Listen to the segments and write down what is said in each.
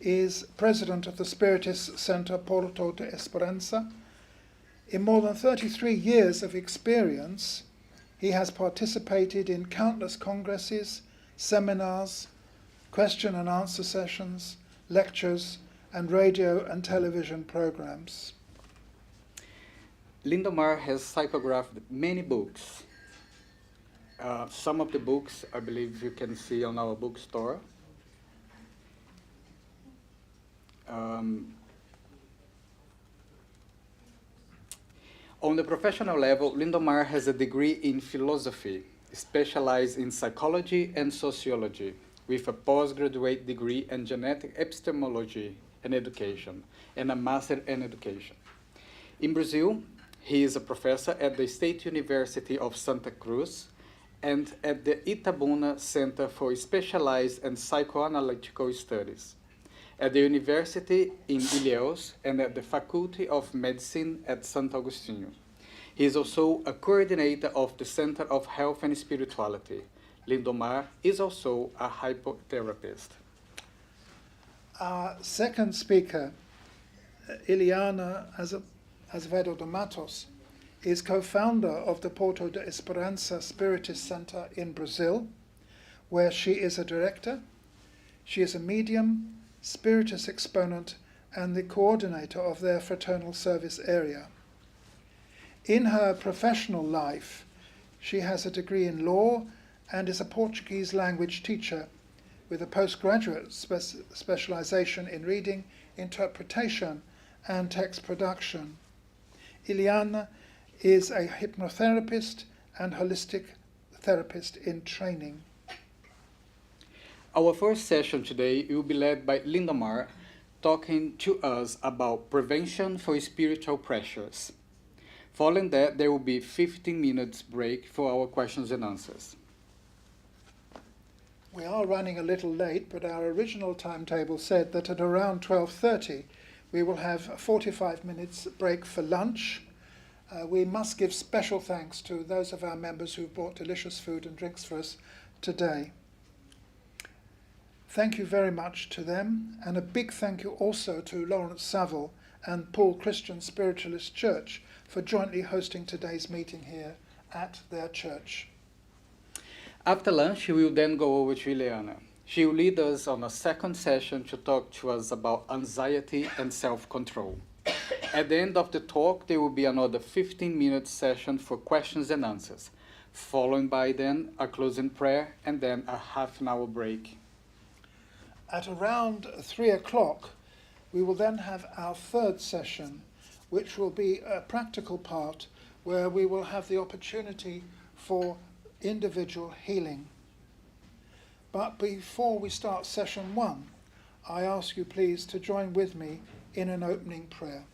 is president of the Spiritist Center Porto de Esperança. In more than 33 years of experience, he has participated in countless congresses, seminars, question and answer sessions, lectures, and radio and television programs. Lindomar has psychographed many books. Some of the books, I believe you can see on our bookstore. On the professional level, Lindomar has a degree in philosophy, specialized in psychology and sociology, with a postgraduate degree in genetic epistemology and education, and a master in education. In Brazil, he is a professor at the State University of Santa Cruz and at the Itabuna Center for Specialized and Psychoanalytical Studies, at the University in Ilhéus and at the Faculty of Medicine at Santo Agostinho. He is also a coordinator of the Center of Health and Spirituality. Lindomar is also a hypnotherapist. Our second speaker, Ileana Azevedo de Matos, is co-founder of the Porto de Esperança Spiritist Center in Brazil, where she is a director. She is a medium, Spiritist exponent, and the coordinator of their fraternal service area. In her professional life, she has a degree in law and is a Portuguese language teacher with a postgraduate specialization in reading, interpretation, and text production. Ileana is a hypnotherapist and holistic therapist in training. Our first session today will be led by Lindomar, talking to us about prevention for spiritual pressures. Following that, there will be 15 minutes break for our questions and answers. We are running a little late, but our original timetable said that at around 12:30 we will have a 45 minutes break for lunch. We must give special thanks to those of our members who've brought delicious food and drinks for us today. Thank you very much to them, and a big thank you also to Lawrence Saville and Paul Christian Spiritualist Church for jointly hosting today's meeting here at their church. After lunch, we will then go over to Ileana. She will lead us on a second session to talk to us about anxiety and self-control. At the end of the talk, there will be another 15-minute session for questions and answers, followed by then a closing prayer and then a half-an-hour break. At around 3 o'clock, we will then have our third session, which will be a practical part where we will have the opportunity for individual healing. But before we start session 1, I ask you please to join with me in an opening prayer.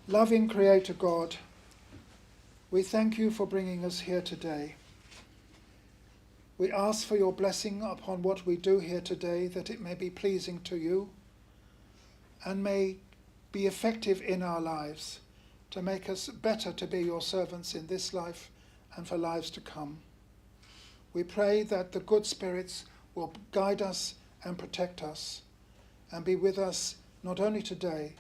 Loving Creator God, we thank you for bringing us here today. We ask for your blessing upon what we do here today, that it may be pleasing to you and may be effective in our lives to make us better to be your servants in this life and for lives to come. We pray that the good spirits will guide us and protect us and be with us not only today,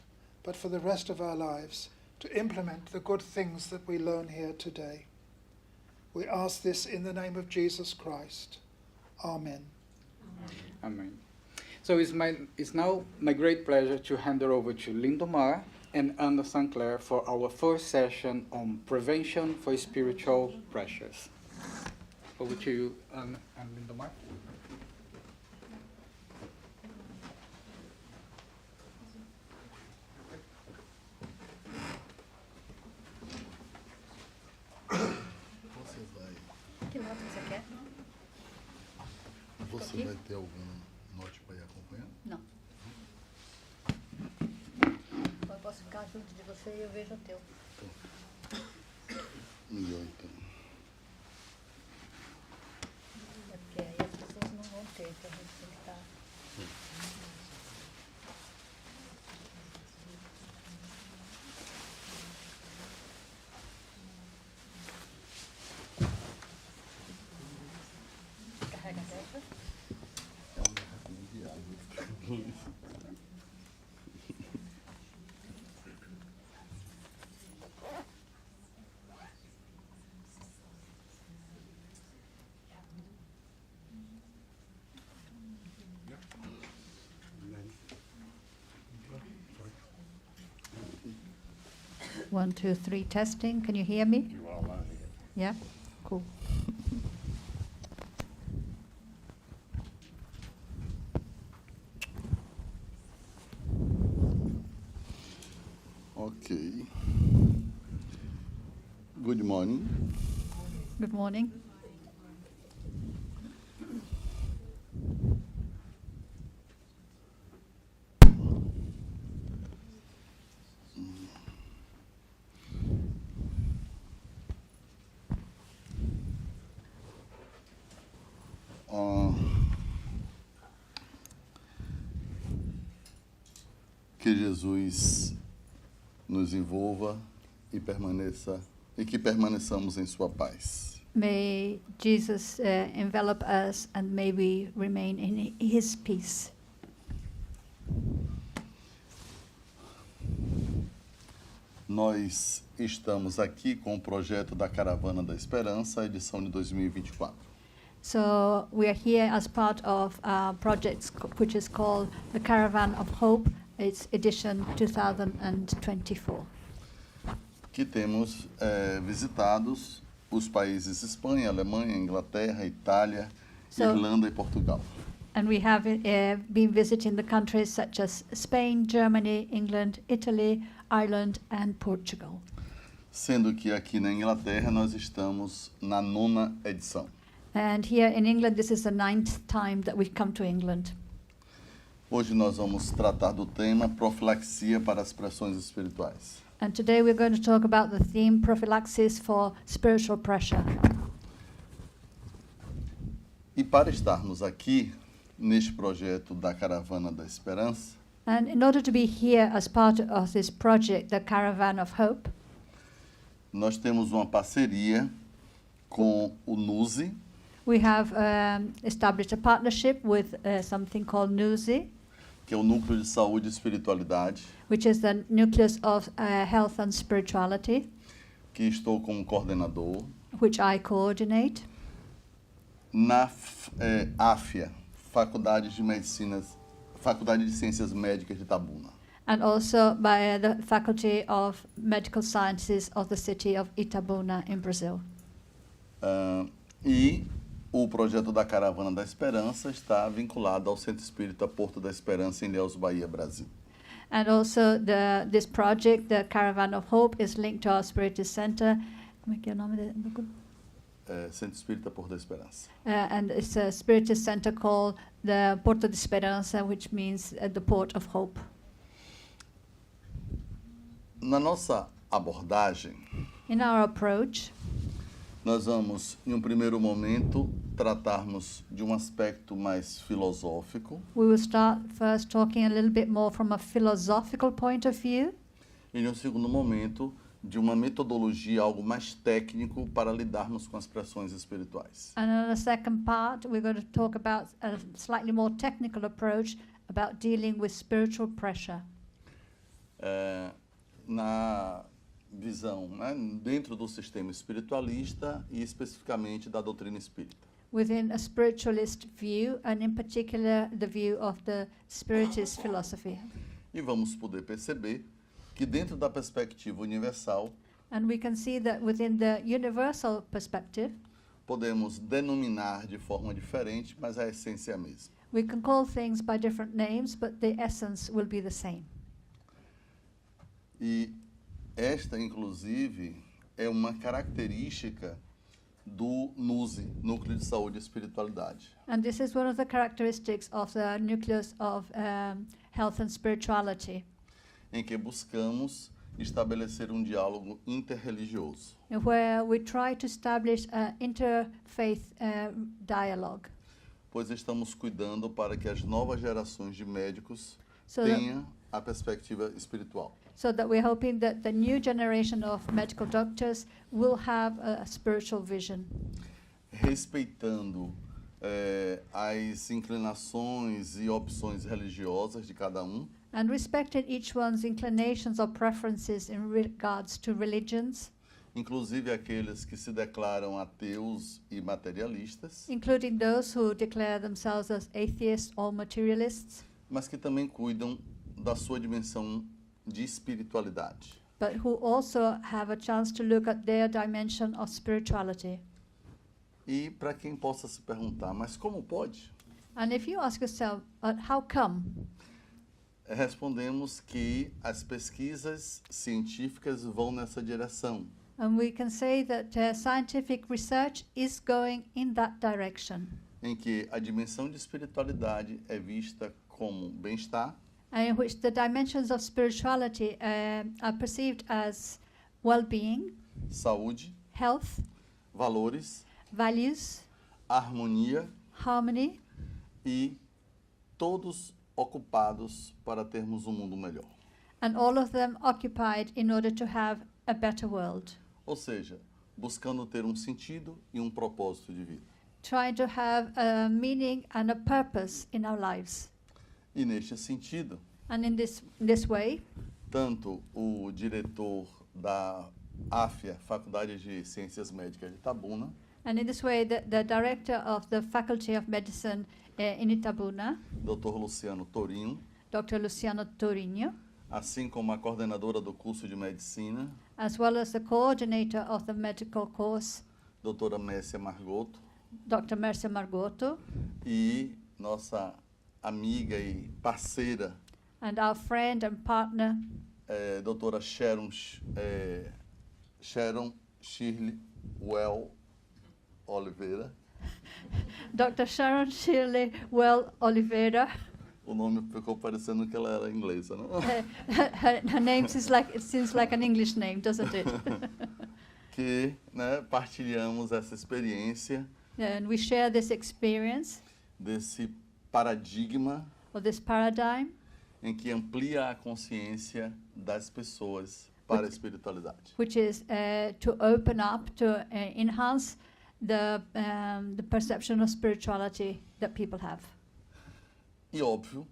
but for the rest of our lives to implement the good things that we learn here today. We ask this in the name of Jesus Christ. Amen. Amen. So it's now my great pleasure to hand it over to Lindomar and Anna St. Clair for our first session on prevention for spiritual pressures. Over to you, Anna and Lindomar. Que nota você quer? Você vai ter algum note para ir acompanhando? Não. Eu posso ficar junto de você e eu vejo o teu. Melhor então. É porque aí as pessoas não vão ter, então a gente tem que estar... One, two, three, testing. Can you hear me? You are live. Yeah? Cool. Ok. Good morning. Good morning. Que Jesus nos envolva e que permaneçamos em sua paz. May Jesus envelop us and may we remain in his peace. Nós estamos aqui com o projeto da Caravana da Esperança, edição de 2024. So we are here as part of a project which is called the Caravan of Hope. It's edition 2024. Que temos visitados os países Espanha, Alemanha, Inglaterra, Itália, So- Irlanda e Portugal. And we have been visiting the countries such as Spain, Germany, England, Italy, Ireland and Portugal. Sendo que aqui na Inglaterra nós estamos na 9ª edição. And here in England, this is the 9th time that we've come to England. Hoje nós vamos tratar do tema profilaxia para as pressões espirituais. And today we're going to talk about the theme prophylaxis for spiritual pressure. E para estarmos aqui neste projeto da Caravana da Esperança, And in order to be here as part of this project, the Caravan of Hope, nós temos uma parceria com o NUSE, we have established a partnership with something called NUSI, que é o Núcleo de Saúde e Espiritualidade, which is the nucleus of health and spirituality, que estou como coordenador, which I coordinate, na AFIA, Faculdade de Ciências Médicas de Itabuna. and also by the Faculty of Medical Sciences of the city of Itabuna in Brazil. E o projeto da Caravana da Esperança está vinculado ao Centro Espírita Porto da Esperança, em Ilhéus, Bahia, Brasil. And also this project, the Caravan of Hope, is linked to our Spiritist Center. Como é que é o nome do Centro Espírita Porto da Esperança. and it's a Spiritist Center called the Porto de Esperança, which means the Port of Hope. Na nossa abordagem, In our approach, nós vamos, em um primeiro momento, tratarmos de um aspecto mais filosófico we will start first talking a little bit more from a philosophical point of view, e, em um segundo momento, de uma metodologia, algo mais técnico para lidarmos com as pressões espirituais. and in the second part, we're going to talk about a slightly more technical approach about dealing with spiritual pressure. Na visão, né, dentro do sistema espiritualista e especificamente da doutrina espírita. Within a spiritualist view, and in particular the view of the Spiritist philosophy. E vamos poder perceber que dentro da perspectiva universal, And we can see that within the universal perspective, podemos denominar de forma diferente, mas a essência é a mesma. we can call things by different names, but the essence will be the same. E esta, inclusive, é uma característica do NUSE, Núcleo de Saúde e Espiritualidade, And this is one of the characteristics of the nucleus of health and spirituality, em que buscamos estabelecer um diálogo interreligioso, where we try to establish an interfaith dialogue, pois estamos cuidando para que as novas gerações de médicos so that, tenham a perspectiva espiritual. so that we're hoping that the new generation of medical doctors will have a spiritual vision, Respeitando as inclinações e opções religiosas de cada um, and respected each one's inclinations or preferences in regards to religions, inclusive aqueles que se declaram ateus e materialistas, including those who declare themselves as atheists or materialists, mas que também cuidam da sua dimensão de espiritualidade. but who also have a chance to look at their dimension of spirituality. E para quem possa se perguntar, mas como pode? And if you ask yourself, how come? Respondemos que as pesquisas científicas vão nessa direção. And we can say that scientific research is going in that direction, Em que a dimensão de espiritualidade é vista como bem-estar, and in which the dimensions of spirituality are perceived as well-being, saúde, health, valores, values, harmonia harmony, e todos ocupados para termos um mundo melhor. and all of them occupied in order to have a better world. Ou seja, buscando ter um sentido e um propósito de vida. Trying to have a meaning and a purpose in our lives. E neste sentido, And in this way, tanto o diretor da AFIA, Faculdade de Ciências Médicas de Itabuna, the director of the Faculty of Medicine in Itabuna, Dr. Luciano Torinho, Dr. Luciano Tourinho, assim como a coordenadora do curso de medicina, as well as the coordinator of the medical course, doutora Messia Margotto, Dr. Mercia Margotto, e nossa amiga e parceira, and our friend and partner, doutora Sharon Shirley Well Oliveira. Dr. Sharon Shirley Well Oliveira. O nome ficou parecendo que ela era inglesa, não? Her name seems like an English name, doesn't it? Que, né, partilhamos essa experiência, And we share this experience desse paradigma or this paradigm, em que amplia a consciência das pessoas para a espiritualidade. which is to open up, to enhance the perception of spirituality that people have. E óbvio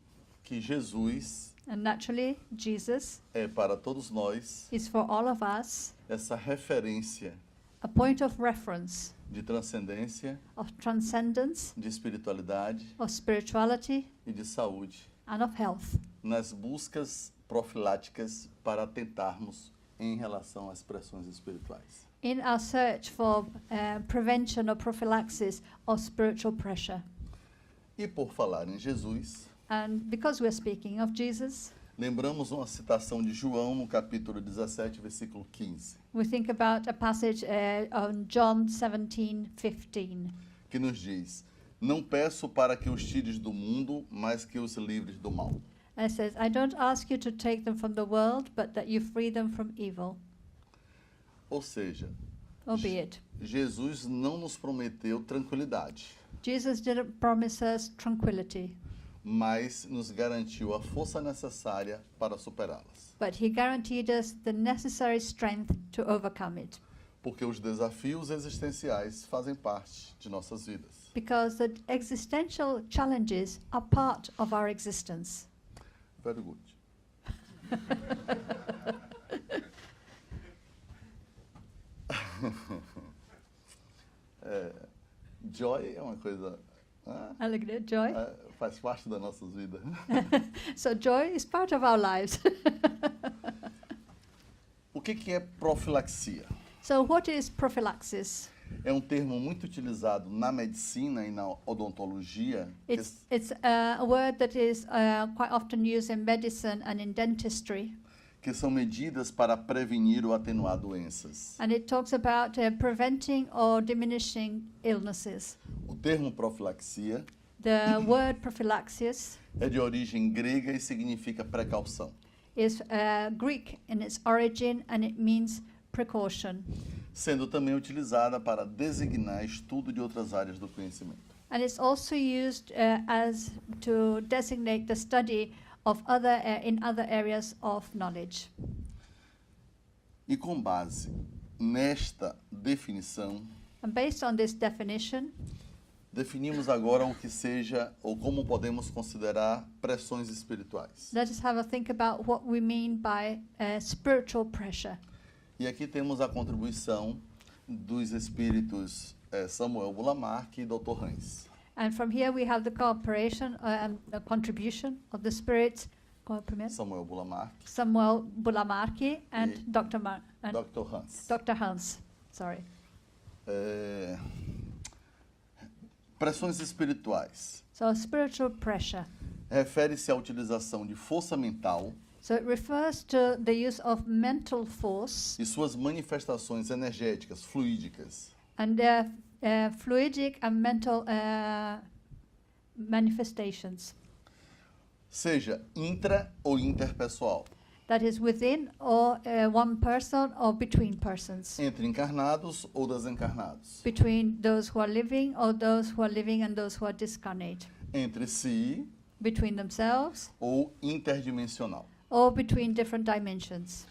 que Jesus And naturally, Jesus é para todos nós is for all of us essa referência a point of reference de transcendência, of transcendence, de espiritualidade of spirituality, e de saúde and of health nas buscas profiláticas para tentarmos em relação às pressões espirituais. in our search for prevention or prophylaxis of spiritual pressure. E por falar em Jesus, And because we're speaking of Jesus, lembramos uma citação de João no capítulo 17, versículo 15, we think about a passage on John 17:15, que nos diz: Não peço para que os tires do mundo, mas que os livres do mal. and it says, I don't ask you to take them from the world, but that you free them from evil. Ou seja, Albeit, Jesus não nos prometeu tranquilidade, Jesus didn't promise us tranquility, mas nos garantiu a força necessária para superá-las. but he guaranteed us the necessary strength to overcome it. Porque os desafios existenciais fazem parte de nossas vidas. Because the existential challenges are part of our existence. Very good. Joy é uma coisa, né, Alligator joy. faz parte das nossas vidas. So joy is part of our lives. O que é profilaxia? So what is prophylaxis? É um termo muito utilizado na medicina e na odontologia, It's a word that is quite often used in medicine and in dentistry. que são medidas para prevenir ou atenuar doenças. And it talks about preventing or diminishing illnesses. O termo profilaxia The word prophylaxis é de origem grega e significa precaução, is Greek in its origin, and it means precaution. sendo também utilizada para designar estudo de outras áreas do conhecimento. And it's also used as to designate the study of in other areas of knowledge. E com base nesta definição, And based on this definition, Definimos agora o que seja ou como podemos considerar pressões espirituais. Let us have a think about what we mean by spiritual pressure. E aqui temos a contribuição dos espíritos Samuel Bulamark e Dr. Hans. And from here we have the cooperation and the contribution of the spirits, Samuel Bulamark, Samuel Bulamarki and E Dr. Hans. Dr. Hans. Sorry. Pressões espirituais. So spiritual pressure. Refere-se à utilização de força mental So it refers to the use of mental force e suas manifestações energéticas, fluídicas, and their fluidic and mental manifestations. seja intra ou interpessoal, That is within or one person or between persons. entre encarnados ou desencarnados, Between those who are living or those who are living and those who are discarnate. entre si Between themselves ou interdimensional. or between different dimensions.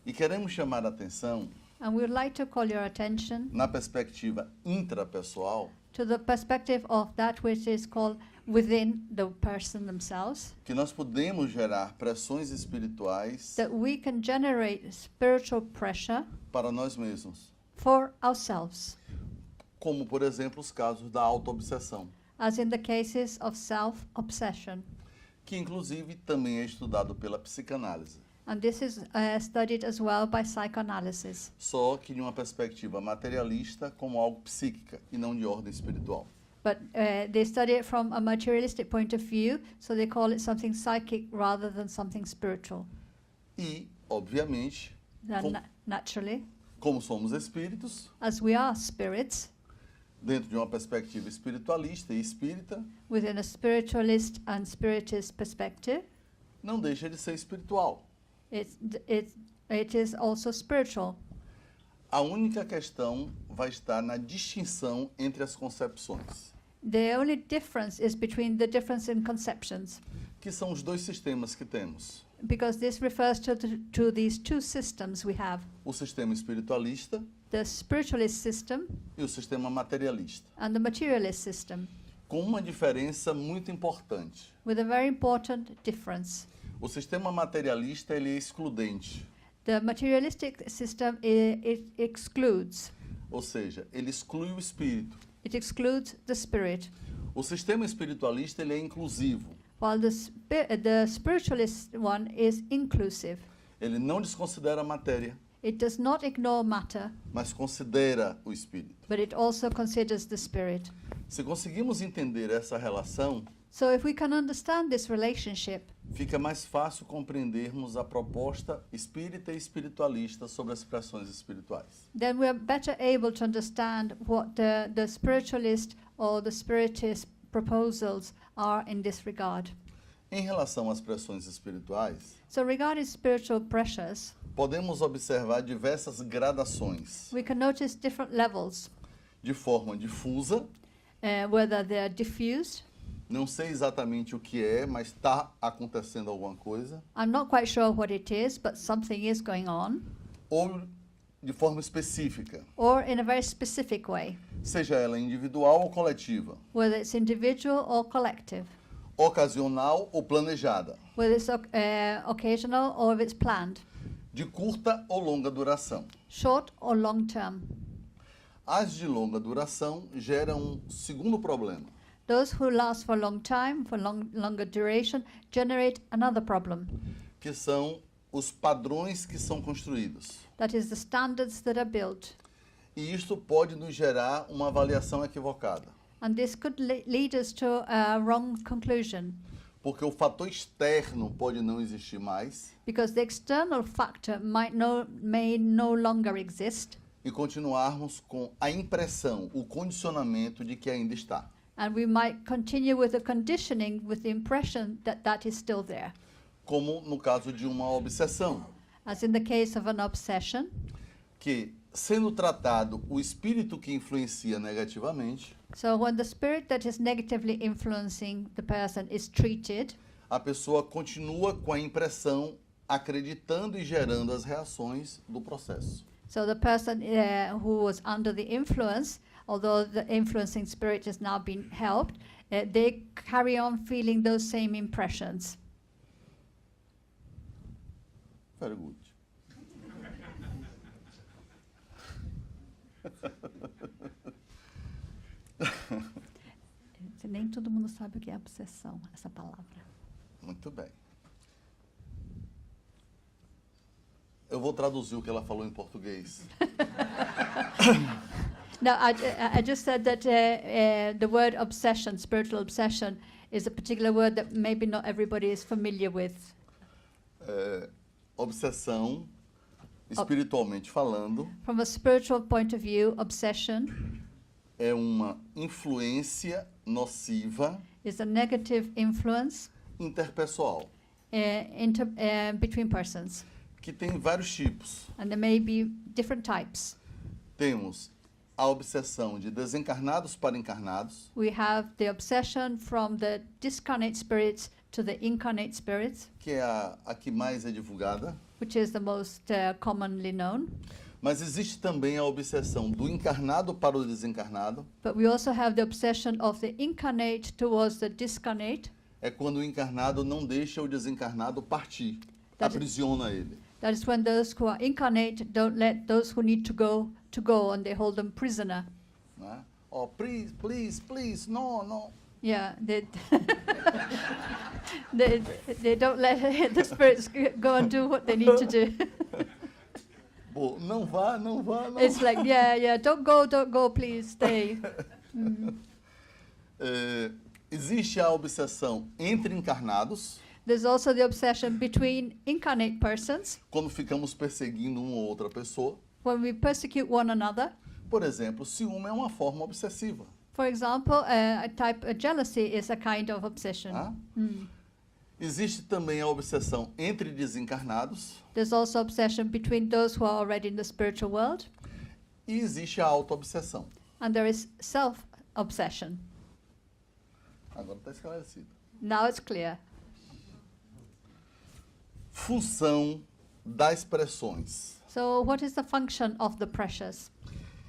E queremos chamar a atenção, And we would like to call your attention na perspectiva intrapessoal, to the perspective of that which is called within the person themselves, que nós podemos gerar pressões espirituais that we can generate spiritual pressure para nós mesmos, for ourselves, como, por exemplo, os casos da autoobsessão, as in the cases of self-obsession. que inclusive também é estudado pela psicanálise, And this is studied as well by psychoanalysis, só que de uma perspectiva materialista como algo psíquica e não de ordem espiritual. but they study it from a materialistic point of view, so they call it something psychic rather than something spiritual. E, obviamente, Then naturally, como somos espíritos, as we are spirits, dentro de uma perspectiva espiritualista e espírita, within a spiritualist and spiritist perspective, não deixa de ser espiritual. it is also spiritual. A única questão vai estar na distinção entre as concepções, The only difference is between the difference in conceptions, que são os dois sistemas que temos. because this refers to these two systems we have, O sistema espiritualista the spiritualist system e o sistema materialista, and the materialist system, com uma diferença muito importante. with a very important difference. O sistema materialista ele é excludente, The materialistic system it excludes. ou seja, ele exclui o espírito. It excludes the spirit, O sistema espiritualista ele é inclusivo, while the spiritualist one is inclusive. ele não desconsidera a matéria, It does not ignore matter, mas considera o espírito. but it also considers the spirit. Se conseguimos entender essa relação, So if we can understand this relationship, fica mais fácil compreendermos a proposta espírita e espiritualista sobre as pressões espirituais. then we are better able to understand what the spiritualist or the spiritist proposals are in this regard. Em relação às pressões espirituais, So regarding spiritual pressures, podemos observar diversas gradações, we can notice different levels, de forma difusa, whether they are diffused. não sei exatamente o que é, mas está acontecendo alguma coisa, I'm not quite sure what it is, but something is going on, ou de forma específica, or in a very specific way, seja ela individual ou coletiva, whether it's individual or collective, ocasional ou planejada, whether it's occasional or if it's planned, de curta ou longa duração. short or long term. As de longa duração geram um segundo problema, Those who last for a long time, for longer duration, generate another problem. que são os padrões que são construídos. That is the standards that are built. E isto pode nos gerar uma avaliação equivocada, And this could lead us to a wrong conclusion, porque o fator externo pode não existir mais because the external factor may no longer exist, e continuarmos com a impressão, o condicionamento de que ainda está. and we might continue with the conditioning with the impression that that is still there. Como no caso de uma obsessão, As in the case of an obsession, que, sendo tratado o espírito que influencia negativamente, so when the spirit that is negatively influencing the person is treated, a pessoa continua com a impressão, acreditando e gerando as reações do processo. so the person who was under the influence although the influencing spirit has now been helped, they carry on feeling those same impressions. Very good. Nem todo mundo sabe o que é obsessão, essa palavra. Muito bem. Eu vou traduzir o que ela falou em português. No, I just said that the word obsession, spiritual obsession, is a particular word that maybe not everybody is familiar with. Obsessão, espiritualmente falando, From a spiritual point of view, obsession é uma influência nociva is a negative influence interpessoal, between persons. que tem vários tipos. And there may be different types. Temos a obsessão de desencarnados para encarnados, We have the obsession from the discarnate spirits to the incarnate spirits, que é a que mais é divulgada. which is the most commonly known. Mas existe também a obsessão do encarnado para o desencarnado. But we also have the obsession of the incarnate towards the discarnate. É quando o encarnado não deixa o desencarnado partir, aprisiona ele. That is when those who are incarnate don't let those who need to go, and they hold them prisoner. Né? Oh, please, please, please, no, no. Yeah, they don't let the spirits go and do what they need to do. Pô, não vá, não vá, não. It's like, yeah, don't go, please, stay. Existe a obsessão entre encarnados, There's also the obsession between incarnate persons, quando ficamos perseguindo uma ou outra pessoa. when we persecute one another. Por exemplo, ciúme é uma forma obsessiva. For example, jealousy is a kind of obsession. Tá? Existe também a obsessão entre desencarnados There's also obsession between those who are already in the spiritual world, e existe a auto-obsessão. and there is self-obsession. Agora está esclarecido. Now it's clear. Função das expressões. So what is the function of the precious?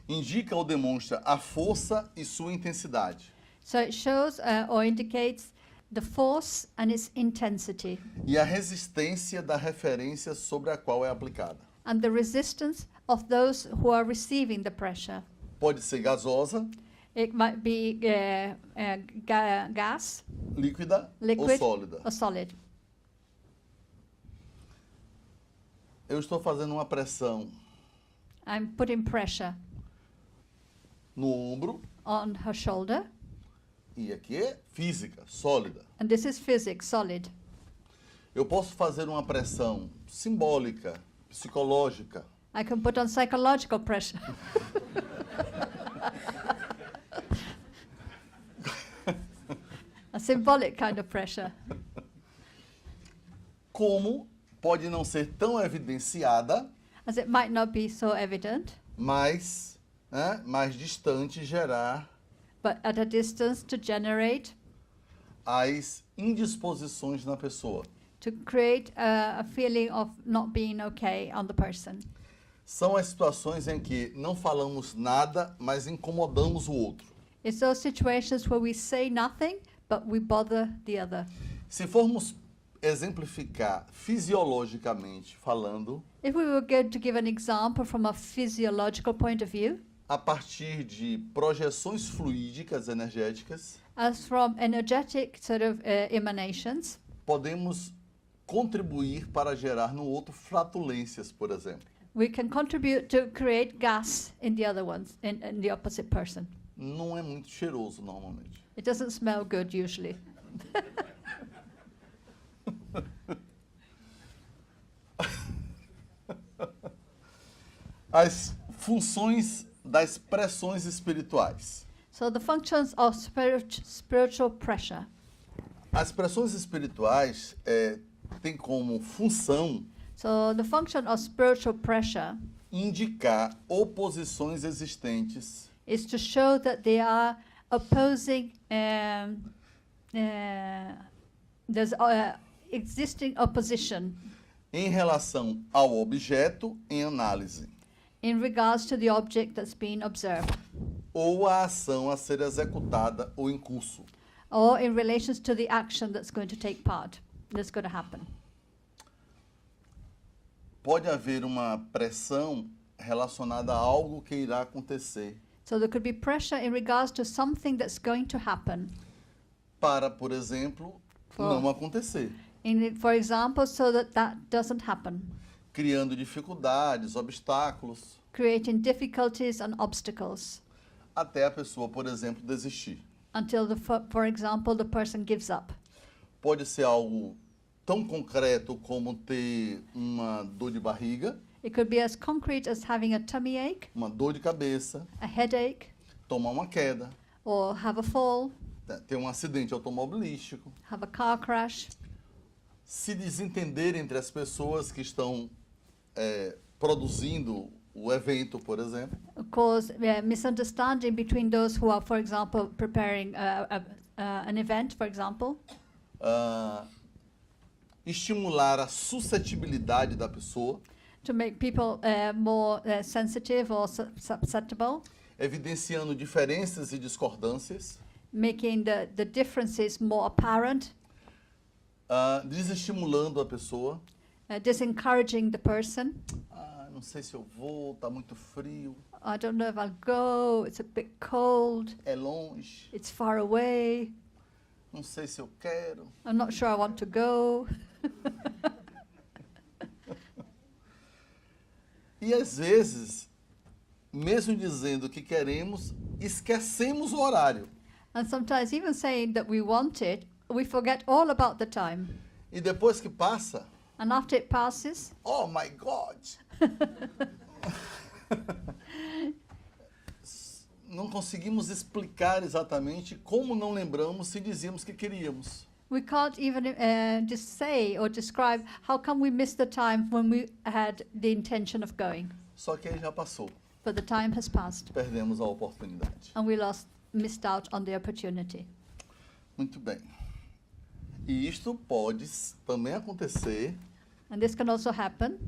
Indica ou demonstra a força e sua intensidade. So it shows or indicates the force and its intensity, E a resistência da referência sobre a qual é aplicada. and the resistance of those who are receiving the pressure. Pode ser gasosa, It might be gas, líquida ou liquid, sólida. or solid. Eu estou fazendo uma pressão I'm putting pressure no ombro, on her shoulder, e aqui é física, sólida. and this is physics, solid. Eu posso fazer uma pressão simbólica, psicológica, I can put on psychological pressure. A symbolic kind of pressure. como pode não ser tão evidenciada, As it might not be so evident, mas mais distante gerar but at a distance to generate, as indisposições na pessoa. to create a feeling of not being okay on the person. São as situações em que não falamos nada, mas incomodamos o outro. It's those situations where we say nothing, but we bother the other. Se formos exemplificar fisiologicamente falando, If we were going to give an example from a physiological point of view, a partir de projeções fluídicas energéticas, as from energetic sort of emanations, podemos contribuir para gerar no outro flatulências, por exemplo. we can contribute to create gas in the other ones, in the opposite person. Não é muito cheiroso normalmente. It doesn't smell good usually. As funções das pressões espirituais. So the functions of spiritual pressure. As pressões espirituais têm como função So the function of spiritual pressure indicar oposições existentes is to show that they are opposing, there's existing opposition em relação ao objeto em análise. in regards to the object that's being observed. ou a ação a ser executada ou em curso. or in relation to the action that's going to take part, that's going to happen. Pode haver uma pressão relacionada a algo que irá acontecer So there could be pressure in regards to something that's going to happen. para, por exemplo, For- não acontecer, For example, so that that doesn't happen, criando dificuldades, obstáculos, creating difficulties and obstacles até a pessoa, por exemplo, desistir. until, for example, the person gives up. Pode ser algo tão concreto como ter uma dor de barriga, It could be as concrete as having a tummy ache, uma dor de cabeça, a headache, tomar uma queda, or have a fall, né, ter um acidente automobilístico, have a car crash, se desentender entre as pessoas que estão produzindo o evento, por exemplo, cause misunderstanding between those who are, for example, preparing an event, for example, estimular a suscetibilidade da pessoa, to make people more sensitive or susceptible, evidenciando diferenças e discordâncias, making the differences more apparent, desestimulando a pessoa. disencouraging the person. Não sei se eu vou, tá muito frio, I don't know if I'll go, it's a bit cold, é longe, it's far away, não sei se eu quero. I'm not sure I want to go. E às vezes, mesmo dizendo que queremos, esquecemos o horário. And sometimes even saying that we want it, we forget all about the time. E depois que passa, And after it passes, oh my God! Não conseguimos explicar exatamente como não lembramos se dizíamos que queríamos. we can't even just say or describe how come we missed the time when we had the intention of going. Só que aí já passou. But the time has passed Perdemos a oportunidade. and we missed out on the opportunity. Muito bem. E isto pode também acontecer And this can also happen,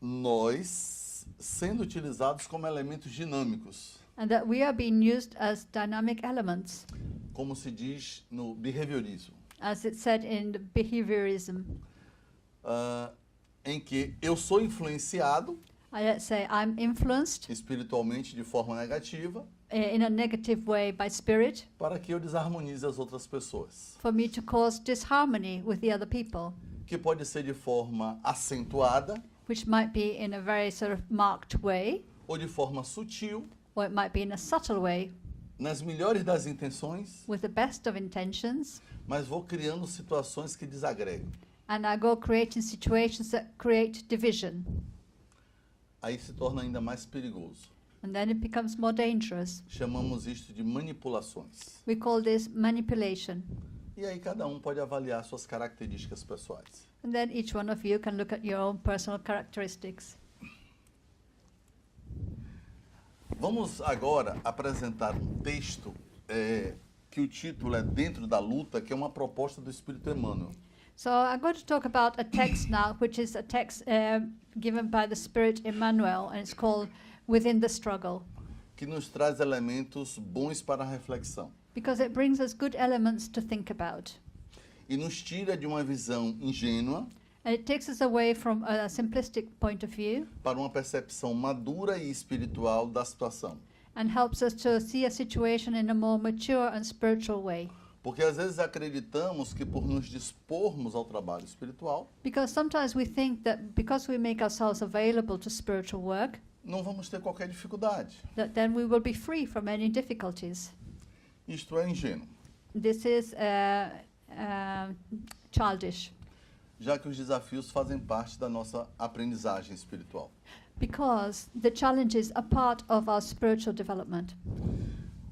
nós sendo utilizados como elementos dinâmicos, and that we are being used as dynamic elements, como se diz no behaviorismo, as it's said in the behaviorism. em que eu sou influenciado I say I'm influenced espiritualmente de forma negativa in a negative way by spirit para que eu desarmonize as outras pessoas, for me to cause disharmony with the other people, que pode ser de forma acentuada which might be in a very sort of marked way, ou de forma sutil, or it might be in a subtle way, nas melhores das intenções, with the best of intentions, mas vou criando situações que desagregam. and I go creating situations that create division, Aí se torna ainda mais perigoso. and then it becomes more dangerous. Chamamos isto de manipulações. We call this manipulation. E aí cada um pode avaliar suas características pessoais. And then each one of you can look at your own personal characteristics. Vamos agora apresentar um texto que o título é Dentro da Luta, que é uma proposta do Espírito Emmanuel. So I'm going to talk about a text now, which is a text given by the Spirit Emmanuel, and it's called Within the Struggle, Que nos traz elementos bons para a reflexão. because it brings us good elements to think about. E nos tira de uma visão ingênua And it takes us away from a simplistic point of view para uma percepção madura e espiritual da situação. and helps us to see a situation in a more mature and spiritual way. Porque às vezes acreditamos que por nos dispormos ao trabalho espiritual, Because sometimes we think that because we make ourselves available to spiritual work, não vamos ter qualquer dificuldade. that then we will be free from any difficulties. Isto é ingênuo, This is childish, já que os desafios fazem parte da nossa aprendizagem espiritual. because the challenges are part of our spiritual development.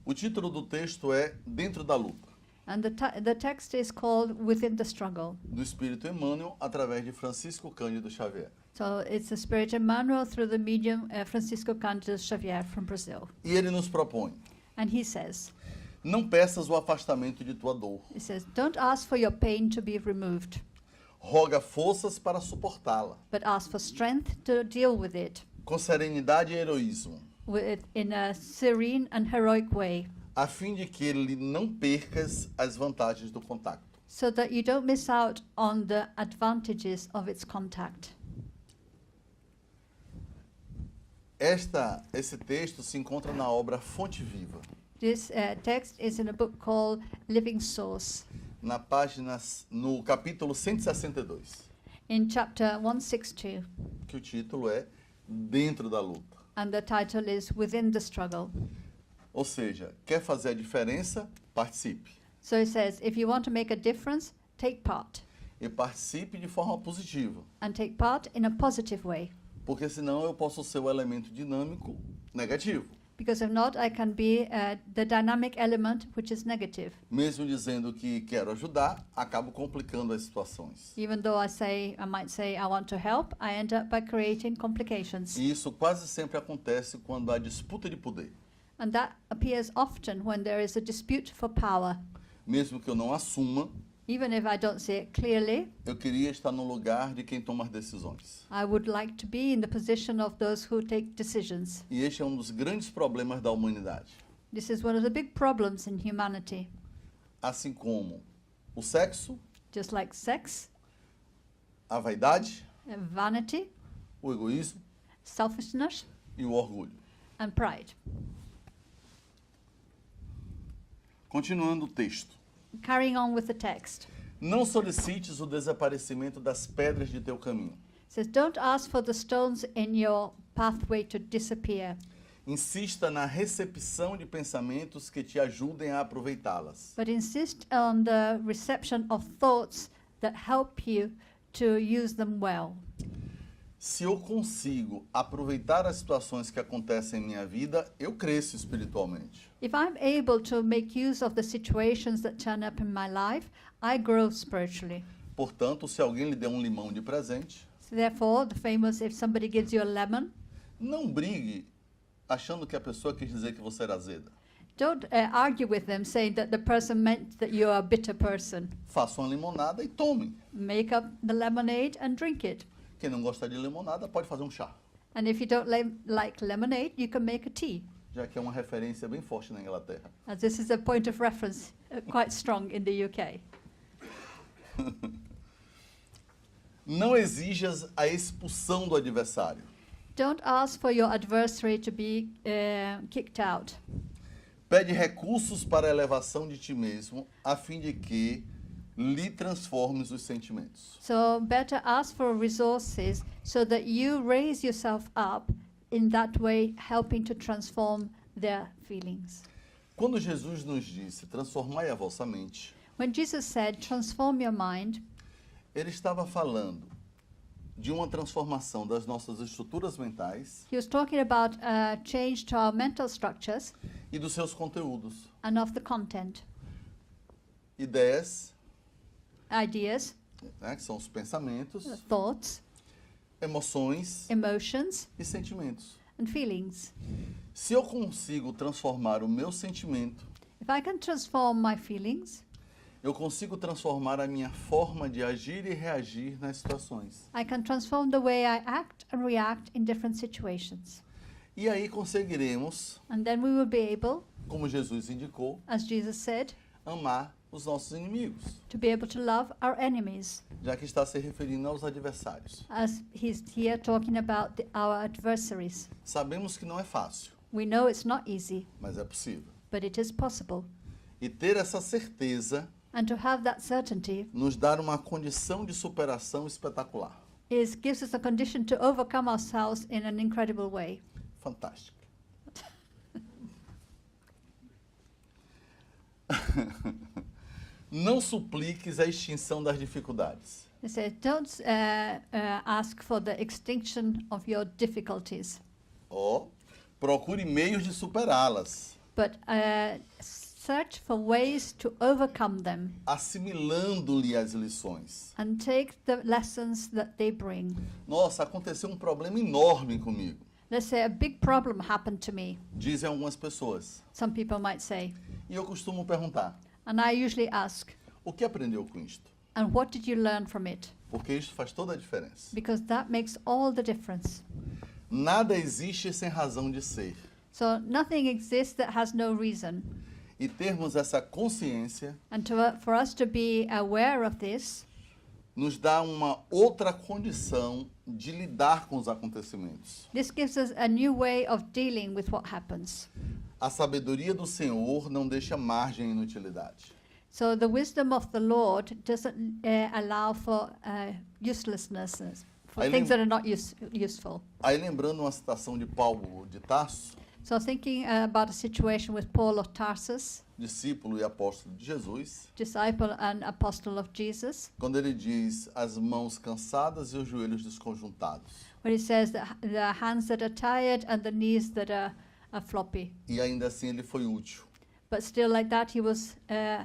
O título do texto é Dentro da Luta, And the text is called Within the Struggle. do Espírito Emmanuel, através de Francisco Cândido Xavier. So it's the Spirit Emmanuel through the medium Francisco Cândido Xavier from Brazil. E ele nos propõe: And he says, não peças o afastamento de tua dor, he says, don't ask for your pain to be removed, roga forças para suportá-la, but ask for strength to deal with it, com serenidade e heroísmo, in a serene and heroic way, a fim de que ele não percas as vantagens do contato. so that you don't miss out on the advantages of its contact. Esse texto se encontra na obra Fonte Viva, This text is in a book called Living Source, no capítulo 162, in chapter 162, que o título é Dentro da Luta. and the title is Within the Struggle. Ou seja, quer fazer a diferença? Participe. So it says, if you want to make a difference, take part, E participe de forma positiva, and take part in a positive way. porque senão eu posso ser o elemento dinâmico negativo. Because if not, I can be the dynamic element, which is negative. Mesmo dizendo que quero ajudar, acabo complicando as situações. Even though I might say I want to help, I end up by creating complications. E isso quase sempre acontece quando há disputa de poder. And that appears often when there is a dispute for power. Mesmo que eu não assuma, Even if I don't see it clearly, eu queria estar no lugar de quem toma as decisões. I would like to be in the position of those who take decisions. E este é um dos grandes problemas da humanidade. This is one of the big problems in humanity. Assim como o sexo, Just like sex, a vaidade, vanity, o egoísmo selfishness, e o orgulho. and pride. Continuando o texto. Carrying on with the text. Não solicites o desaparecimento das pedras de teu caminho. It says, don't ask for the stones in your pathway to disappear, Insista na recepção de pensamentos que te ajudem a aproveitá-las. but insist on the reception of thoughts that help you to use them well. Se eu consigo aproveitar as situações que acontecem em minha vida, eu cresço espiritualmente. If I'm able to make use of the situations that turn up in my life, I grow spiritually. Portanto, se alguém lhe der um limão de presente, So therefore, the famous, if somebody gives you a lemon, não brigue achando que a pessoa quis dizer que você era azeda. don't argue with them saying that the person meant that you're a bitter person. Faça uma limonada e tome. Make up the lemonade and drink it. Quem não gosta de limonada pode fazer um chá, And if you don't like lemonade, you can make a tea. já que é uma referência bem forte na Inglaterra. As this is a point of reference quite strong in the UK. Não exijas a expulsão do adversário. Don't ask for your adversary to be kicked out. Pede recursos para a elevação de ti mesmo, a fim de que lhe transformes os sentimentos. So better ask for resources so that you raise yourself up, in that way helping to transform their feelings. Quando Jesus nos disse, transformai a vossa mente, When Jesus said, transform your mind, ele estava falando de uma transformação das nossas estruturas mentais he was talking about a change to our mental structures e dos seus conteúdos, and of the content, ideias, ideas, né, que são os pensamentos, thoughts, emoções emotions, e sentimentos. and feelings. Se eu consigo transformar o meu sentimento, If I can transform my feelings, eu consigo transformar a minha forma de agir e reagir nas situações. I can transform the way I act and react in different situations. E aí conseguiremos, And then we will be able, como Jesus indicou, as Jesus said, amar os nossos inimigos, to be able to love our enemies, já que está se referindo aos adversários. as he's here talking about our adversaries. Sabemos que não é fácil, We know it's not easy, mas é possível. but it is possible. E ter essa certeza And to have that certainty nos dá uma condição de superação espetacular. gives us a condition to overcome ourselves in an incredible way. Fantástica. Não supliques a extinção das dificuldades. It says, don't ask for the extinction of your difficulties, Ó, procure meios de superá-las, but search for ways to overcome them assimilando-lhe as lições. and take the lessons that they bring. Nossa, aconteceu um problema enorme comigo, Let's say a big problem happened to me, dizem algumas pessoas. some people might say. E eu costumo perguntar, And I usually ask, o que aprendeu com isto? and what did you learn from it? Porque isso faz toda a diferença. Because that makes all the difference. Nada existe sem razão de ser. So nothing exists that has no reason. E termos essa consciência And for us to be aware of this nos dá uma outra condição de lidar com os acontecimentos. gives us a new way of dealing with what happens. A sabedoria do Senhor não deixa margem à inutilidade. So the wisdom of the Lord doesn't allow for uselessness, for Aí things that are not useful. Aí lembrando uma citação de Paulo de Tarso, So thinking about a situation with Paul of Tarsus, discípulo e apóstolo de Jesus, disciple and apostle of Jesus, quando ele diz as mãos cansadas e os joelhos desconjuntados. when he says that the hands that are tired and the knees that are floppy. E ainda assim ele foi útil, But still like that he was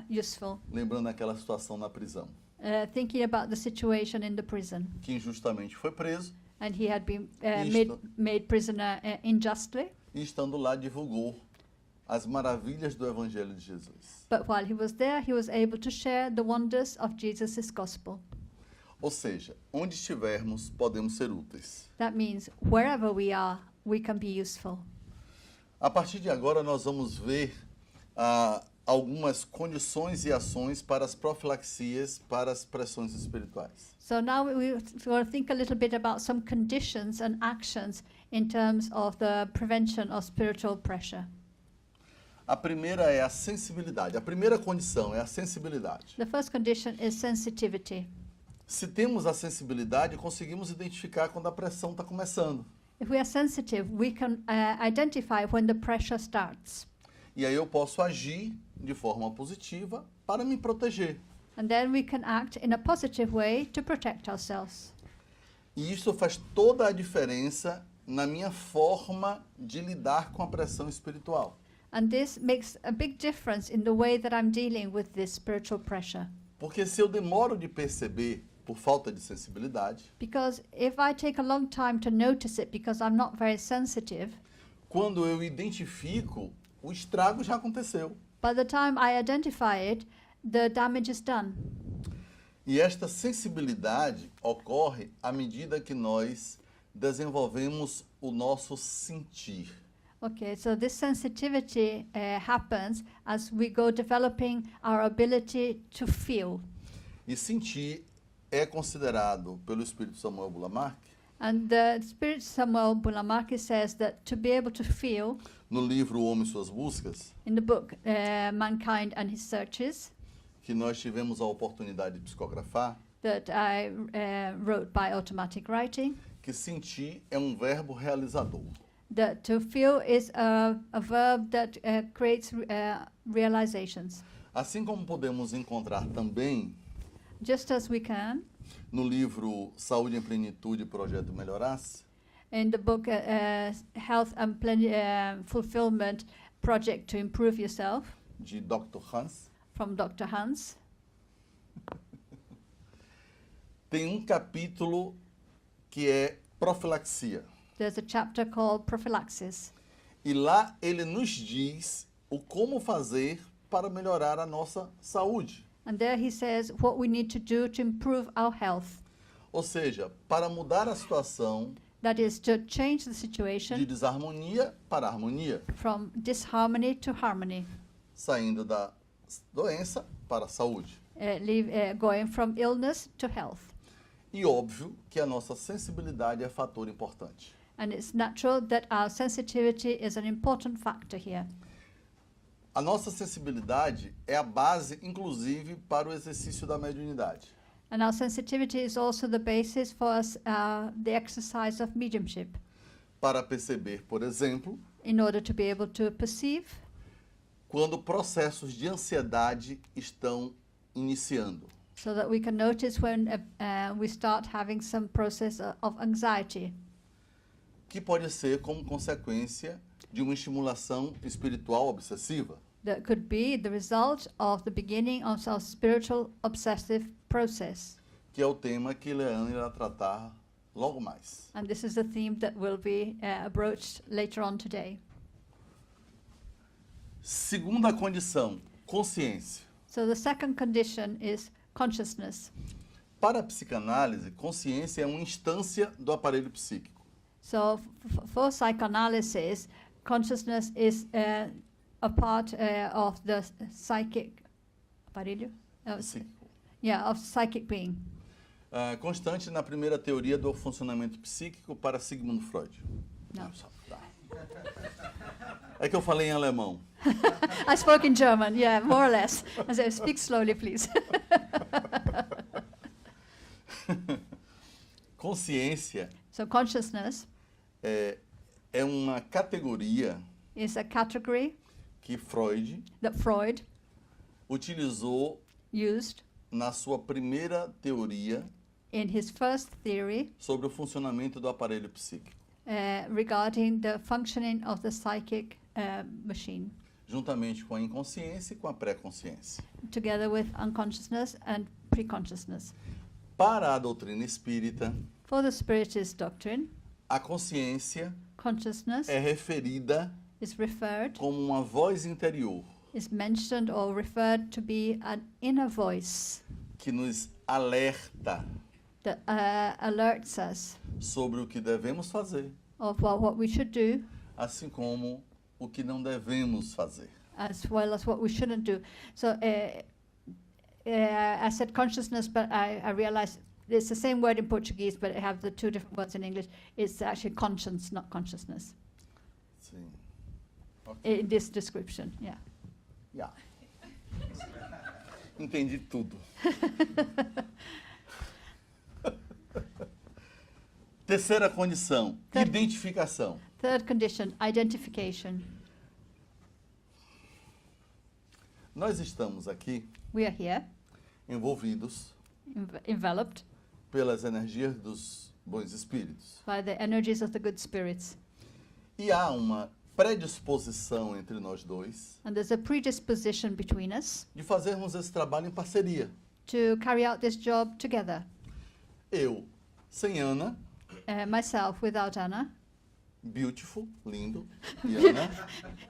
useful. lembrando aquela situação na prisão, Thinking about the situation in the prison. que injustamente foi preso And he had been Isto- made prisoner unjustly. e estando lá divulgou as maravilhas do Evangelho de Jesus. But while he was there, he was able to share the wonders of Jesus' gospel. Ou seja, onde estivermos, podemos ser úteis. That means wherever we are, we can be useful. A partir de agora, nós vamos ver algumas condições e ações para as profilaxias, para as pressões espirituais. So now we will think a little bit about some conditions and actions in terms of the prevention of spiritual pressure. A primeira é a sensibilidade. A primeira condição é a sensibilidade. The first condition is sensitivity. Se temos a sensibilidade, conseguimos identificar quando a pressão está começando. If we are sensitive, we can identify when the pressure starts. E aí eu posso agir de forma positiva para me proteger. And then we can act in a positive way to protect ourselves. E isso faz toda a diferença na minha forma de lidar com a pressão espiritual. And this makes a big difference in the way that I'm dealing with this spiritual pressure. Porque se eu demoro de perceber por falta de sensibilidade, Because if I take a long time to notice it because I'm not very sensitive, quando eu identifico, o estrago já aconteceu. by the time I identify it, the damage is done. E esta sensibilidade ocorre à medida que nós desenvolvemos o nosso sentir. Okay, so this sensitivity happens as we go developing our ability to feel. E sentir é considerado pelo Espírito Samuel Bulamark, And the Spirit Samuel Bulamarki says that to be able to feel, no livro O Homem e Suas Buscas, in the book Mankind and His Searches, que nós tivemos a oportunidade de psicografar, that I wrote by automatic writing, que sentir é um verbo realizador. that to feel is a verb that creates realizations. Assim como podemos encontrar também Just as we can, no livro Saúde em Plenitude, Projeto Melhorasse, in the book Health and Fulfillment Project to Improve Yourself, de Dr. Hans, from Dr. Hans, tem um capítulo que é profilaxia. there's a chapter called Prophylaxis. E lá ele nos diz o como fazer para melhorar a nossa saúde. And there he says what we need to do to improve our health. Ou seja, para mudar a situação That is to change the de situation desarmonia para harmonia, from disharmony to harmony, saindo da doença para a saúde. going from illness to health. E óbvio que a nossa sensibilidade é fator importante. And it's natural that our sensitivity is an important factor here. A nossa sensibilidade é a base, inclusive, para o exercício da mediunidade. And our sensitivity is also the basis for us, the exercise of mediumship, Para perceber, por exemplo, in order to be able to perceive quando processos de ansiedade estão iniciando. so that we can notice when we start having some process of anxiety, Que pode ser como consequência de uma estimulação espiritual obsessiva. that could be the result of the beginning of our spiritual obsessive process. Que é o tema que Leandro irá tratar logo mais. And this is a theme that will be broached later on today. Segunda condição, consciência. So the second condition is consciousness. Para a psicanálise, consciência é uma instância do aparelho psíquico. So for psychoanalysis, consciousness is a part of the psychic aparelho? Psíquico. Yeah, of psychic being. Constante na primeira teoria do funcionamento psíquico para Sigmund Freud. No. É que eu falei em alemão. I spoke in German, yeah, more or less. I said, speak slowly, please. Consciência So consciousness é uma categoria is a category que Freud that Freud utilizou used na sua primeira teoria in his first theory sobre o funcionamento do aparelho psíquico, regarding the functioning of the psychic machine, juntamente com a inconsciência e com a pré-consciência. together with unconsciousness and pre-consciousness. Para a doutrina espírita, For the Spiritist doctrine, a consciência consciousness é referida is referred, como uma voz interior is mentioned or referred to be an inner voice que nos alerta that alerts us sobre o que devemos fazer, of what we should do, assim como o que não devemos fazer. as well as what we shouldn't do. So I said consciousness, but I realized it's the same word in Portuguese, but I have the two different words in English. It's actually conscience, not consciousness, Sim. Ok. in this description. Yeah. Yeah. Entendi tudo. Terceira condição, Third- identificação. Third condition, identification. Nós estamos aqui We are here, envolvidos enveloped pelas energias dos bons espíritos. by the energies of the good spirits. E há uma predisposição entre nós dois And there's a predisposition between us de fazermos esse trabalho em parceria. to carry out this job together. Eu, sem Ana, Myself without Anna. beautiful, lindo, e Ana,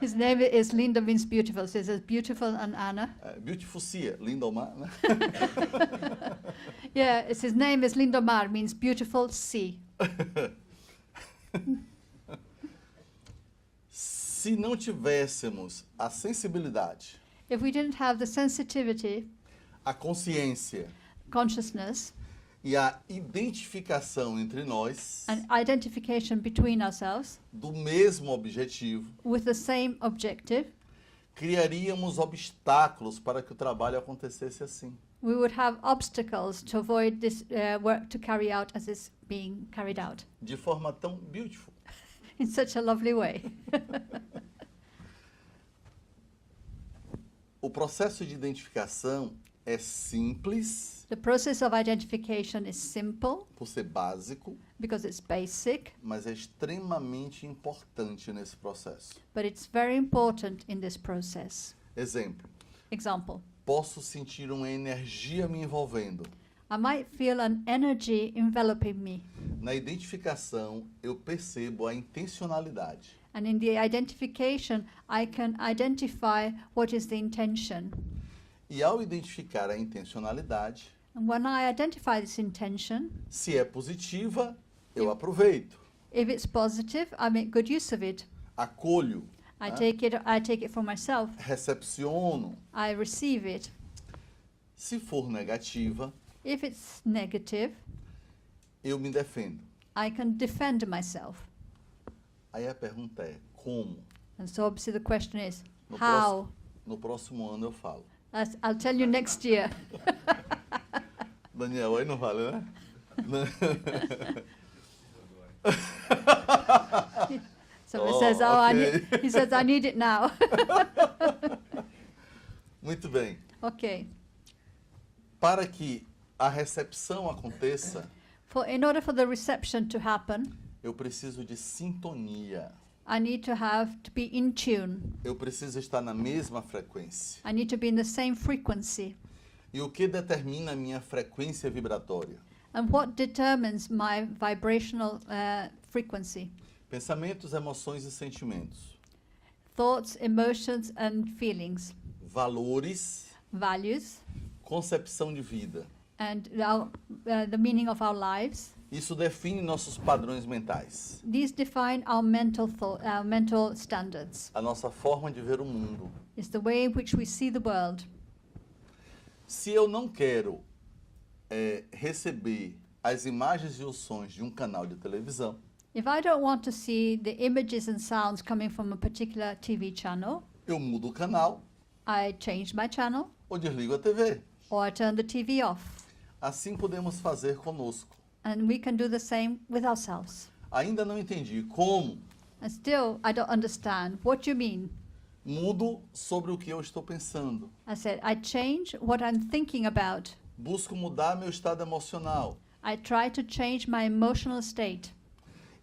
His name is Linda, means beautiful. So it says beautiful and Anna. beautiful Cia, Lindomar, né? Yeah, his name is Lindomar, means beautiful sea. Se não tivéssemos a sensibilidade, If we didn't have the sensitivity, a consciência consciousness, e a identificação entre nós and identification between ourselves do mesmo objetivo, with the same objective, criaríamos obstáculos para que o trabalho acontecesse assim. we would have obstacles to avoid this work to carry out as it's being carried out De forma tão beautiful. in such a lovely way. O processo de identificação é simples, The process of identification is simple por ser básico, because it's basic, mas é extremamente importante nesse processo. but it's very important in this process. Exemplo, Example, posso sentir uma energia me envolvendo. I might feel an energy enveloping me, Na identificação, eu percebo a intencionalidade. and in the identification, I can identify what is the intention. E ao identificar a intencionalidade, And when I identify this intention, se é positiva, eu aproveito, if it's positive, I make good use of it. acolho, I Ah. take it for myself. recepciono. I receive it. Se for negativa, If it's negative, eu me defendo. I can defend myself. Aí a pergunta é, como? And so obviously the question is, No how? No próximo ano eu falo. I'll tell you next year. Daniel, aí não vale, né? Someone Oh, says, okay. he says, I need it now. Muito bem. Okay. Para que a recepção aconteça, In order for the reception to happen, eu preciso de sintonia. I need to be in tune. Eu preciso estar na mesma frequência. I need to be in the same frequency. E o que determina a minha frequência vibratória? And what determines my vibrational frequency? Pensamentos, emoções e sentimentos. Thoughts, emotions, and feelings, Valores, values, concepção de vida. and the meaning of our lives, Isso define nossos padrões mentais, These define our mental thought, our mental standards. a nossa forma de ver o mundo. It's the way in which we see the world. Se eu não quero receber as imagens e os sons de um canal de televisão, If I don't want to see the images and sounds coming from a particular TV channel, eu mudo o canal I change my channel ou desligo a TV. or I turn the TV off. Assim podemos fazer conosco. And we can do the same with ourselves. Ainda não entendi como. And still, I don't understand what you mean. Mudo sobre o que eu estou pensando. I said, I change what I'm thinking about. Busco mudar meu estado emocional. I try to change my emotional state.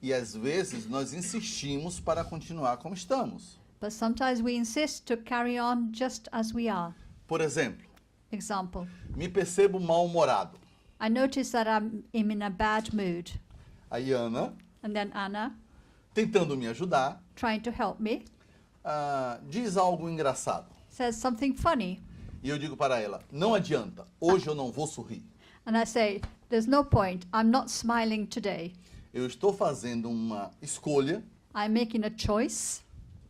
E às vezes nós insistimos para continuar como estamos. But sometimes we insist to carry on just as we are. Por exemplo, Example, me percebo mal-humorado. I notice that I'm in a bad mood. Aí Ana, And then Anna, tentando me ajudar, trying to help me, diz algo engraçado. says something funny. E eu digo para ela, não adianta, hoje eu não vou sorrir. And I say, there's no point. I'm not smiling today. Eu estou fazendo uma escolha I'm making a choice,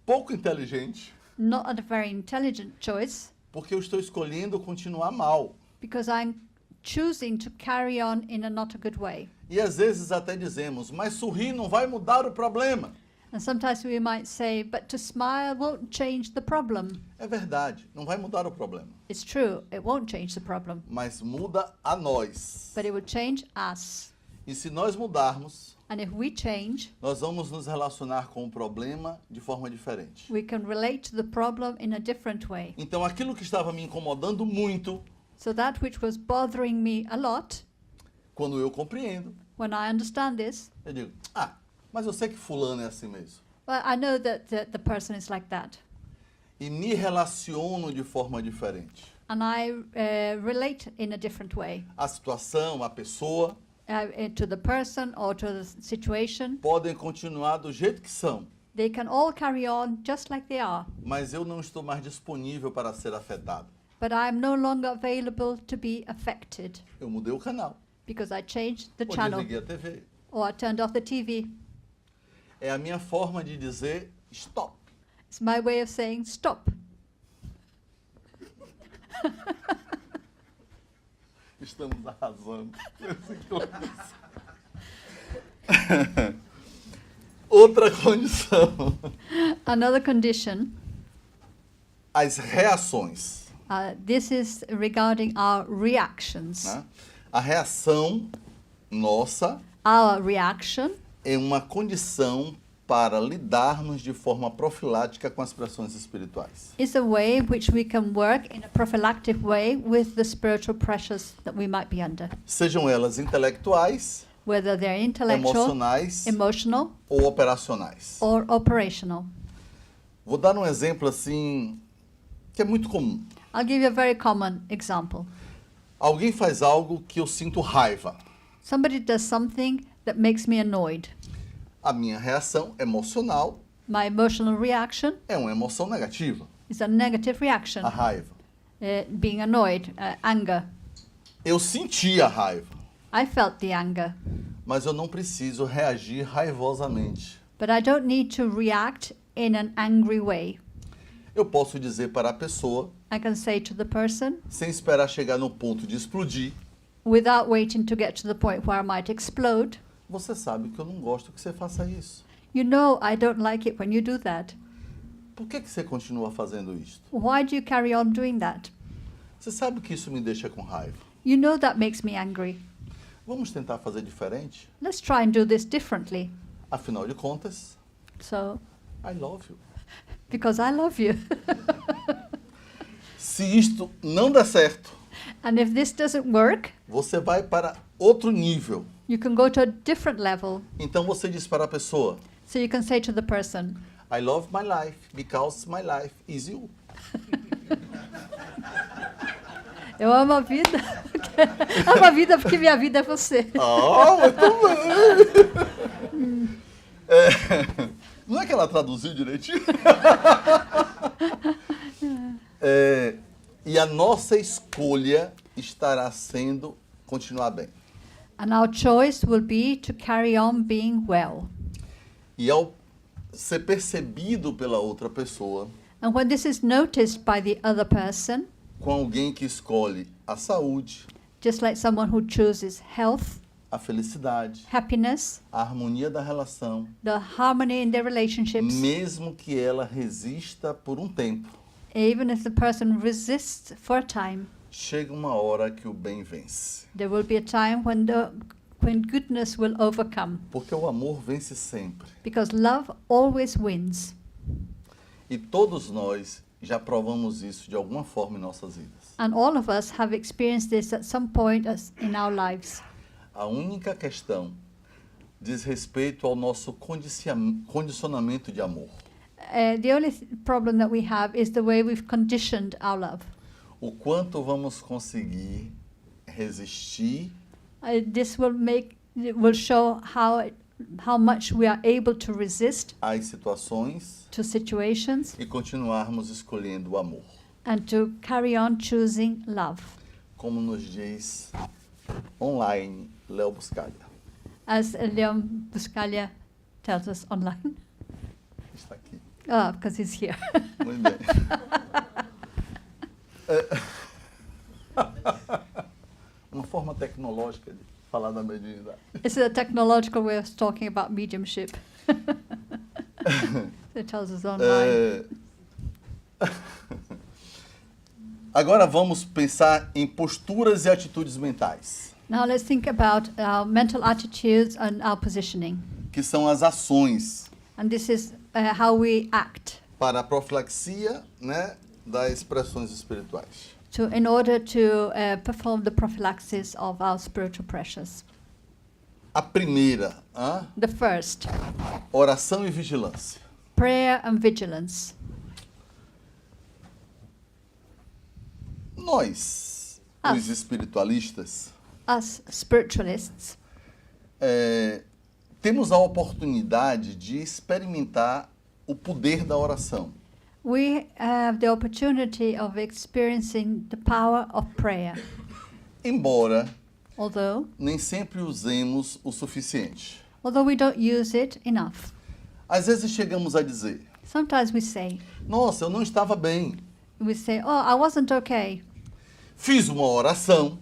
pouco inteligente, not a very intelligent choice, porque eu estou escolhendo continuar mal. because I'm choosing to carry on in a not a good way. E às vezes até dizemos, mas sorrir não vai mudar o problema. And sometimes we might say, but to smile won't change the problem. É verdade, não vai mudar o problema. It's true, it won't change the problem, Mas muda a nós. but it will change us. E se nós mudarmos, And if we change, nós vamos nos relacionar com o problema de forma diferente. we can relate to the problem in a different way. Então aquilo que estava me incomodando muito, So that which was bothering me a lot, quando eu compreendo, when I understand this, eu digo, mas eu sei que fulano é assim mesmo. well, I know that the person is like that. E me relaciono de forma diferente. And I relate in a different way A situação, a pessoa, to the person or to the situation. podem continuar do jeito que são, They can all carry on just like they are. mas eu não estou mais disponível para ser afetado. But I am no longer available to be affected Eu mudei o canal, because I changed the ou channel desliguei a TV. or I turned off the TV. É a minha forma de dizer stop. It's my way of saying stop. Estamos arrasando. Outra condição. Another condition, As reações. this is regarding our reactions. Né? A reação nossa Our reaction é uma condição para lidarmos de forma profilática com as pressões espirituais. is a way in which we can work in a prophylactic way with the spiritual pressures that we might be under, Sejam elas intelectuais, whether they're intellectual, emocionais emotional, ou operacionais. or operational. Vou dar um exemplo assim que é muito comum. I'll give you a very common example. Alguém faz algo que eu sinto raiva. Somebody does something that makes me annoyed. A minha reação emocional My emotional reaction é uma emoção negativa, is a negative reaction, a raiva. being annoyed, anger. Eu senti a raiva, I felt the anger, mas eu não preciso reagir raivosamente. but I don't need to react in an angry way. Eu posso dizer para a pessoa, I can say to the person, sem esperar chegar no ponto de explodir, without waiting to get to the point where I might explode, você sabe que eu não gosto que você faça isso. you know I don't like it when you do that. Por que você continua fazendo isso? Why do you carry on doing that? Você sabe que isso me deixa com raiva. You know that makes me angry. Vamos tentar fazer diferente? Let's try and do this differently. Afinal de contas, So, I love you. because I love you. Se isto não der certo, And if this doesn't work, você vai para outro nível. you can go to a different level. Então você diz para a pessoa, So you can say to the person, I love my life because my life is you. eu amo a vida. Amo a vida porque minha vida é você. Muito bem! Não é que ela traduziu direitinho? E a nossa escolha estará sendo continuar bem. And our choice will be to carry on being well. E ao ser percebido pela outra pessoa, And when this is noticed by the other person, com alguém que escolhe a saúde, just like someone who chooses health, a felicidade, happiness, a harmonia da relação, the harmony in their relationships, mesmo que ela resista por um tempo, even if the person resists for a time, chega uma hora que o bem vence. there will be a time when goodness will overcome, Porque o amor vence sempre. because love always wins. E todos nós já provamos isso de alguma forma em nossas vidas. And all of us have experienced this at some point in our lives. A única questão diz respeito ao nosso condicionamento de amor. The only problem that we have is the way we've conditioned our love. O quanto vamos conseguir resistir This will show how much we are able to resist às situações to situations e continuarmos escolhendo o amor. and to carry on choosing love. Como nos diz online Léo Buscaglia. As Leon Buscaglia tells us online. Está aqui. Ah, because he's here. Muito bem. Uma forma tecnológica de falar da mediunidade. It's a technological way of talking about mediumship. So it tells us online. Agora vamos pensar em posturas e atitudes mentais, Now let's think about our mental attitudes and our positioning. que são as ações And this is how we act para a profilaxia, né, das expressões espirituais. in order to perform the prophylaxis of our spiritual pressures. A primeira, The first, oração e vigilância. prayer and vigilance. Nós, os espiritualistas, Us spiritualists, temos a oportunidade de experimentar o poder da oração. we have the opportunity of experiencing the power of prayer, Embora although nem sempre usemos o suficiente. we don't use it enough. Às vezes chegamos a dizer, Sometimes we say, nossa, eu não estava bem. oh, I wasn't okay. Fiz uma oração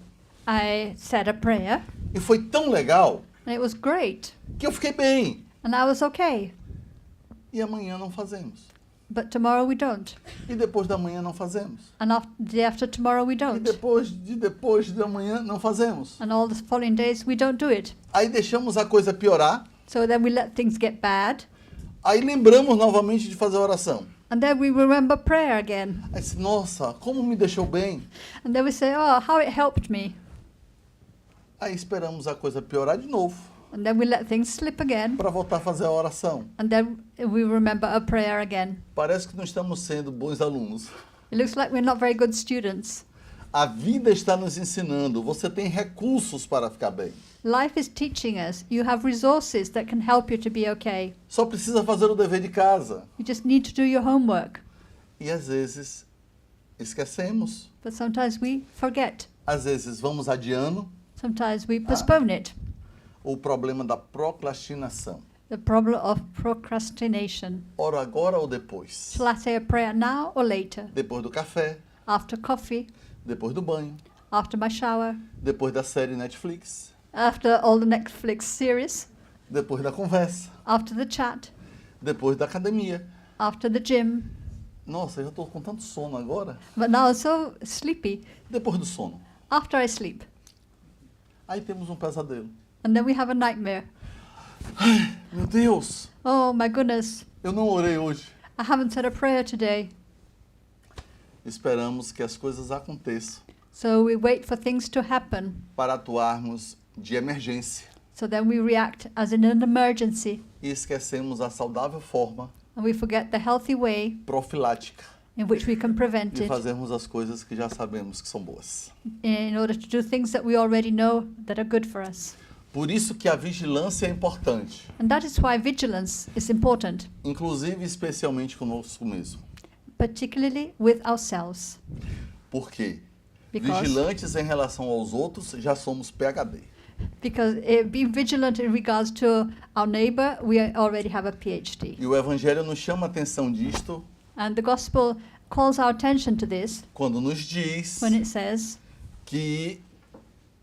I said a prayer e foi tão legal and it was great que eu fiquei bem. and I was okay. E amanhã não fazemos. But tomorrow we don't. E depois da manhã não fazemos. And the day after tomorrow we E don't. depois da manhã não fazemos. And all the following days we don't do it. Aí deixamos a coisa piorar. So then we let things get bad. Aí lembramos novamente de fazer a oração. And then we remember prayer again. Aí disse, nossa, como me deixou bem. And then we say, oh, how it helped me. Aí esperamos a coisa piorar de novo And then we let things slip again. para voltar a fazer a oração. And then we remember a prayer again. Parece que não estamos sendo bons alunos. It looks like we're not very good students. A vida está nos ensinando. Você tem recursos para ficar bem. Life is teaching us you have resources that can help you to be okay. Só precisa fazer o dever de casa. You just need to do your homework. E às vezes esquecemos. But sometimes we forget. Às vezes vamos adiando Sometimes we postpone it. o problema da procrastinação. The problem of procrastination. Oro agora ou depois? Shall I say a prayer now or later? Depois do café, After coffee? depois do banho, After my shower? depois da série Netflix, After all the Netflix series? depois da conversa, After the chat? depois da academia. After the gym? Nossa, eu já estou com tanto sono agora. But now I'm so sleepy. Depois do sono. After I sleep. Aí temos um pesadelo. And then we have a nightmare. Meu Deus, Oh my goodness, eu não orei hoje. I haven't said a prayer today. Esperamos que as coisas aconteçam So we wait for things to happen. para atuarmos de emergência So then we react as in an emergency. e esquecemos a saudável forma And we forget the healthy way profilática in which we can prevent de it fazermos as coisas que já sabemos que são boas. in order to do things that we already know that are good for us. Por isso que a vigilância é importante, And that is why vigilance is important, inclusive e especialmente conosco mesmo. particularly with ourselves. Por quê? Because- Vigilantes em relação aos outros já somos PhD. Because being vigilant in regards to our neighbor, we already have a PhD. E o Evangelho nos chama a atenção disto And the gospel calls our attention to this quando nos diz when it says que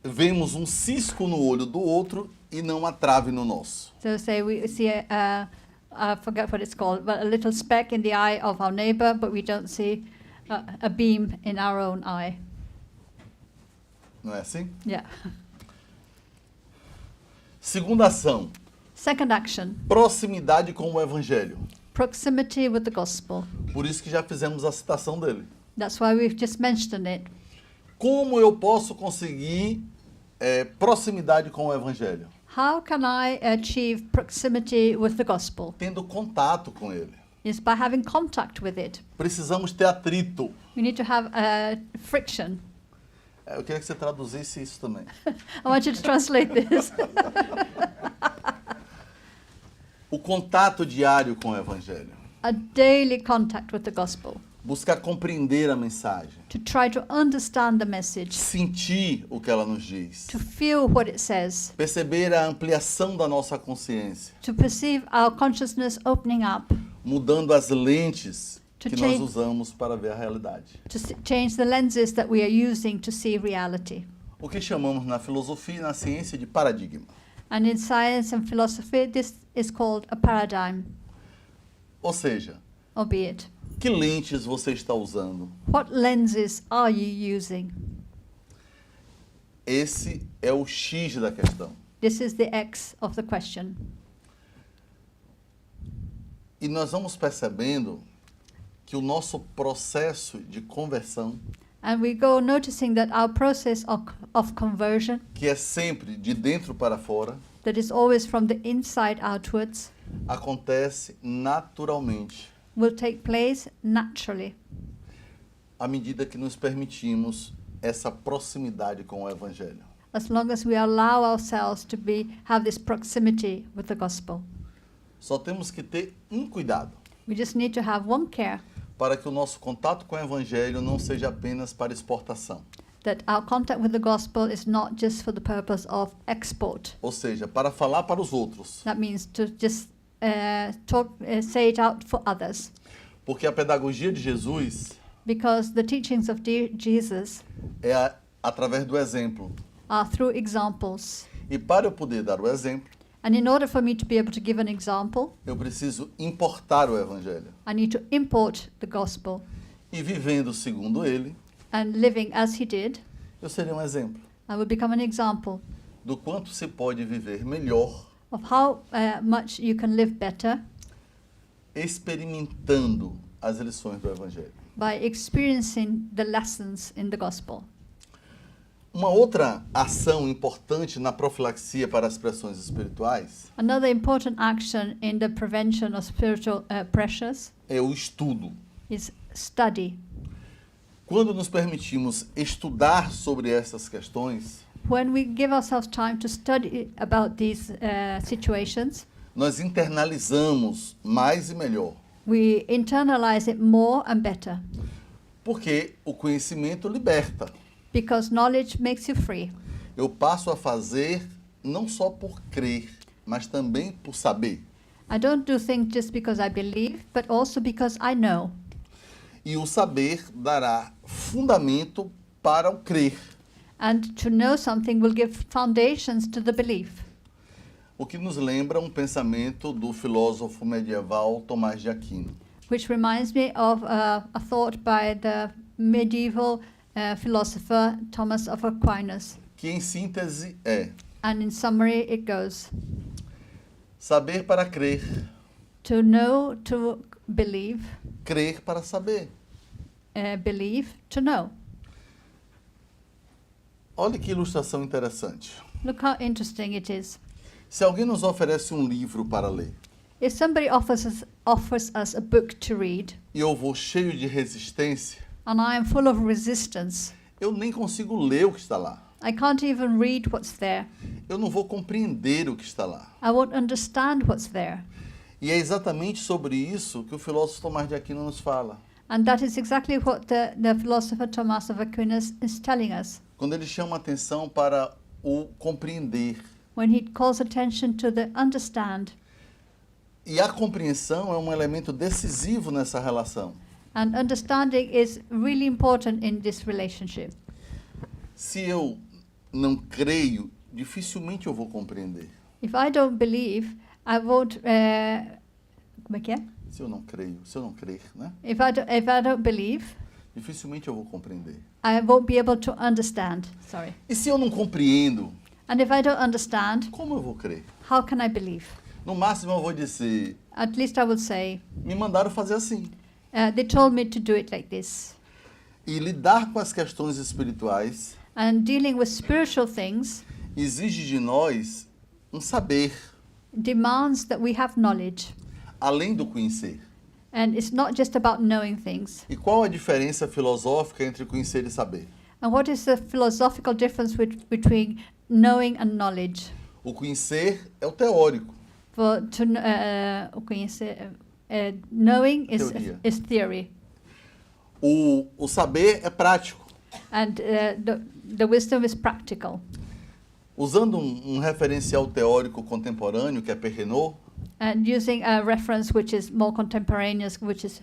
vemos um cisco no olho do outro e não a trave no nosso. so say we see I forget what it's called, but a little speck in the eye of our neighbor, but we don't see a beam in our own eye. Não é assim? Yeah. Segunda ação, Second action, proximidade com o Evangelho. proximity with the gospel. Por isso que já fizemos a citação dele. That's why we've just mentioned it. Como eu posso conseguir proximidade com o Evangelho? How can I achieve proximity with the gospel? Tendo contato com ele. Is by having contact with it. Precisamos ter atrito. We need to have friction. Eu queria que você traduzisse isso também. I want you to translate this. O contato diário com o Evangelho. A daily contact with the gospel. Buscar compreender a mensagem. To try to understand the message. Sentir o que ela nos diz. To feel what it says. Perceber a ampliação da nossa consciência. To perceive our consciousness opening up. Mudando as lentes To que nós change- usamos para ver a realidade. To change the lenses that we are using to see reality. O que chamamos na filosofia e na ciência de paradigma. And in science and philosophy, this is called a paradigm, Ou seja, albeit. que lentes você está usando? What lenses are you using? Esse é o X da questão. This is the X of the question. E nós vamos percebendo que o nosso processo de conversão, And we go noticing that our process of conversion, que é sempre de dentro para fora, that is always from the inside outwards, acontece naturalmente will take place naturally à medida que nos permitimos essa proximidade com o Evangelho. as long as we allow ourselves to have this proximity with the gospel. Só temos que ter um cuidado We just need to have one care, para que o nosso contato com o Evangelho não seja apenas para exportação, that our contact with the gospel is not just for the purpose of export. ou seja, para falar para os outros, That means to just say it out for others. porque a pedagogia de Jesus Because the teachings of Jesus é através do exemplo. are through examples. E para eu poder dar o exemplo, And in order for me to be able to give an example, eu preciso importar o Evangelho. I need to import the gospel. E vivendo segundo ele, And living as he did, eu seria um exemplo I will become an example do quanto se pode viver melhor of how much you can live better experimentando as lições do Evangelho. by experiencing the lessons in the gospel. Uma outra ação importante na profilaxia para as pressões espirituais Another important action in the prevention of spiritual pressures é o estudo. is study. Quando nos permitimos estudar sobre essas questões, When we give ourselves time to study about these situations, nós internalizamos mais e melhor, we internalize it more and better, porque o conhecimento liberta. because knowledge makes you free. Eu passo a fazer não só por crer, mas também por saber. I don't do things just because I believe, but also because I know. E o saber dará fundamento para o crer, And to know something will give foundations to the belief, o que nos lembra um pensamento do filósofo medieval Tomás de Aquino. which reminds me of a thought by the medieval philosopher Thomas of Aquinas. Que em síntese é: And in summary, it goes, saber para crer, to know to believe, crer para saber. believe to know. Olha que ilustração interessante. Look how interesting it is. Se alguém nos oferece um livro para ler If somebody offers us a book to read, e eu vou cheio de resistência, and I am full of resistance, eu nem consigo ler o que está lá. I can't even read what's there. Eu não vou compreender o que está lá. I won't understand what's there. E é exatamente sobre isso que o filósofo Tomás de Aquino nos fala. And that is exactly what the philosopher Thomas of Aquinas is telling us. Quando ele chama a atenção para o compreender. when he calls attention to the understand. E a compreensão é um elemento decisivo nessa relação. And understanding is really important in this relationship. Se eu não creio, dificilmente eu vou compreender. If I don't believe, I won't. Como é que é? Se eu não creio, se eu não crer, né? If I don't believe, Dificilmente eu vou compreender. I won't be able to understand. Sorry. E se eu não compreendo, And if I don't understand, como eu vou crer? how can I believe? No máximo eu vou dizer, At least I will say, me mandaram fazer assim. they told me to do it like this. E lidar com as questões espirituais And dealing with spiritual things exige de nós um saber, demands that we have knowledge. além do conhecer. And it's not just about knowing things. E qual a diferença filosófica entre conhecer e saber? And what is the philosophical difference between knowing and knowledge? O conhecer é o teórico. Knowing Teoria. is theory. O saber é prático. And the wisdom is practical. Usando um referencial teórico contemporâneo, que é Perrenot, And using a reference which is more contemporaneous, which is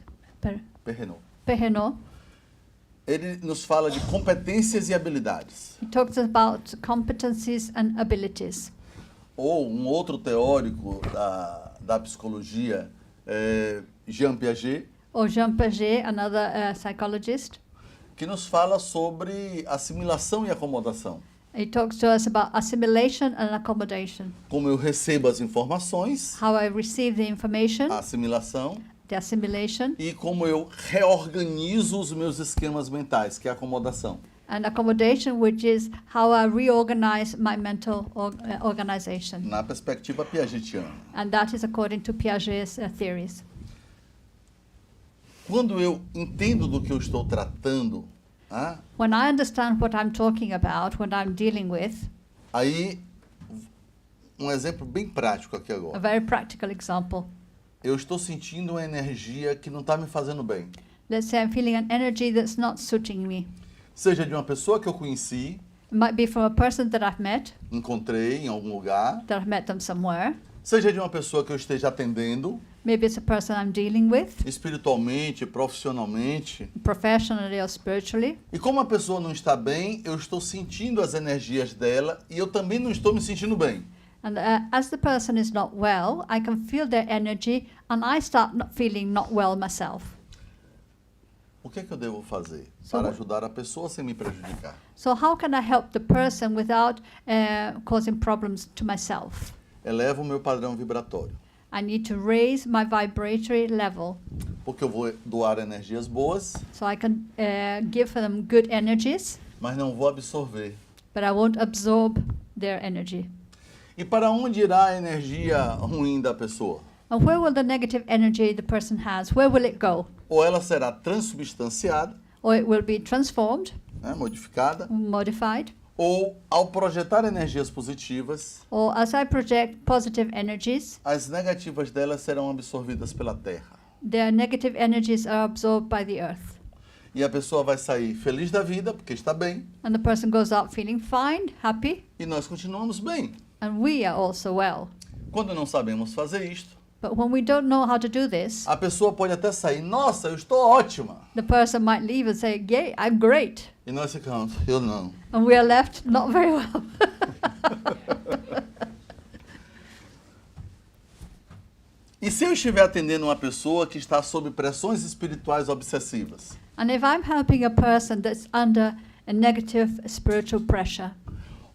Perrenot, Pehenot, ele nos fala de competências e habilidades. he talks about competencies and abilities. Ou um outro teórico da psicologia, Jean Piaget, Or Jean Piaget, another psychologist, que nos fala sobre assimilação e acomodação. he talks to us about assimilation and accommodation. Como eu recebo as informações, How I receive the information, a assimilação, the assimilation, e como eu reorganizo os meus esquemas mentais, que é a acomodação. and accommodation, which is how I reorganize my mental organization. Na perspectiva piagetiana. And that is according to Piaget's theories. Quando eu entendo do que eu estou tratando, When I understand what I'm talking about, what I'm dealing with, aí um exemplo bem prático aqui a agora. very practical example. Eu estou sentindo uma energia que não está me fazendo bem. Let's say I'm feeling an energy that's not suiting me. Seja de uma pessoa que eu conheci, It might be from a person that I've met, encontrei em algum lugar, that I've met them somewhere. seja de uma pessoa que eu esteja atendendo, Maybe it's a person I'm dealing with, espiritualmente, profissionalmente. professionally or spiritually. E como a pessoa não está bem, eu estou sentindo as energias dela e eu também não estou me sentindo bem. And as the person is not well, I can feel their energy and I start not feeling not well myself. O que é que eu devo fazer So para what- ajudar a pessoa sem me prejudicar? So how can I help the person without causing problems to myself? Eleva o meu padrão vibratório, I need to raise my vibratory level porque eu vou doar energias boas, so I can give them good energies, mas não vou absorver. but I won't absorb their energy. E para onde irá a energia ruim da pessoa? And where will the negative energy the person has, where will it go? Ou ela será transubstanciada, Or it will be transformed, né, modificada, modified, ou ao projetar energias positivas, or as I project positive energies, as negativas delas serão absorvidas pela Terra. their negative energies are absorbed by the earth. E a pessoa vai sair feliz da vida, porque está bem, And the person goes out feeling fine, happy, e nós continuamos bem. and we are also well. Quando não sabemos fazer isto, But when we don't know how to do this, a pessoa pode até sair, nossa, eu estou ótima. the person might leave and say, "Yay, I'm great." E nós ficamos, eu não. And we are left not very well. E se eu estiver atendendo uma pessoa que está sob pressões espirituais obsessivas? And if I'm helping a person that's under a negative spiritual pressure,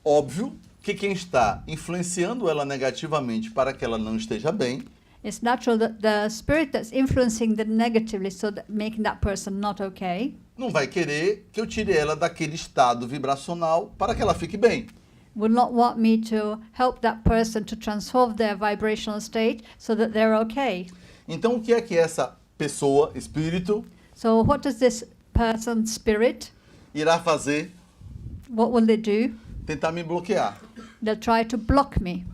Óbvio que quem está influenciando ela negativamente para que ela não esteja bem it's natural that the spirit that's influencing them negatively, so that making that person not okay, não vai querer que eu tire ela daquele estado vibracional para que ela fique bem. will not want me to help that person to transform their vibrational state so that they're okay. Então o que é que essa pessoa, espírito, So what does this person, spirit, irá fazer? what will they do? Tentar me bloquear. They'll try to block me.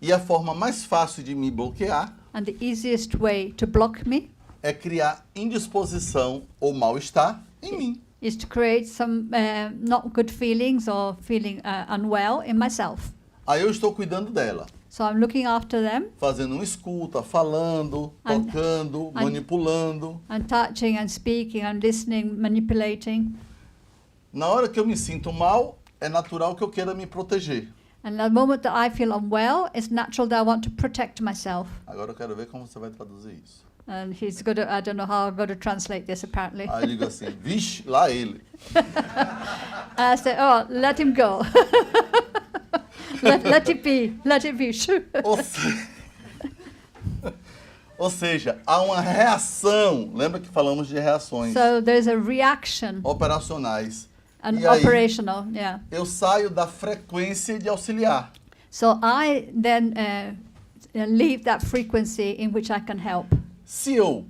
E a forma mais fácil de me bloquear And the easiest way to block me é criar indisposição ou mal-estar em mim. is to create some not good feelings or feeling unwell in myself. Aí eu estou cuidando dela, So I'm looking after them fazendo uma escuta, falando, And- tocando, and- manipulando. and touching and speaking and listening, manipulating. Na hora que eu me sinto mal, é natural que eu queira me proteger. And the moment that I feel unwell, it's natural that I want to protect myself. Agora eu quero ver como você vai traduzir isso. And he's going to, I don't know how I'm going to translate this apparently. Aí eu digo assim, vixe, lá ele. I said, oh, let him go. let it be. Shoo. Ou seja, há uma reação. Lembra que falamos de reações So there's a reaction operacionais. and E aí? operational, yeah. Eu saio da frequência de auxiliar. So I then leave that frequency in which I can help. Se eu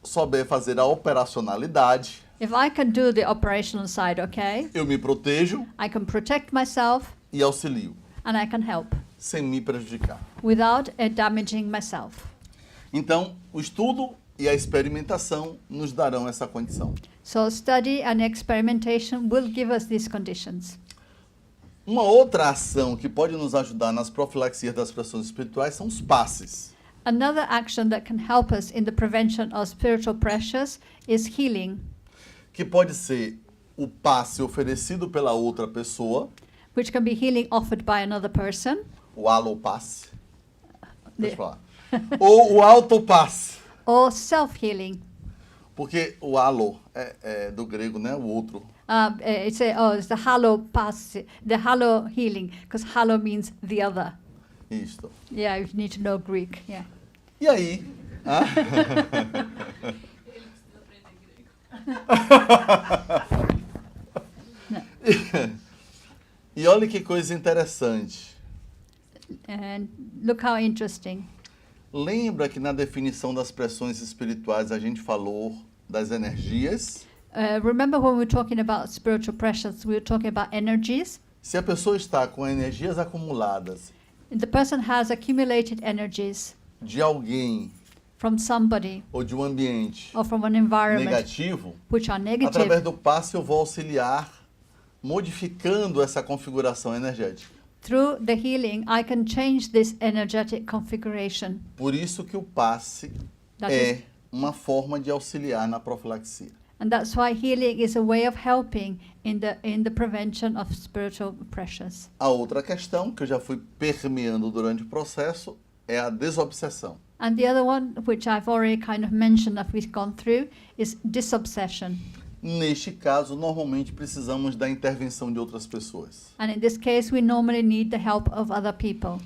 souber fazer a operacionalidade, If I can do the operational side, okay, eu me protejo I can protect myself e auxilio, and I can help sem me prejudicar. without damaging myself. Então, o estudo e a experimentação nos darão essa condição. So study and experimentation will give us these conditions. Uma outra ação que pode nos ajudar nas profilaxias das pressões espirituais são os passes. Another action that can help us in the prevention of spiritual pressures is healing, Que pode ser o passe oferecido pela outra pessoa, which can be healing offered by another person. o alopasse, The- falar, ou o autopasse, or self-healing. porque o alo é do grego, né, o outro. It's the halo pass, the halo healing, because halo means the other. Isto. Yeah, you need to know Greek. Yeah. E aí? Ah? E olha que coisa interessante. And look how interesting. Lembra que na definição das pressões espirituais a gente falou das energias? Remember when we were talking about spiritual pressures, we were talking about energies. Se a pessoa está com energias acumuladas The person has accumulated energies de alguém from somebody ou de um ambiente or from an environment negativo, which are através negative. do passe eu vou auxiliar modificando essa configuração energética. Through the healing, I can change this energetic configuration. Por isso que o passe That é is, uma forma de auxiliar na profilaxia. and that's why healing is a way of helping in the prevention of spiritual pressures. A outra questão que eu já fui permeando durante o processo é a desobsessão. And the other one, which I've already kind of mentioned that we've gone through, is disobsession. Neste caso, normalmente precisamos da intervenção de outras pessoas. And in this case, we normally need the help of other people.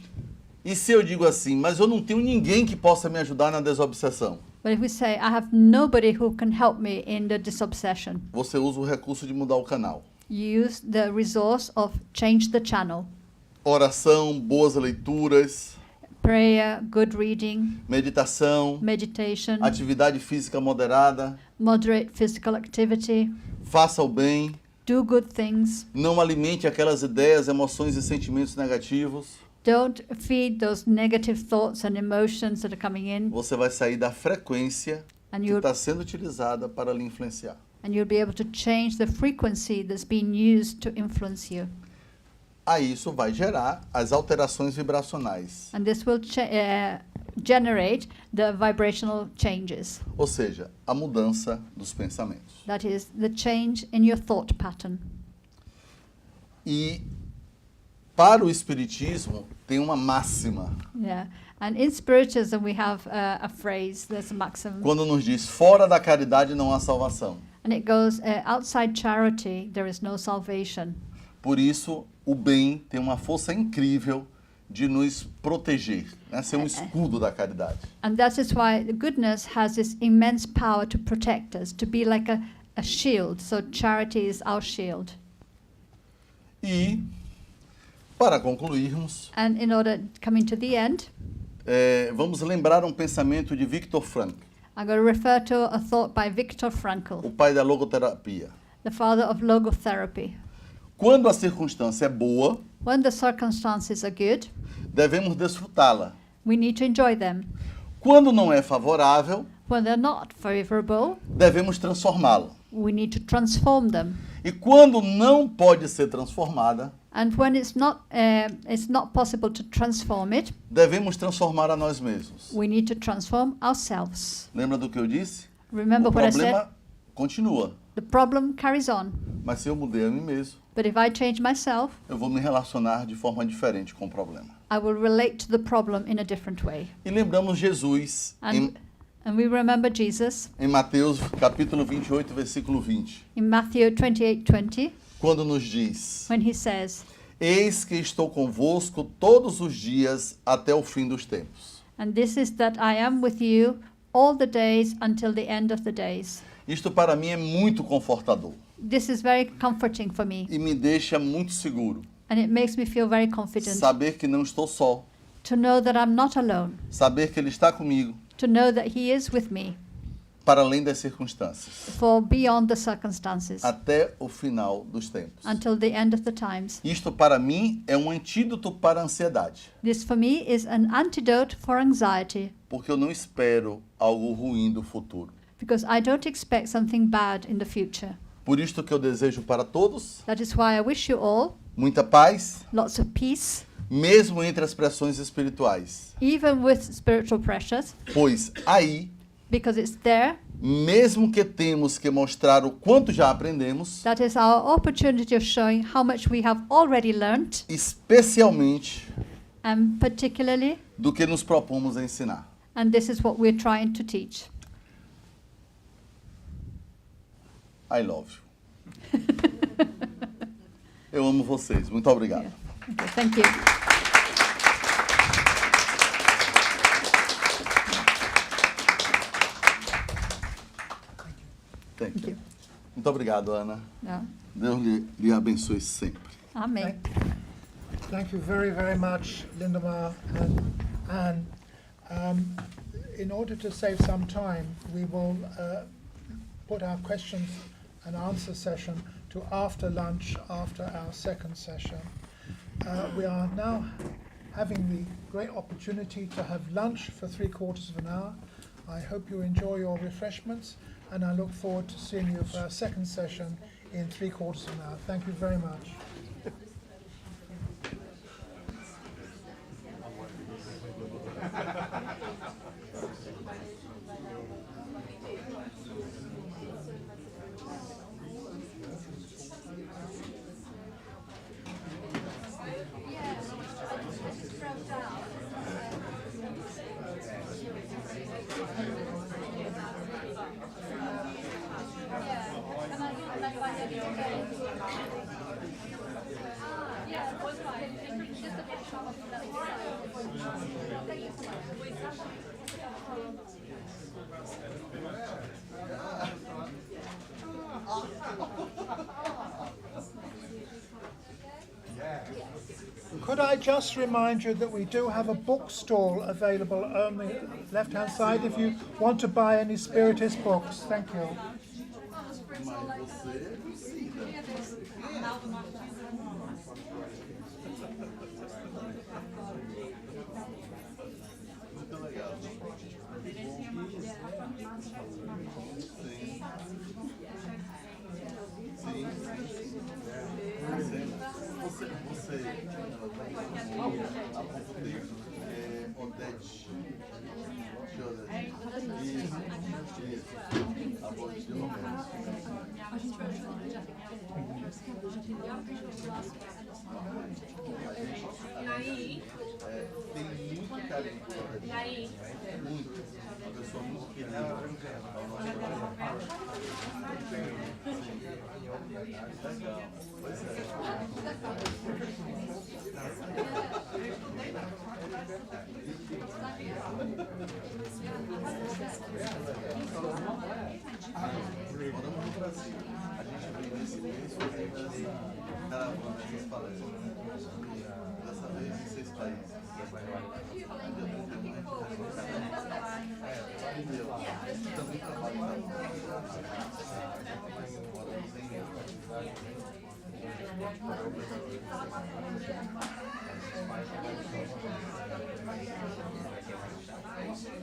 E se eu digo assim, mas eu não tenho ninguém que possa me ajudar na desobsessão? But if we say, I have nobody who can help me in the disobsession, Você usa o recurso de mudar o canal. you use the resource of change the channel. Oração, boas leituras, Prayer, good reading, meditação, meditation, atividade física moderada, moderate physical activity, faça o bem, do good things. não alimente aquelas ideias, emoções e sentimentos negativos. Don't feed those negative thoughts and emotions that are coming in, Você vai sair da frequência and que you'll está sendo utilizada para lhe influenciar. be able to change the frequency that's being used to influence you. Aí isso vai gerar as alterações vibracionais. And this will generate the vibrational changes. Ou seja, a mudança dos pensamentos. That is the change in your thought pattern. E para o Espiritismo tem uma máxima. Yeah. And in Spiritism, we have a phrase, there's a maxim, Quando nos diz, fora da caridade não há salvação. and it goes, outside charity, there is no salvation. Por isso, o bem tem uma força incrível de nos proteger, né? Ser um escudo da caridade. And that is why the goodness has this immense power to protect us, to be like a shield. So charity is our shield. E, para concluirmos, And in order, coming to the end, vamos lembrar um pensamento de Viktor Frankl, I'm going to refer to a thought by Viktor Frankl, o pai da logoterapia. the father of logotherapy. Quando a circunstância é boa, When the circumstances are good, devemos desfrutá-la. we need to enjoy them. Quando não é favorável, When they're not favorable, devemos transformá-lo. We need to transform them. E quando não pode ser transformada, And when it's not possible to transform it, devemos transformar a nós mesmos. we need to transform ourselves. Lembra do que eu disse? Remember O what I said? problema continua. The problem carries on. Mas se eu mudei a mim mesmo, But if I change myself, eu vou me relacionar de forma diferente com o problema. I will relate to the problem in a different way. E lembramos Jesus And we remember Jesus em Mateus capítulo 28, versículo 20, in Matthew 28:20, quando nos diz: when he says, Eis que estou convosco todos os dias até o fim dos tempos. "And this is that I am with you all the days until the end of the days." Isto para mim é muito confortador This is very comforting for me, e me deixa muito seguro. and it makes me feel very confident Saber que não estou só, to know that I'm not alone, saber que Ele está comigo to know that he is with me para além das circunstâncias, for beyond the circumstances até o final dos tempos. until the end of the times. Isto para mim é um antídoto para a ansiedade, This for me is an antidote for anxiety, porque eu não espero algo ruim do futuro. because I don't expect something bad in the future. Por isto que eu desejo para todos That is why I wish you all muita paz, lots of peace, mesmo entre as pressões espirituais, even with spiritual pressures, pois aí, because it's there. mesmo que temos que mostrar o quanto já aprendemos, That is our opportunity of showing how much we have already learnt, especialmente and particularly, do que nos propomos a ensinar. and this is what we're trying to teach. I love you. Eu amo vocês. Muito obrigado. Okay, thank you. Thank you. you. Muito obrigado, Ana. No. Deus lhe abençoe sempre. Amen. Thank you very, very much, Lindemar and Anne. In order to save some time, we will put our questions and answer session to after lunch, after our second session. We are now having the great opportunity to have lunch for 3/4 of an hour. I hope you enjoy your refreshments, and I look forward to seeing you for our second session in 3/4 of an hour. Thank you very much. Could I just remind you that we do have a bookstall available on the left-hand side if you want to buy any Spiritist books. Thank you. Tem muito carinho. Muito. Uma pessoa muito querida ao nosso trabalho. Legal. Pois moramos no Brasil. A gente veio nesse mês fazendo essa caravana, essas palestras. Dessa vez em 6 países. Também trabalho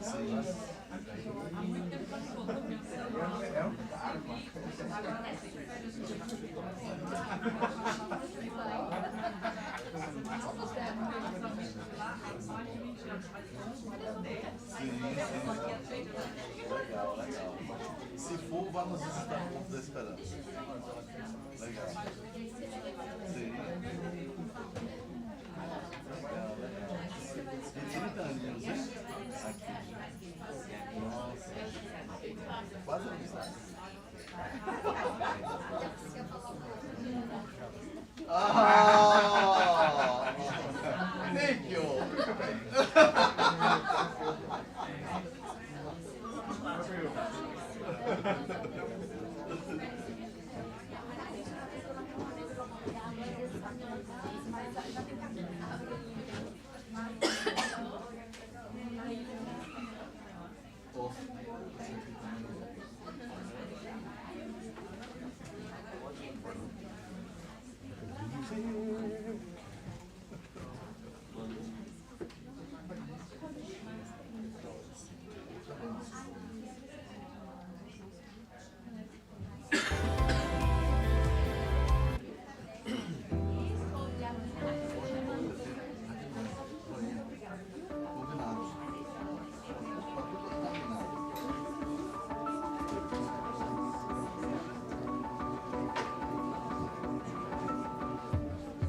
Sim. Legal, legal. Se for, vá nos visitar no Ponto da Esperança. Legal. Sim. Legal, legal. E 30 aninhos, hein? Aqui. Nossa. Quase amizade. Ah! Thank you!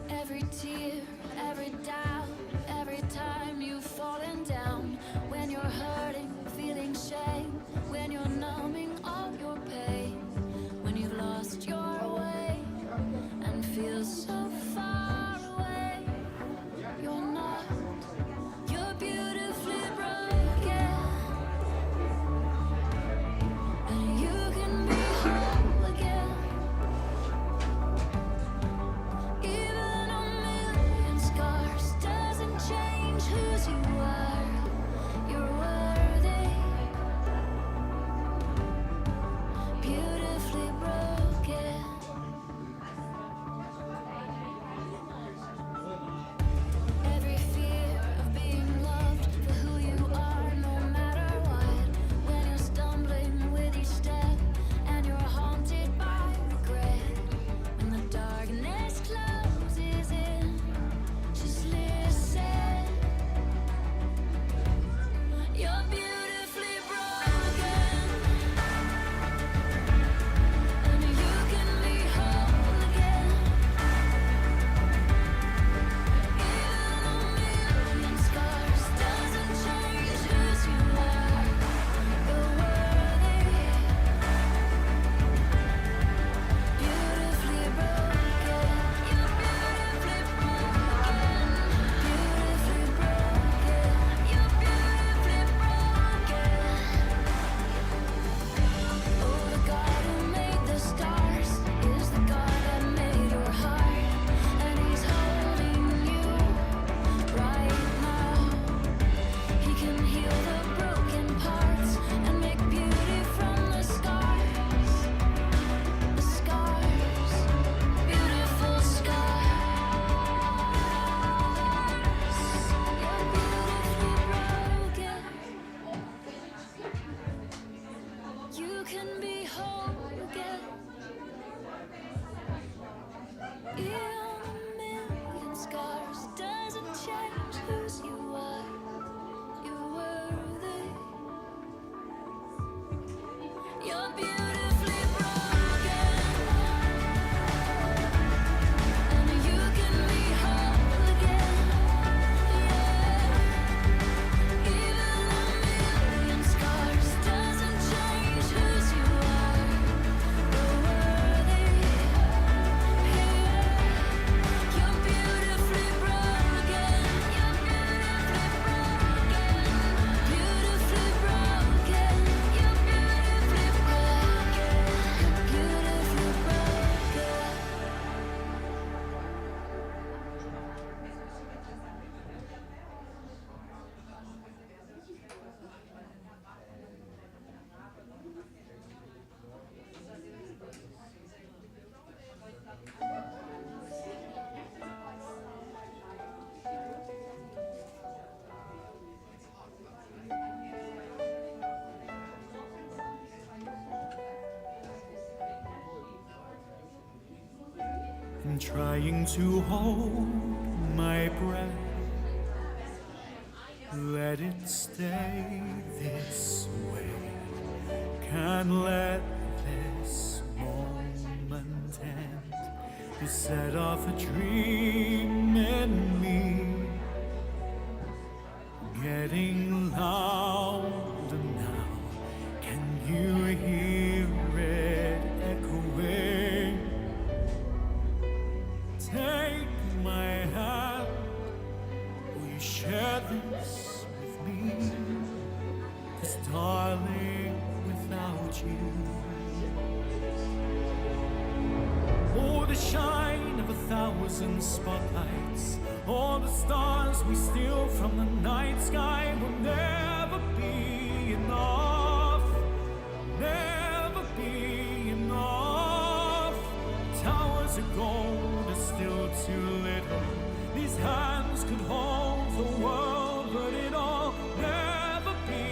Every tear, every doubt, every time you've fallen down, when you're hurting, feeling shame, when you're numbing all your pain, when you've lost your way and feel so far away, you're not, you're beautifully broken, and you can be whole again. Even a million scars doesn't change whose you are. You're worthy, beautifully broken. Every fear of being loved for who you are, no matter what. When you're stumbling with each step and you're haunted by regret. When the darkness closes in, just listen. I'm trying to hold my breath. Let it stay this way. Can't let this moment end. You set off a dream in me, getting louder now. Can you hear it echoing? Take my hand. Will you share this with me? 'Cause darling, without you, oh, the shine of 1,000 spotlights, all the stars we steal from the night sky will never be enough, never be enough. Towers of gold are still too little. These hands could hold the world, but it'll never be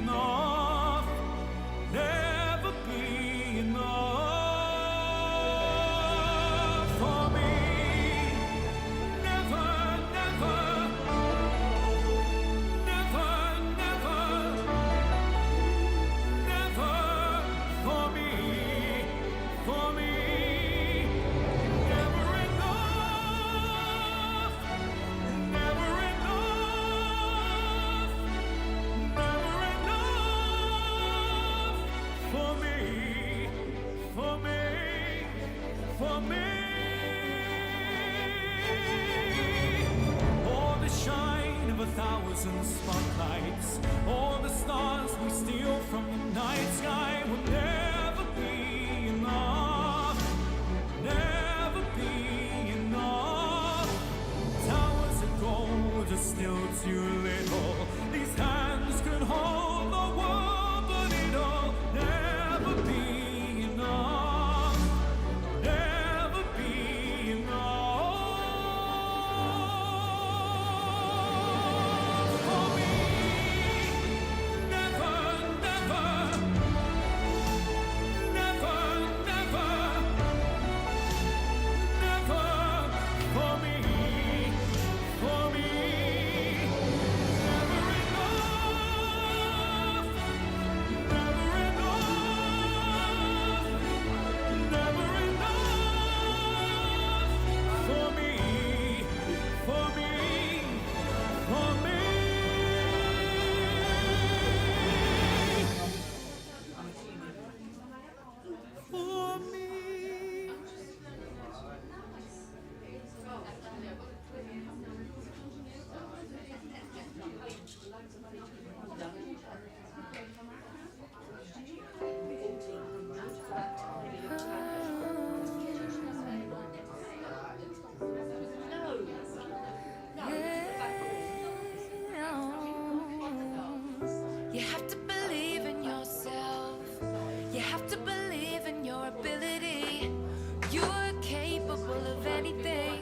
enough, never be enough for me. Never, never, never, never, never for me, for me. Never enough, never enough, never enough for me, for me, for me. All the shine of 1,000 spotlights, all the stars we steal from the night sky will never be enough, never be enough. Towers of gold are still too little. These hands could hold the world, but it'll never be enough, never be enough for me. Never, never, never, never, never for me, for me. Never enough, never enough, never enough for me, for me, for me. For me. You have to believe in yourself. You have to believe in your ability. You're capable of anything.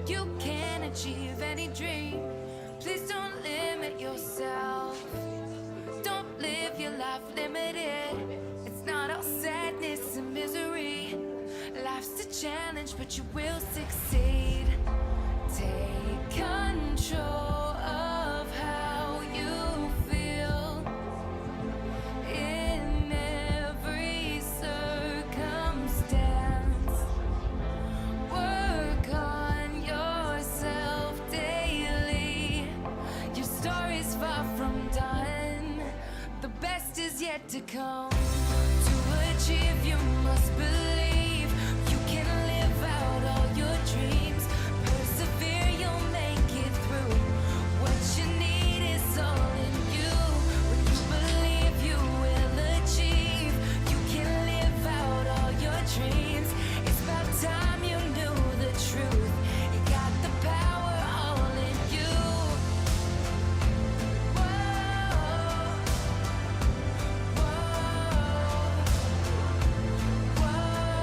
You can achieve any dream. Please don't limit yourself. Don't live your life limited. It's not all sadness and misery. Life's a challenge, but you will succeed. Take control of how you feel in every circumstance. Work on yourself daily. Your story's far from done. The best is yet to come. To achieve, you must believe. You can live out all your dreams. Persevere, you'll make it through. What you need is all in you. When you believe, you will achieve. You can live out all your dreams. It's about time you knew the truth. You got the power all in you. Whoa, whoa, whoa.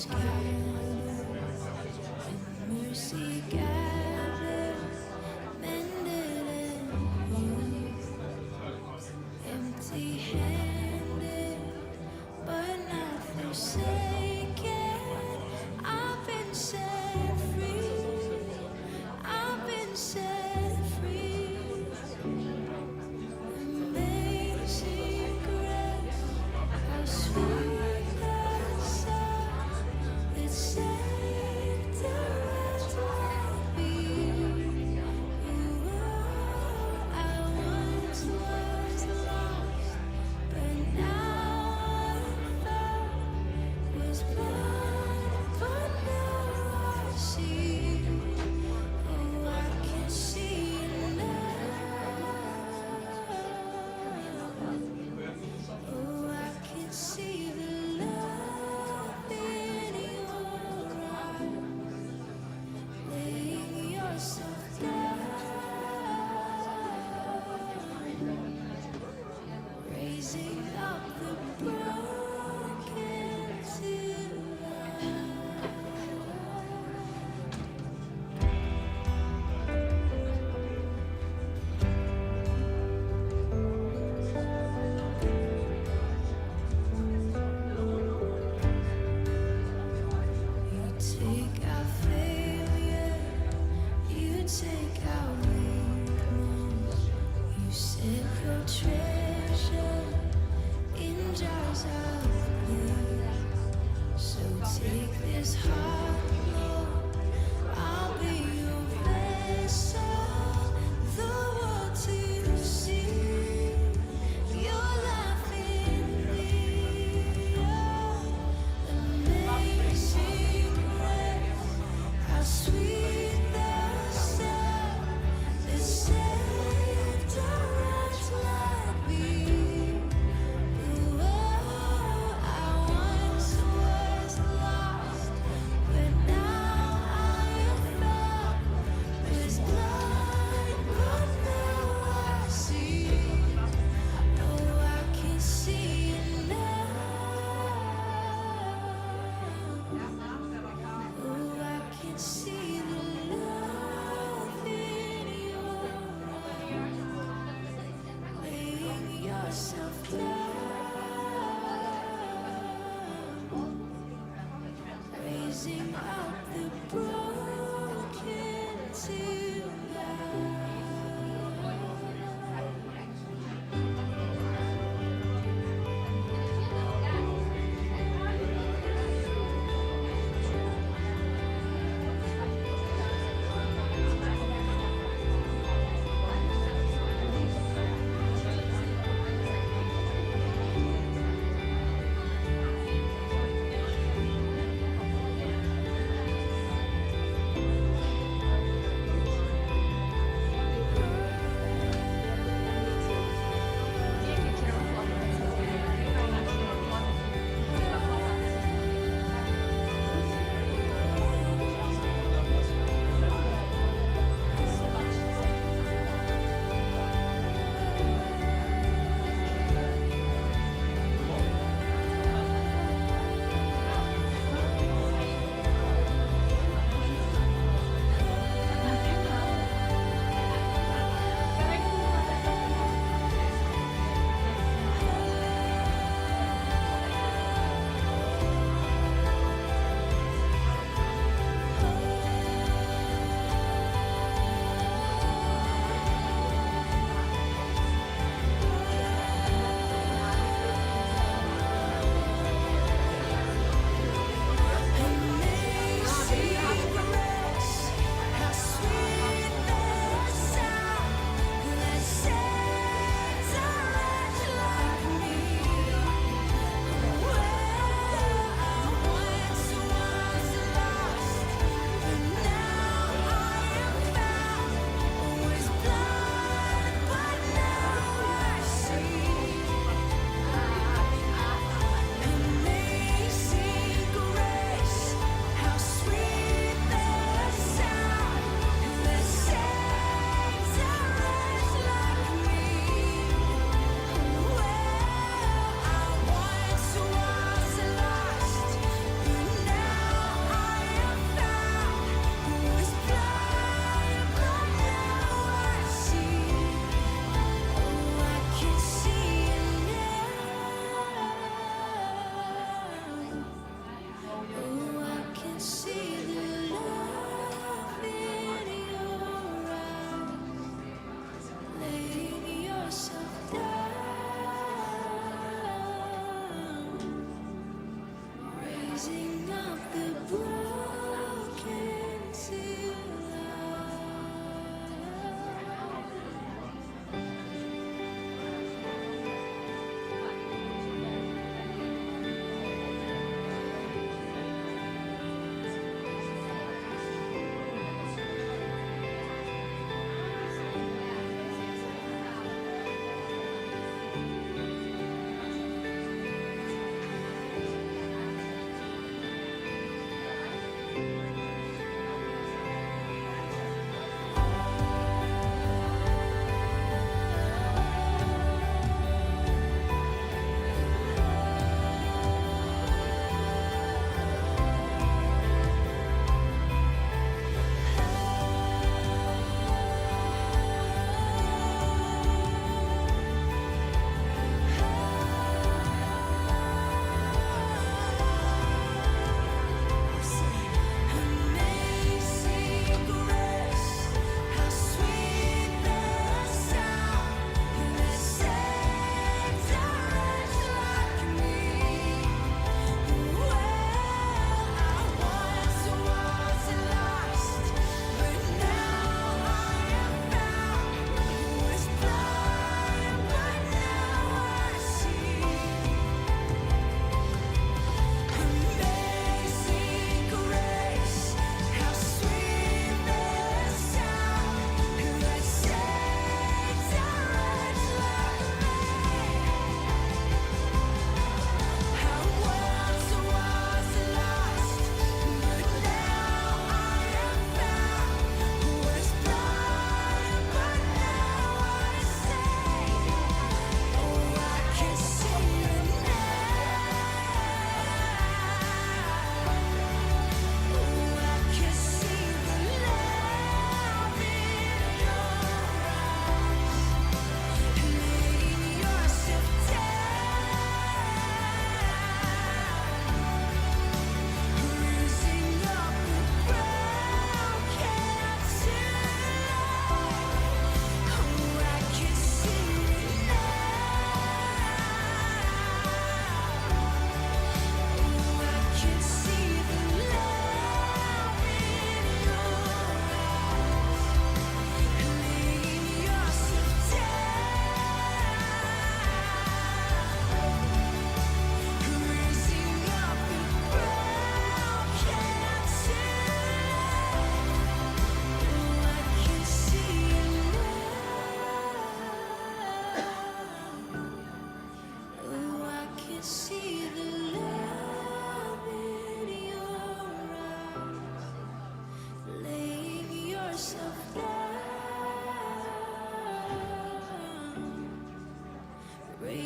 scattered, and mercy gathered, mended and healed. Empty-handed, but not forsaken. I've been set free. I've been set free. Amazing grace, how sweet the sound that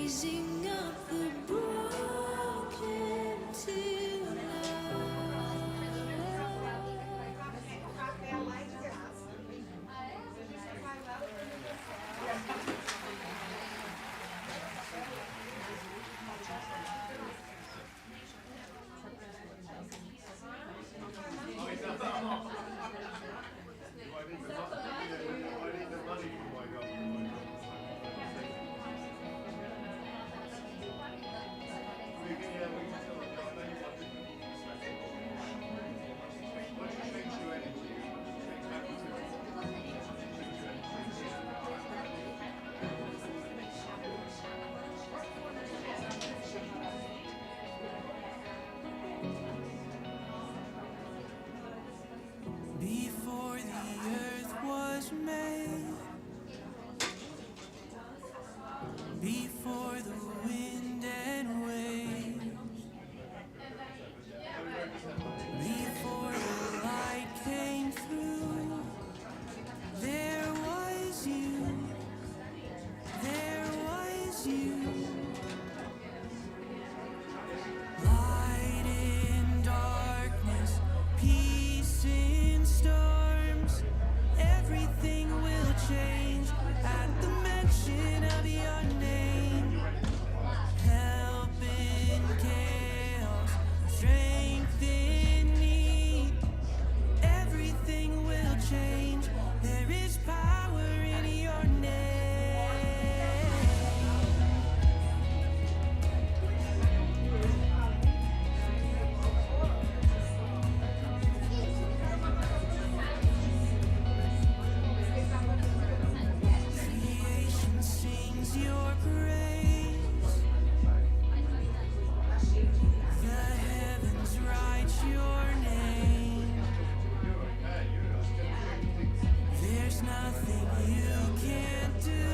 raising up the broken to love. Before the earth was made, before the wind and waves, before the light came through, there was you, there was you. Light in darkness, peace in storms, everything will change at the mention of your name. Help in chaos, strength in need, everything will change. There is power in your name. Creation sings your praise. The heavens write your name. There's nothing you can't do.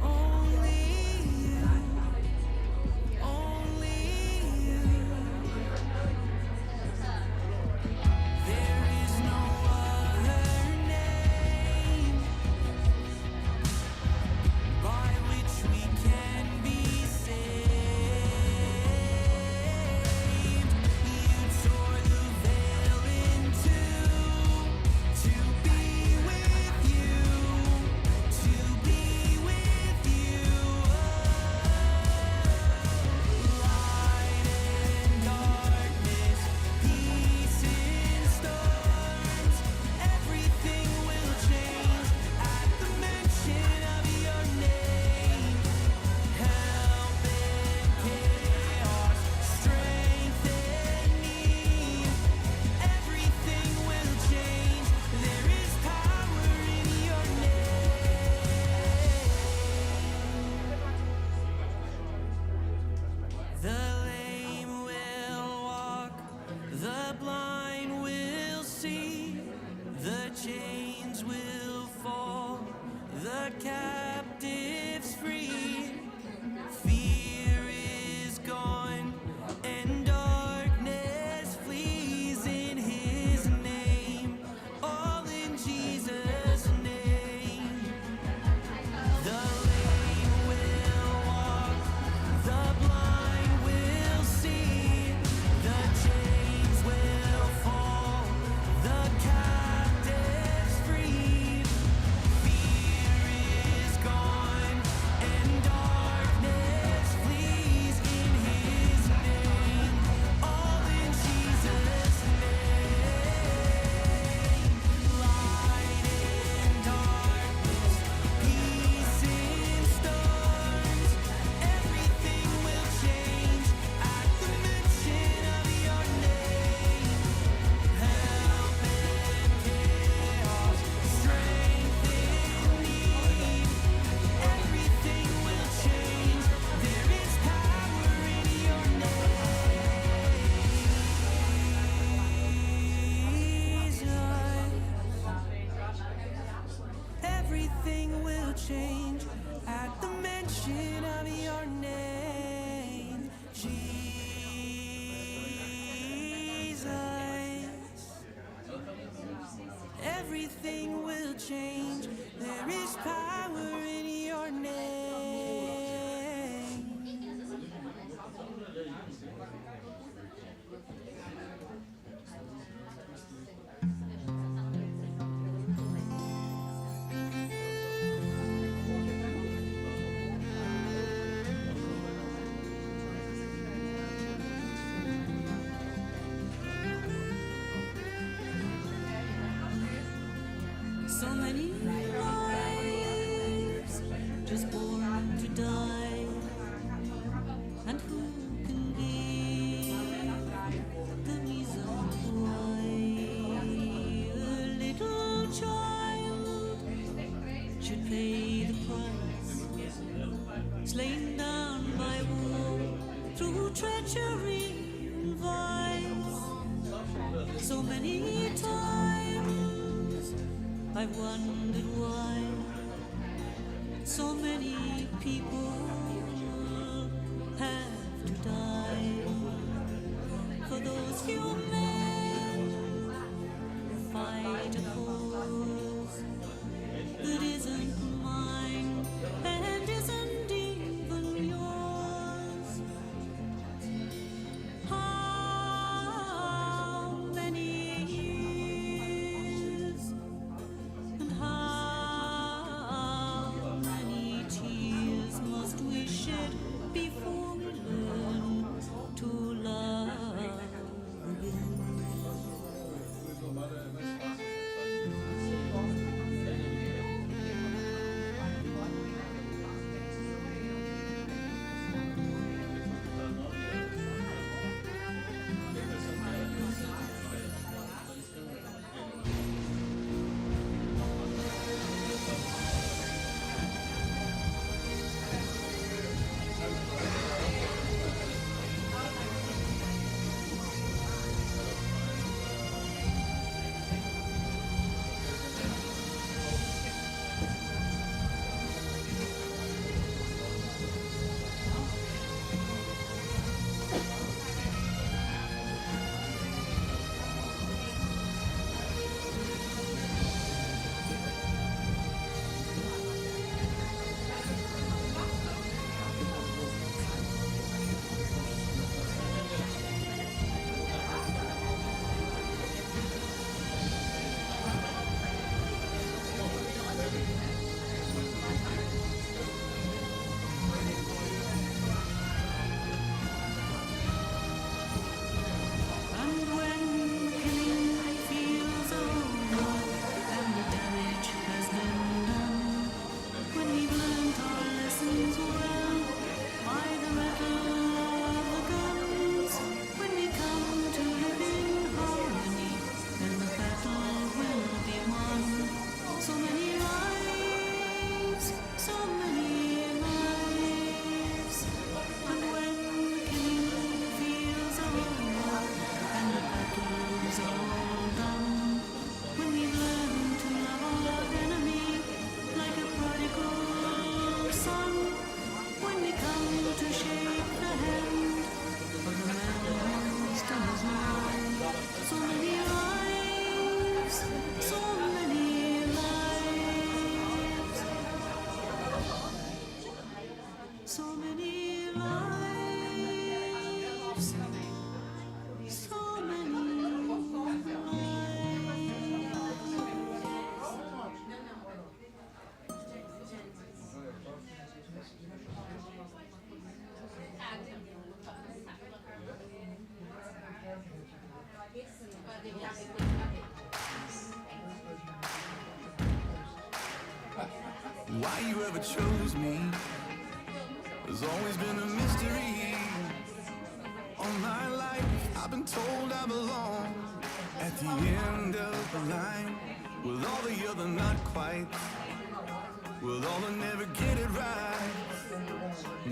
Only you. Only you. There is no other name by which die, and who can give the reason why a little child should pay the price, slain down by war through treachery and vice? So many times I've wondered why so many people have to die for those few men who fight a cause that isn't mine and isn't even yours. How many years and how many tears must we shed before we learn to love again? And when killing feels over and the damage has been done, when we've learned our lessons well by the rattle of the guns, when we come to live in harmony, then the battle will be won. So many lives, so many lives. And when killing feels over and the battle's all done, when we've learned to love our enemy like a prodigal son, when we come to shake the hand of the man who's done us wrong. So many lives, so many lives, so many lives, so many Why you ever chose me has always been a mystery. All my life I've been told I belong at the end of the line with all the other not quite, with all the never get it right.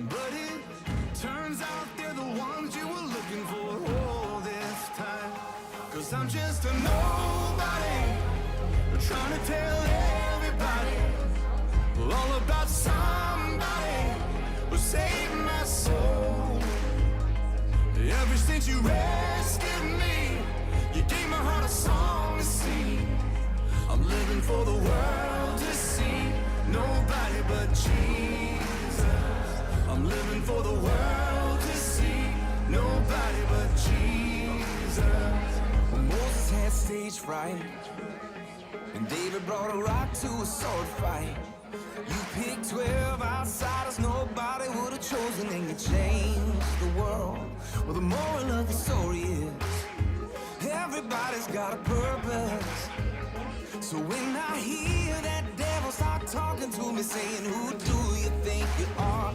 But it turns out they're the ones you were looking for all this time. 'Cause I'm just a nobody, trying to tell everybody all about somebody who saved my soul. Ever since you rescued me, you gave my heart a song to sing. I'm living for the world to see, nobody but Jesus. I'm living for the world to see, nobody but Jesus. Well, Moses had stage fright, and David brought a rock to a sword fight. You picked 12 outsiders nobody would have chosen, and you changed the world. Well, the moral of the story is everybody's got a purpose. So when I hear that devil start talking to me saying, who do you think you are?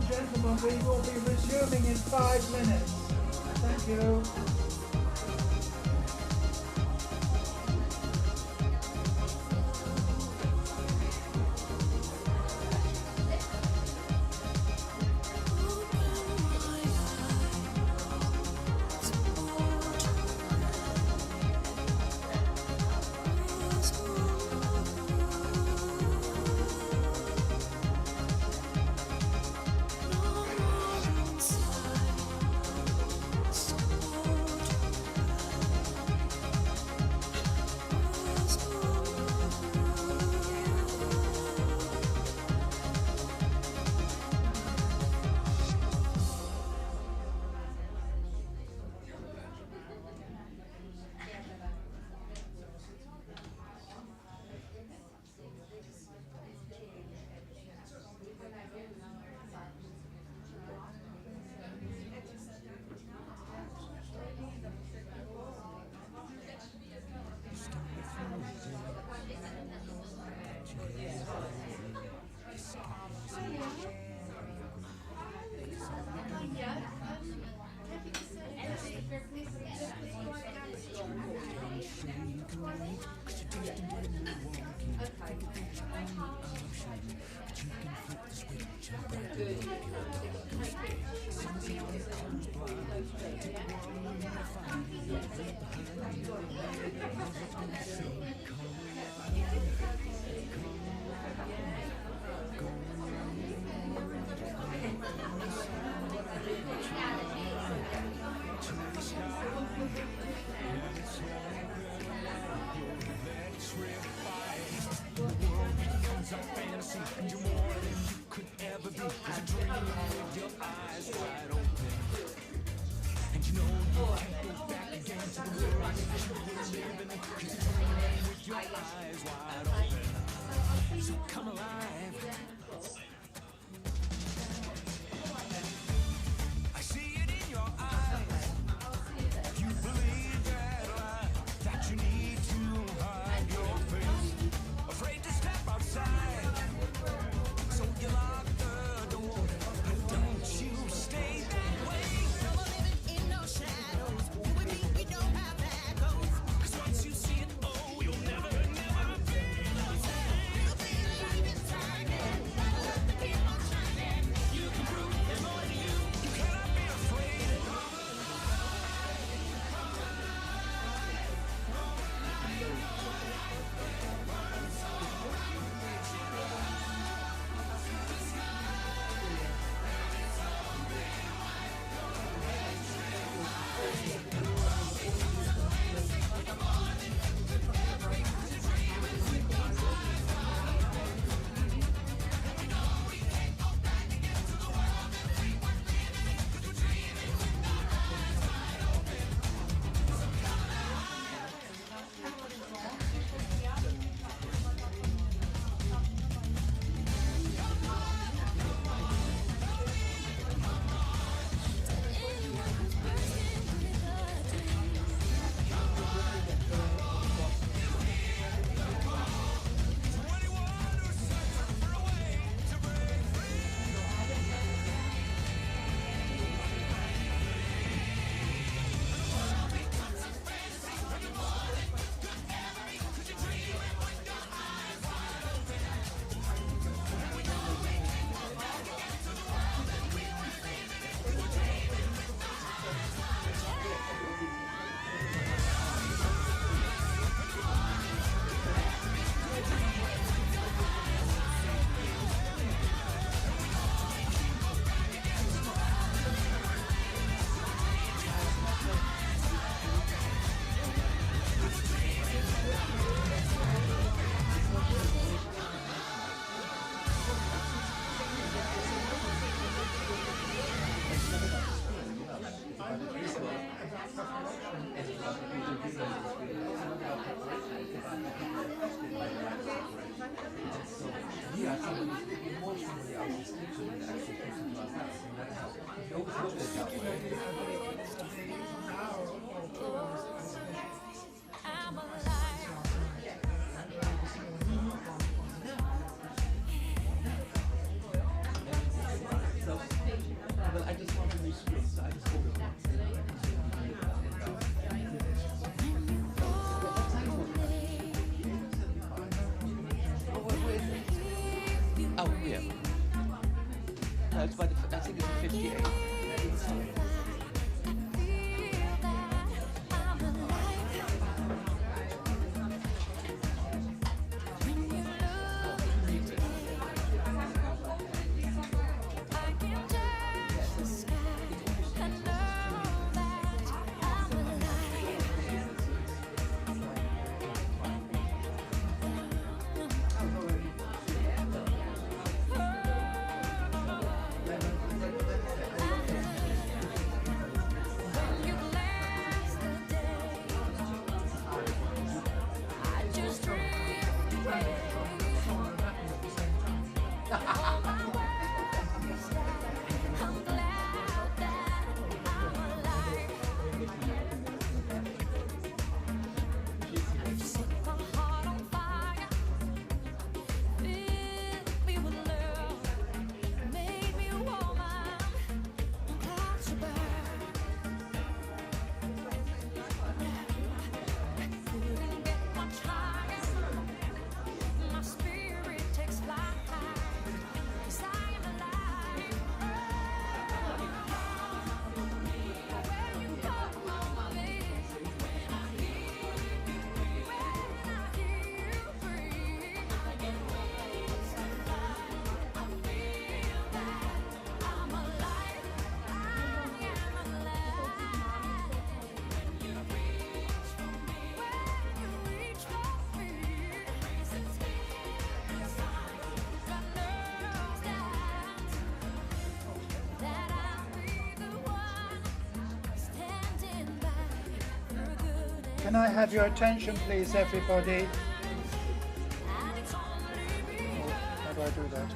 gentlemen, we will be resuming in 5 minutes. Thank you. I see it in your eyes. You believe that lie, that you need to hide your face. Afraid to step outside, so you lock the door. But don't you stay that way. No more living in no shadows. You and me, we know how that goes. 'Cause once you see it, oh, you'll never, never be the same. You'll be alive inside it. Let the keep on shining. You can prove there's more to you. You cannot be afraid. I'm alive. it's by I think it's 58. Can I have your attention, please, everybody? How do I do that?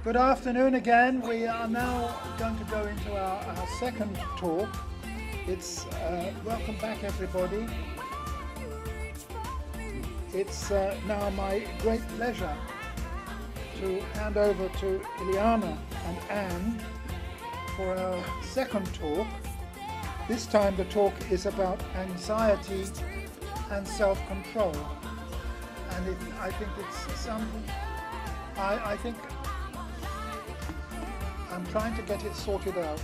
Good afternoon again. We are now going to go into our second talk. It's welcome back, everybody. It's now my great pleasure to hand over to Ileana and Anne for our second talk. This time the talk is about anxiety and self-control. And I think it's something, I think I'm trying to get it sorted out.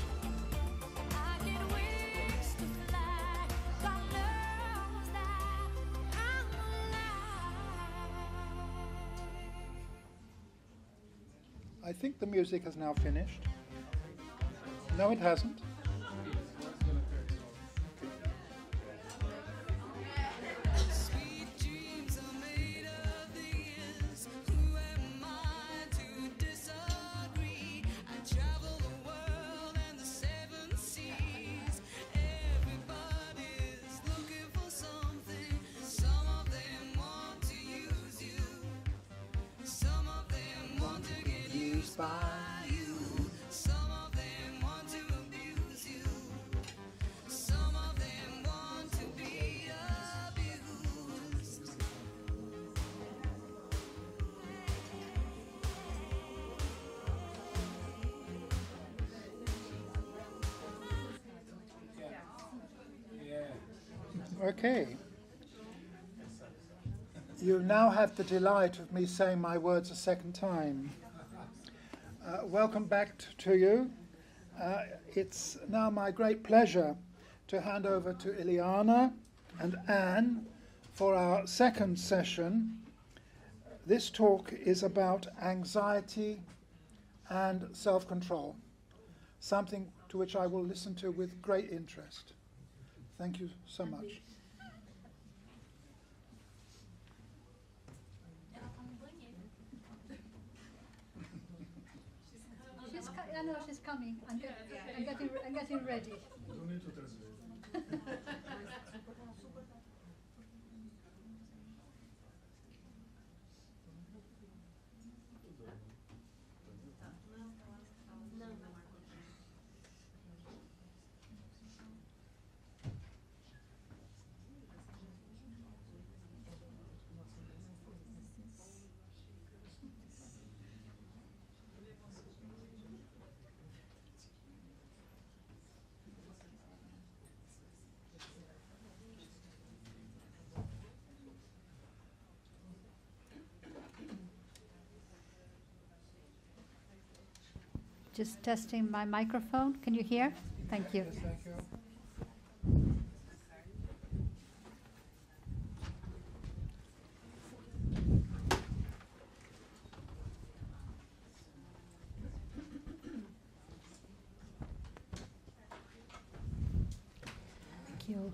I think the music has now finished. No, it hasn't. Okay. You now have the delight of me saying my words a second time. Welcome back to you. It's now my great pleasure to hand over to Ileana and Anne for our second session. This talk is about anxiety and self-control, something to which I will listen to with great interest. Thank you so much. I know she's coming. I'm getting ready. Just testing my microphone. Can you hear? Thank you. Thank you. Thank you.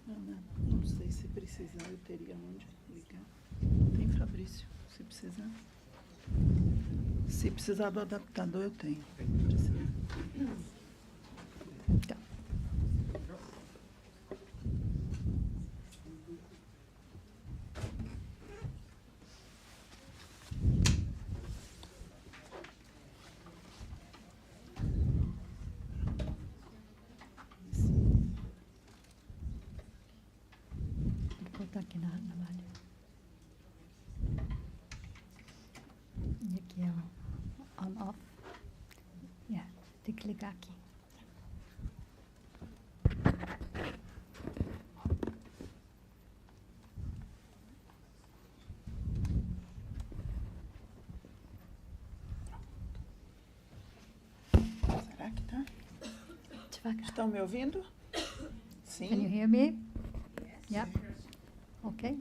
Ana, não sei se precisar, eu teria onde ligar. Tem Fabrício, se precisar. Se precisar do adaptador, eu tenho. Tá. Vou botar aqui na malha. E aqui é o on-off. Tem que ligar aqui. Será que tá? Devagar. Estão me ouvindo? Can you Sim. hear me? Yeah. Okay.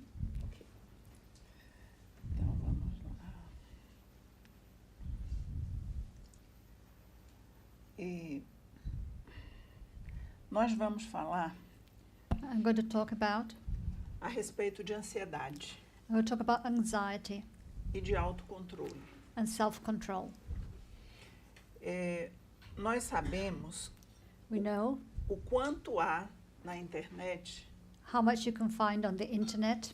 Então vamos lá. E nós vamos falar I'm going to talk about a respeito de ansiedade I'm going to talk about anxiety e de autocontrole. and self-control. Nós sabemos We know o quanto há na internet how much you can find on the internet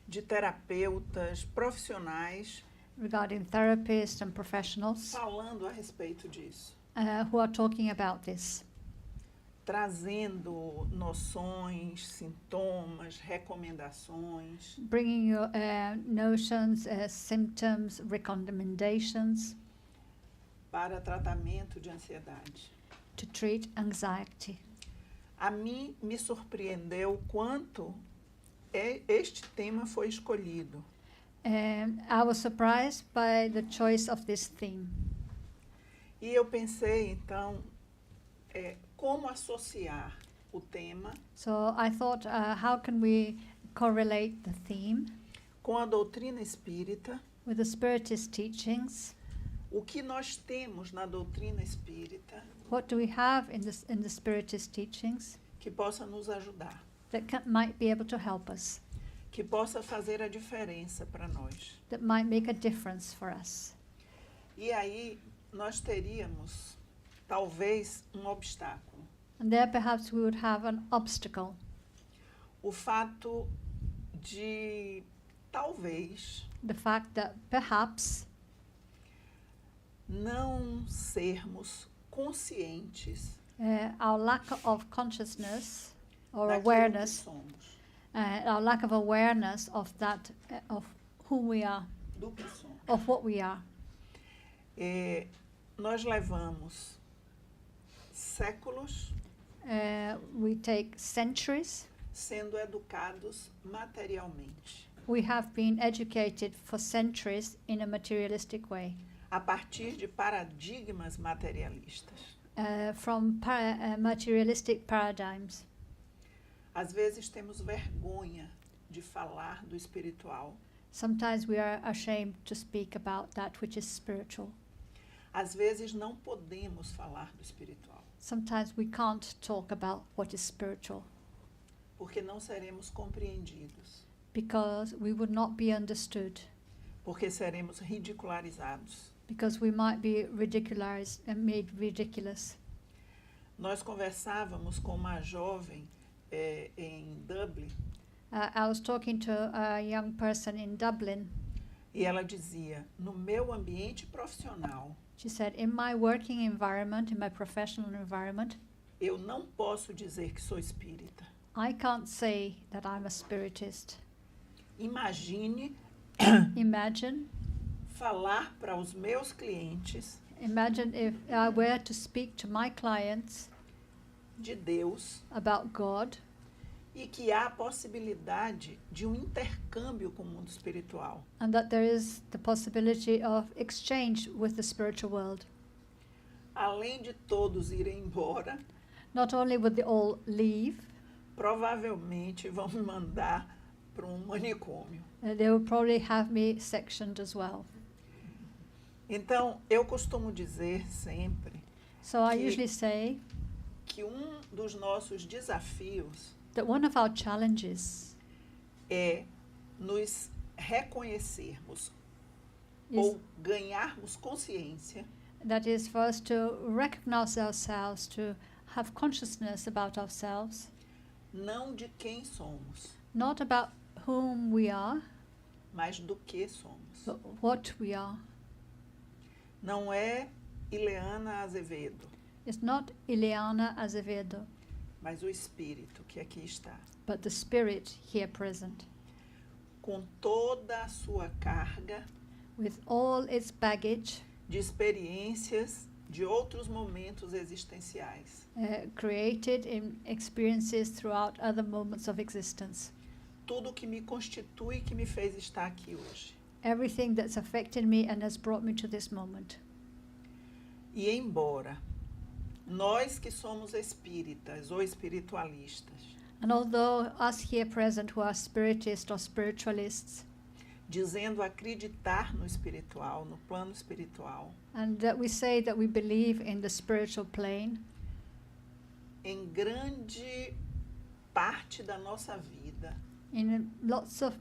de terapeutas profissionais regarding therapists and professionals falando a respeito disso, who are talking about this, trazendo noções, sintomas, recomendações bringing you notions, symptoms, recommendations para tratamento de ansiedade. to treat anxiety. A mim me surpreendeu quanto este tema foi escolhido. I was surprised by the choice of this theme. E eu pensei, então, como associar o tema So I thought, how can we correlate the theme com a doutrina espírita, with the Spiritist teachings? o que nós temos na doutrina espírita What do we have in the Spiritist teachings que possa nos ajudar, that might be able to help us, que possa fazer a diferença para nós. that might make a difference for us? E aí nós teríamos, talvez, um obstáculo. And there perhaps we would have an obstacle. O fato de, talvez, The fact that perhaps não sermos conscientes our lack of consciousness or daquilo que awareness, somos, our lack of awareness of that, of who we are, do que somos. of what we are. Nós levamos séculos We take centuries. sendo educados materialmente, We have been educated for centuries in a materialistic way, a partir de paradigmas materialistas. from materialistic paradigms. Às vezes temos vergonha de falar do espiritual. Sometimes we are ashamed to speak about that which is spiritual. Às vezes não podemos falar do espiritual, Sometimes we can't talk about what is spiritual porque não seremos compreendidos, because we would not be understood, porque seremos ridicularizados. because we might be ridiculized and made ridiculous. Nós conversávamos com uma jovem em Dublin I was talking to a young person in Dublin. e ela dizia: no meu ambiente profissional, She said, in my working environment, in my professional environment, eu não posso dizer que sou espírita. I can't say that I'm a spiritist. Imagine Imagine falar para os meus clientes if I were to speak to my clients de Deus about God e que há a possibilidade de um intercâmbio com o mundo espiritual. and that there is the possibility of exchange with the spiritual world. Além de todos irem embora, Not only would they all leave, provavelmente vão me mandar para um manicômio. they will probably have me sectioned as well. Então, eu costumo dizer sempre So I Que- usually say que dos nossos desafios that one of our challenges é nos reconhecermos is ou ganharmos consciência that is for us to recognize ourselves, to have consciousness about ourselves, não de quem somos, not about whom we are, mas do que somos. but what we are. Não é Ileana Azevedo, It's not Ileana Azevedo, mas o espírito que aqui está, but the spirit here present, com toda a sua carga with all its baggage, de experiências de outros momentos existenciais. created in experiences throughout other moments of existence. Tudo que me constitui, que me fez estar aqui hoje. Everything that's affected me and has brought me to this moment. E embora nós que somos espíritas ou espiritualistas And although us here present who are spiritists or spiritualists, dizendo acreditar no espiritual, no plano espiritual, and that we say that we believe in the spiritual plane, em grande parte da nossa vida, in lots of,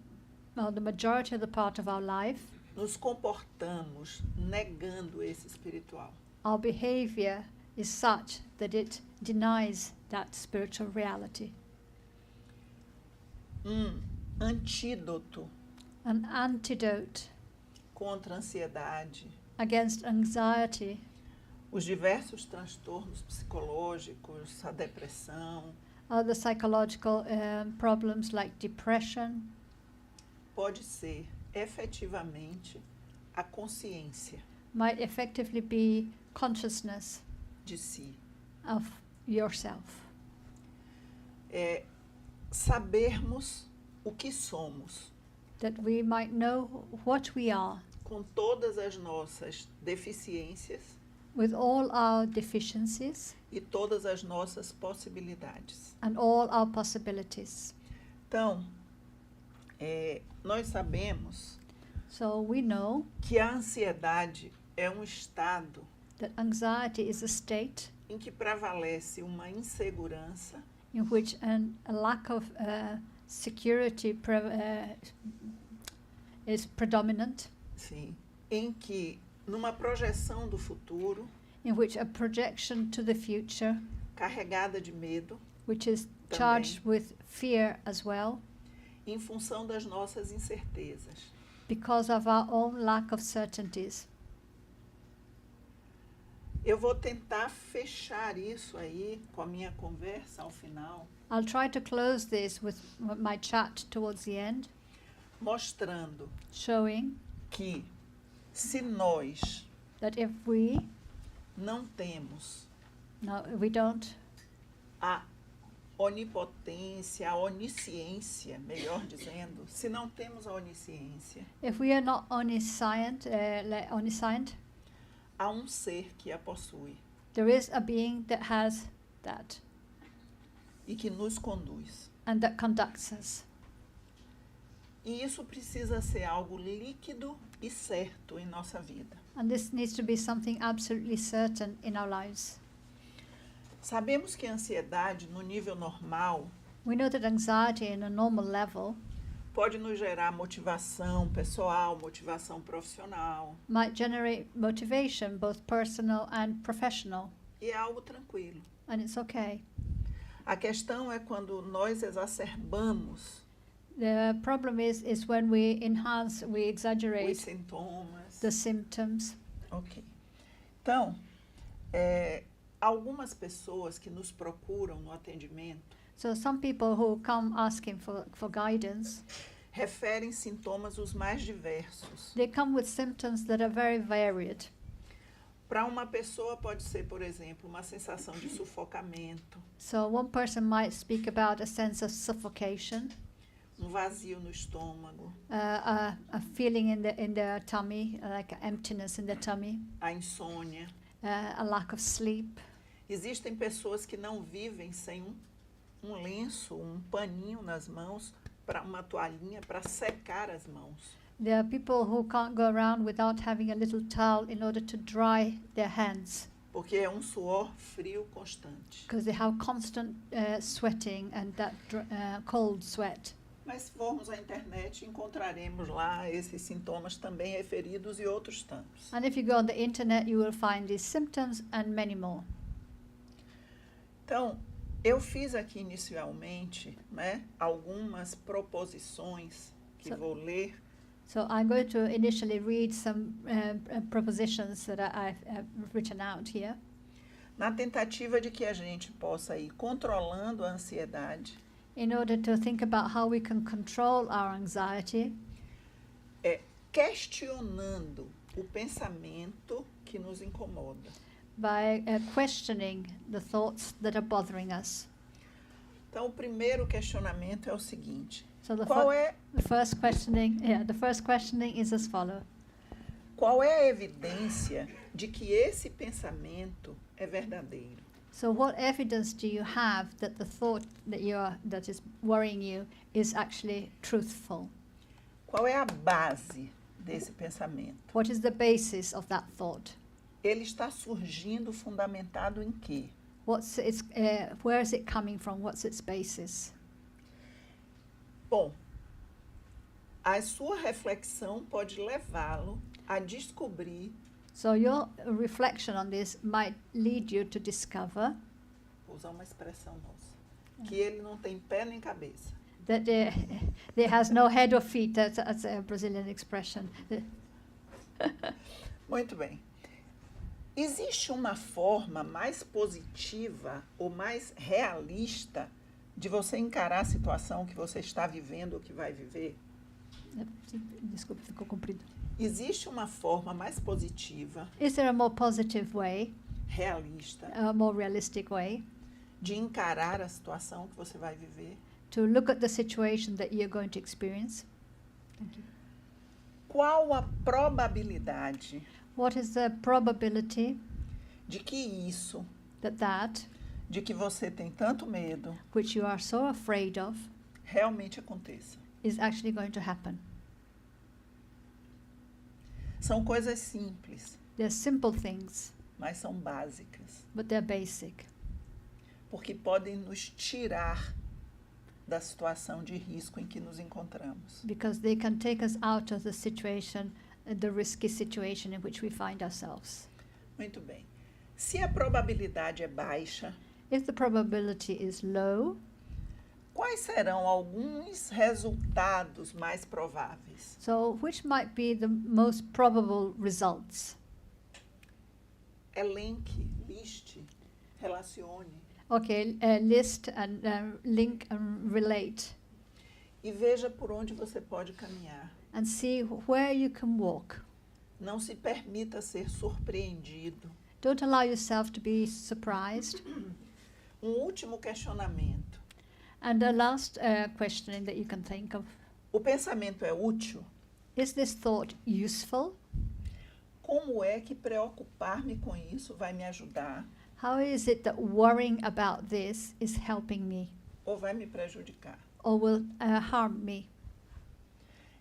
well, the majority of the part of our life, nos comportamos negando esse espiritual. our behavior is such that it denies that spiritual reality. Antídoto An antidote contra a ansiedade, against anxiety, os diversos transtornos psicológicos, a depressão, other psychological problems like depression, pode ser efetivamente a consciência might effectively be consciousness de si. of yourself. É sabermos o que somos, That we might know what we are com todas as nossas deficiências with all our deficiencies e todas as nossas possibilidades. and all our possibilities. Então, nós sabemos So we know que a ansiedade é um estado that anxiety is a state em que prevalece uma insegurança in which a lack of security is predominant, sim, em que numa projeção do futuro in which a projection to the future, carregada de medo, which is charged with fear as well, em função das nossas incertezas. because of our own lack of certainties. Eu vou tentar fechar isso aí com a minha conversa ao final, I'll try to close this with my chat towards the end, mostrando showing que se nós that if we we don't a onipotência, a onisciência, melhor dizendo, se não temos a onisciência, if we are not omniscient, há um ser que a possui there is a being that has that e que nos conduz. and that conducts us. E isso precisa ser algo líquido e certo em nossa vida. And this needs to be something absolutely certain in our lives. Sabemos que a ansiedade, no nível normal, We know that anxiety in a normal level pode nos gerar motivação pessoal, motivação profissional. might generate motivation, both personal and professional, E é algo tranquilo. and it's okay. A questão é quando nós exacerbamos The problem is when we enhance, we os exaggerate sintomas. the symptoms. Ok. Então, algumas pessoas que nos procuram no atendimento So some people who come asking for guidance, referem sintomas os mais diversos. they come with symptoms that are very varied. Para uma pessoa pode ser, por exemplo, uma sensação de sufocamento, So one person might speak about a sense of suffocation, vazio no estômago, a feeling in the tummy, like emptiness in the tummy, a insônia. a lack of sleep. Existem pessoas que não vivem sem um lenço, um paninho nas mãos, para uma toalhinha para secar as mãos. There are people who can't go around without having a little towel in order to dry their hands, Porque é um suor frio constante. because they have constant sweating and that cold sweat. Mas se formos à internet, encontraremos lá esses sintomas também referidos e outros tantos. And if you go on the internet, you will find these symptoms and many more. Então, eu fiz aqui inicialmente, né, algumas proposições que So- vou ler. So I'm going to initially read some propositions that I've written out here, Na tentativa de que a gente possa ir controlando a ansiedade, in order to think about how we can control our anxiety, questionando o pensamento que nos incomoda. by questioning the thoughts that are bothering us. Então, o primeiro questionamento é o seguinte: So the, qual é, the first questioning is as follows. qual é a evidência de que esse pensamento é verdadeiro? So what evidence do you have that the thought that is worrying you is actually truthful? Qual é a base desse pensamento? What is the basis of that thought? Ele está surgindo fundamentado em quê? Where is it coming from? What's its basis? Bom, a sua reflexão pode levá-lo a descobrir, So your reflection on this might lead you to discover vou usar uma expressão nossa, que ele não tem pé nem cabeça. that there has no head or feet. That's a Brazilian expression. Muito bem. Existe uma forma mais positiva ou mais realista de você encarar a situação que você está vivendo ou que vai viver? Desculpa, ficou comprido. Existe uma forma mais positiva, Is there a more positive way, realista, a more realistic way, de encarar a situação que você vai viver? to look at the situation that you're going to experience? Thank you. Qual a probabilidade What is the probability de que isso, that de que você tem tanto medo, which you are so afraid of realmente aconteça? is actually going to happen? São coisas simples, They're simple things, mas são básicas, but they're basic, porque podem nos tirar da situação de risco em que nos encontramos. because they can take us out of the situation, the risky situation in which we find ourselves. Muito bem. Se a probabilidade é baixa, If the probability is low, quais serão alguns resultados mais prováveis? so which might be the most probable results? Elenque, liste, relacione Okay, list and link and relate, e veja por onde você pode caminhar. and see where you can walk. Não se permita ser surpreendido. Don't allow yourself to be surprised. Último questionamento. And the last questioning that you can think of, O pensamento é útil? is this thought useful? Como é que preocupar-me com isso vai me ajudar How is it that worrying about this is helping me ou vai me prejudicar? or will harm me?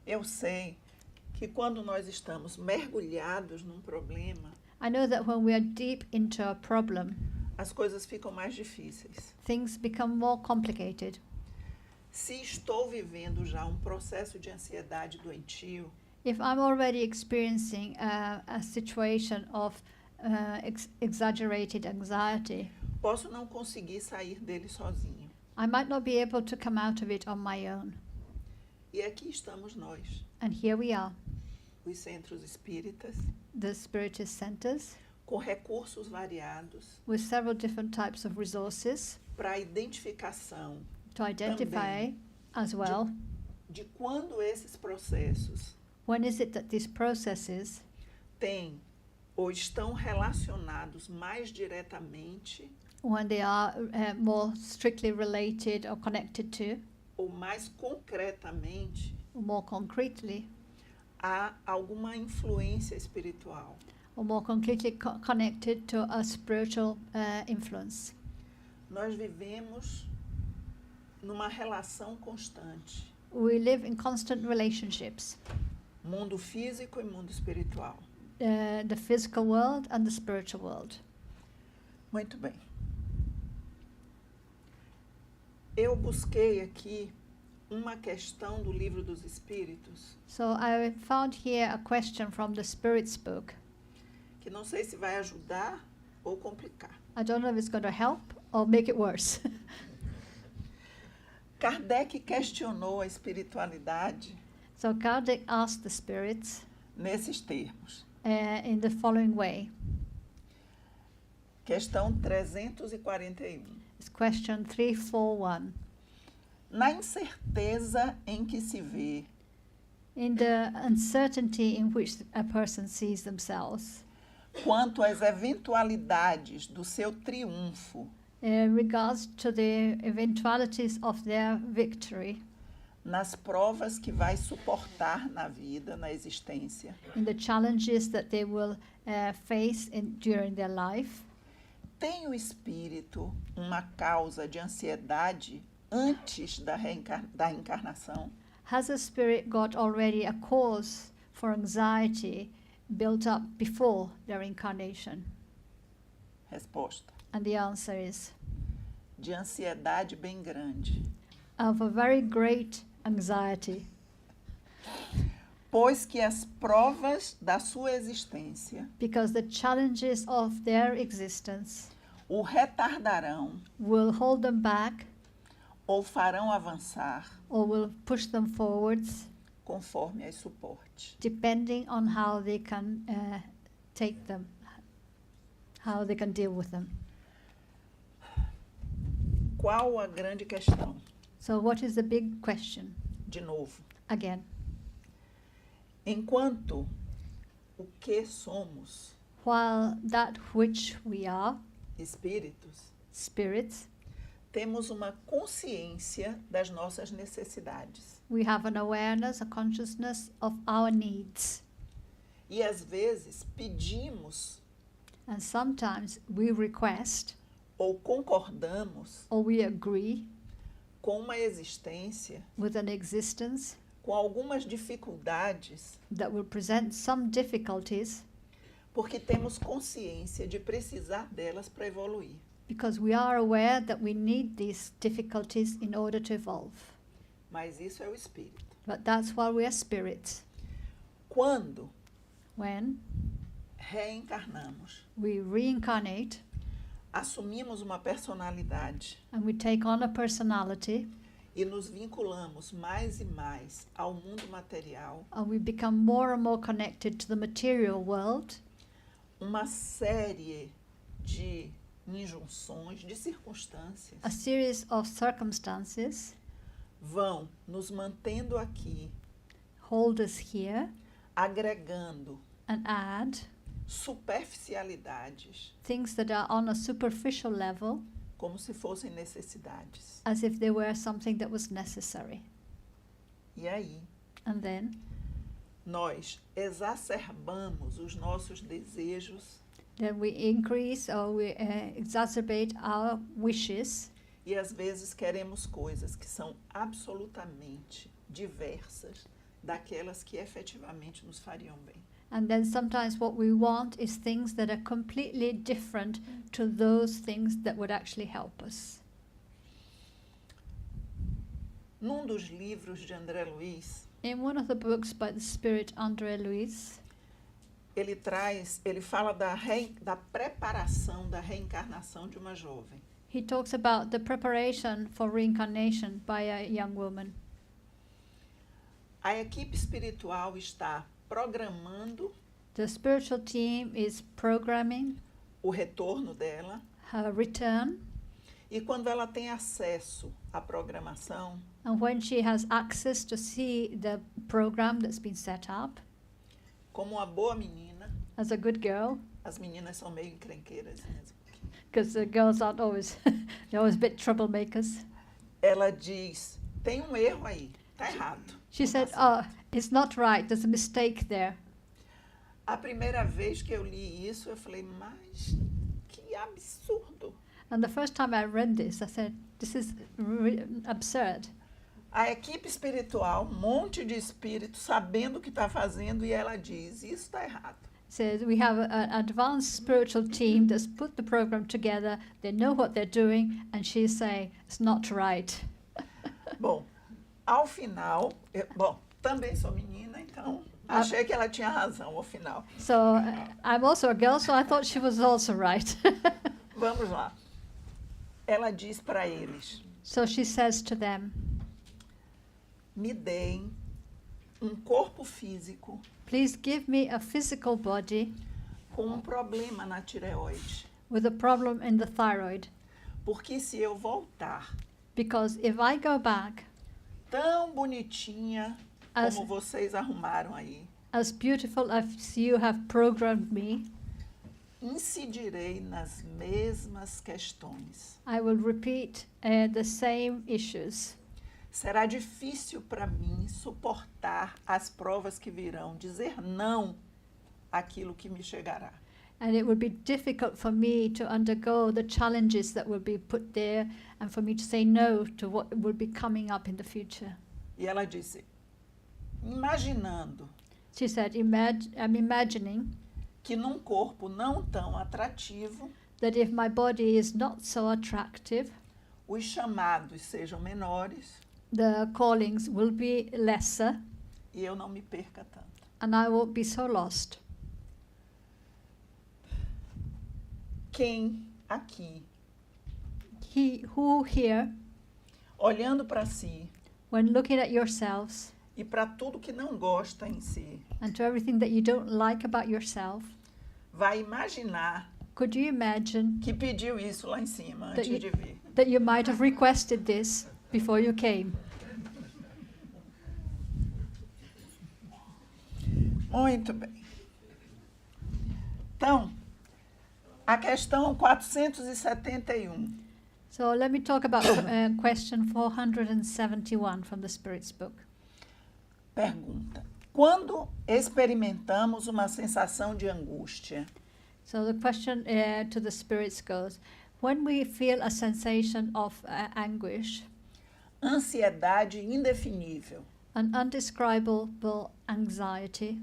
Eu sei que quando nós estamos mergulhados num problema, I know that when we are deep into a problem, as coisas ficam mais difíceis. things become more complicated. Se estou vivendo já um processo de ansiedade doentio, If I'm already experiencing a situation of exaggerated anxiety, posso não conseguir sair dele sozinho. I might not be able to come out of it on my own. E aqui estamos nós, And here we are, os centros espíritas, the Spiritist centers, com recursos variados with several different types of resources para a identificação to identify as well de quando esses processos when is it that these processes têm ou estão relacionados mais diretamente when they are more strictly related or connected to, ou mais concretamente or more concretely, a alguma influência espiritual. or more concretely connected to a spiritual influence. Nós vivemos numa relação constante, We live in constant relationships, mundo físico e mundo espiritual. the physical world and the spiritual world. Muito bem. Eu busquei aqui uma questão do Livro dos Espíritos, So I found here a question from the Spirit's book. que não sei se vai ajudar ou complicar. I don't know if it's going to help or make it worse. Kardec questionou a espiritualidade So Kardec asked the spirits nesses termos. in the following way. Questão 341. It's question 341. Na incerteza em que se vê, In the uncertainty in which a person sees themselves, quanto às eventualidades do seu triunfo, regards to the eventualities of their victory, nas provas que vai suportar na vida, na existência, in the challenges that they will face during their life, tem o espírito uma causa de ansiedade antes da encarnação? has a spirit got already a cause for anxiety built up before their incarnation? Resposta: And the answer is de ansiedade bem grande. of a very great anxiety, Pois que as provas da sua existência because the challenges of their existence o retardarão will hold them back ou farão avançar or will push them forwards, conforme as suporte. depending on how they can take them, how they can deal with them. Qual a grande questão? So what is the big question? De novo, Again, enquanto o que somos, while that which we are, espíritos, spirits, temos uma consciência das nossas necessidades. we have an awareness, a consciousness of our needs. E às vezes pedimos And sometimes we request ou concordamos or we agree com uma existência with an existence com algumas dificuldades, that will present some difficulties porque temos consciência de precisar delas para evoluir. because we are aware that we need these difficulties in order to evolve. Mas isso é o espírito. But that's why we are spirits. Quando When reencarnamos, we reincarnate assumimos uma personalidade and we take on a personality e nos vinculamos mais e mais ao mundo material, and we become more and more connected to the material world, uma série de injunções, de circunstâncias a series of circumstances vão nos mantendo aqui, hold us here agregando and add superficialidades, things that are on a superficial level como se fossem necessidades. as if they were something that was necessary. E aí, And then nós exacerbamos os nossos desejos we increase or we exacerbate our wishes, e às vezes queremos coisas que são absolutamente diversas daquelas que efetivamente nos fariam bem. and then sometimes what we want is things that are completely different to those things that would actually help us. Num dos livros de André Luiz, In one of the books by the spirit André Luiz, ele fala da preparação da reencarnação de uma jovem. he talks about the preparation for reincarnation by a young woman. A equipe espiritual está programando The spiritual team is programming o retorno dela her return, e quando ela tem acesso à programação, and when she has access to see the program that's been set up, como uma boa menina, as a good girl, as meninas são meio encrenqueiras mesmo. because the girls aren't always, they're always a bit troublemakers. Ela diz, tem um erro aí, tá errado. She Não said, tá certo. "Oh, it's not right. There's a mistake there." A primeira vez que eu li isso, eu falei, mas que absurdo. And the first time I read this, I said, "This is absurd." A equipe espiritual, um monte de espíritos sabendo o que está fazendo, e ela diz, isso está errado. Says we have an advanced spiritual team that's put the program together. They know what they're doing, and she's saying it's not right. Bom, ao final, bom, também sou menina, então achei que ela tinha razão ao final. So I'm also a girl, so I thought she was also right. Vamos lá. Ela diz para eles, So she says to them, me deem um corpo físico "Please give me a physical body com um problema na tireoide. with a problem in the thyroid, Porque se eu voltar because if I go back tão bonitinha As- como vocês arrumaram aí, as beautiful as you have programmed me, incidirei nas mesmas questões. I will repeat the same issues. Será difícil para mim suportar as provas que virão, dizer não àquilo que me chegará. And it would be difficult for me to undergo the challenges that will be put there and for me to say no to what will be coming up in the future. E ela disse, imaginando She said, I'm imagining que num corpo não tão atrativo, that if my body is not so attractive, os chamados sejam menores the callings will be lesser e eu não me perca tanto. and I won't be so lost. Quem aqui, Who here, olhando para si when looking at yourselves e para tudo que não gosta em si, and to everything that you don't like about yourself, vai imaginar could you imagine que pediu isso lá em cima That antes you- de vir? that you might have requested this before you came? Muito bem. Então, a questão 471. So let me talk about question 471 from the Spirit's book. Pergunta: quando experimentamos uma sensação de angústia, So the question to the Spirits goes, when we feel a sensation of anguish, ansiedade indefinível an undescribable anxiety,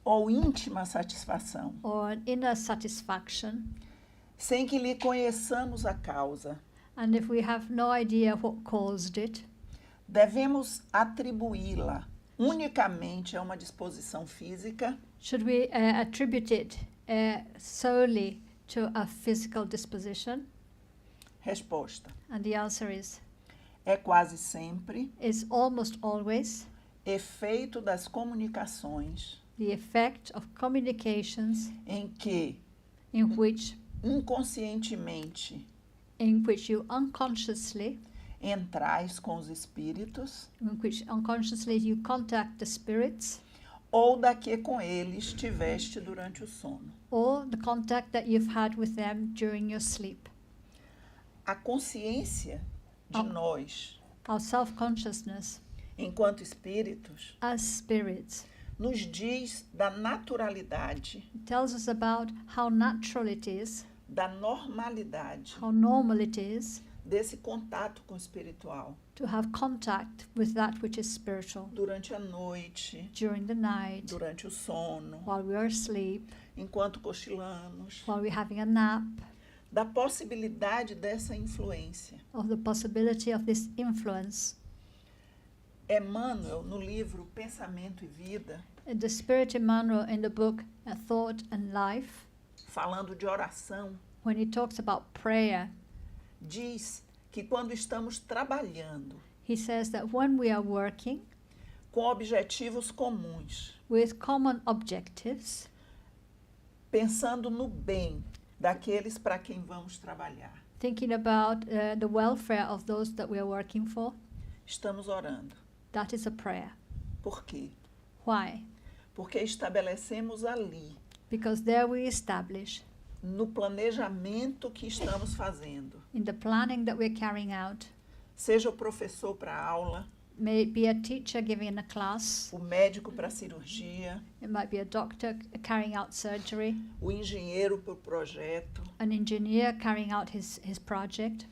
ou íntima satisfação, or an inner satisfaction, sem que lhe conheçamos a causa, and if we have no idea what caused it, devemos atribuí-la unicamente a uma disposição física? should we attribute it solely to a physical disposition? Resposta: And the answer is quase sempre almost always efeito das comunicações the effect of communications em que in which inconscientemente you unconsciously, entrais com os espíritos in which unconsciously you contact the spirits, ou da que com eles tiveste durante o sono. or the contact that you've had with them during your sleep. A consciência de nós, Our self-consciousness enquanto espíritos, as spirits nos diz da naturalidade, tells us about how natural it is, da normalidade how normal it is desse contato com o espiritual to have contact with that which is spiritual durante a noite, during the night, durante o sono, while we are asleep, enquanto cochilamos, while we're having a nap, da possibilidade dessa influência. of the possibility of this influence. Emmanuel, no livro Pensamento e Vida, The Spirit Emmanuel in the book A Thought and Life, falando de oração, when he talks about prayer, diz que quando estamos trabalhando he says that when we are working com objetivos comuns, with common objectives, pensando no bem daqueles para quem vamos trabalhar, thinking about the welfare of those that we are working for, estamos orando. that is a prayer. Por quê? Why? Porque estabelecemos ali because there we establish no planejamento que estamos fazendo, in the planning that we're carrying out, seja o professor para a aula, may it be a teacher giving a class, o médico para a cirurgia, it might be a doctor carrying out surgery, o engenheiro para o projeto, an engineer carrying out his project.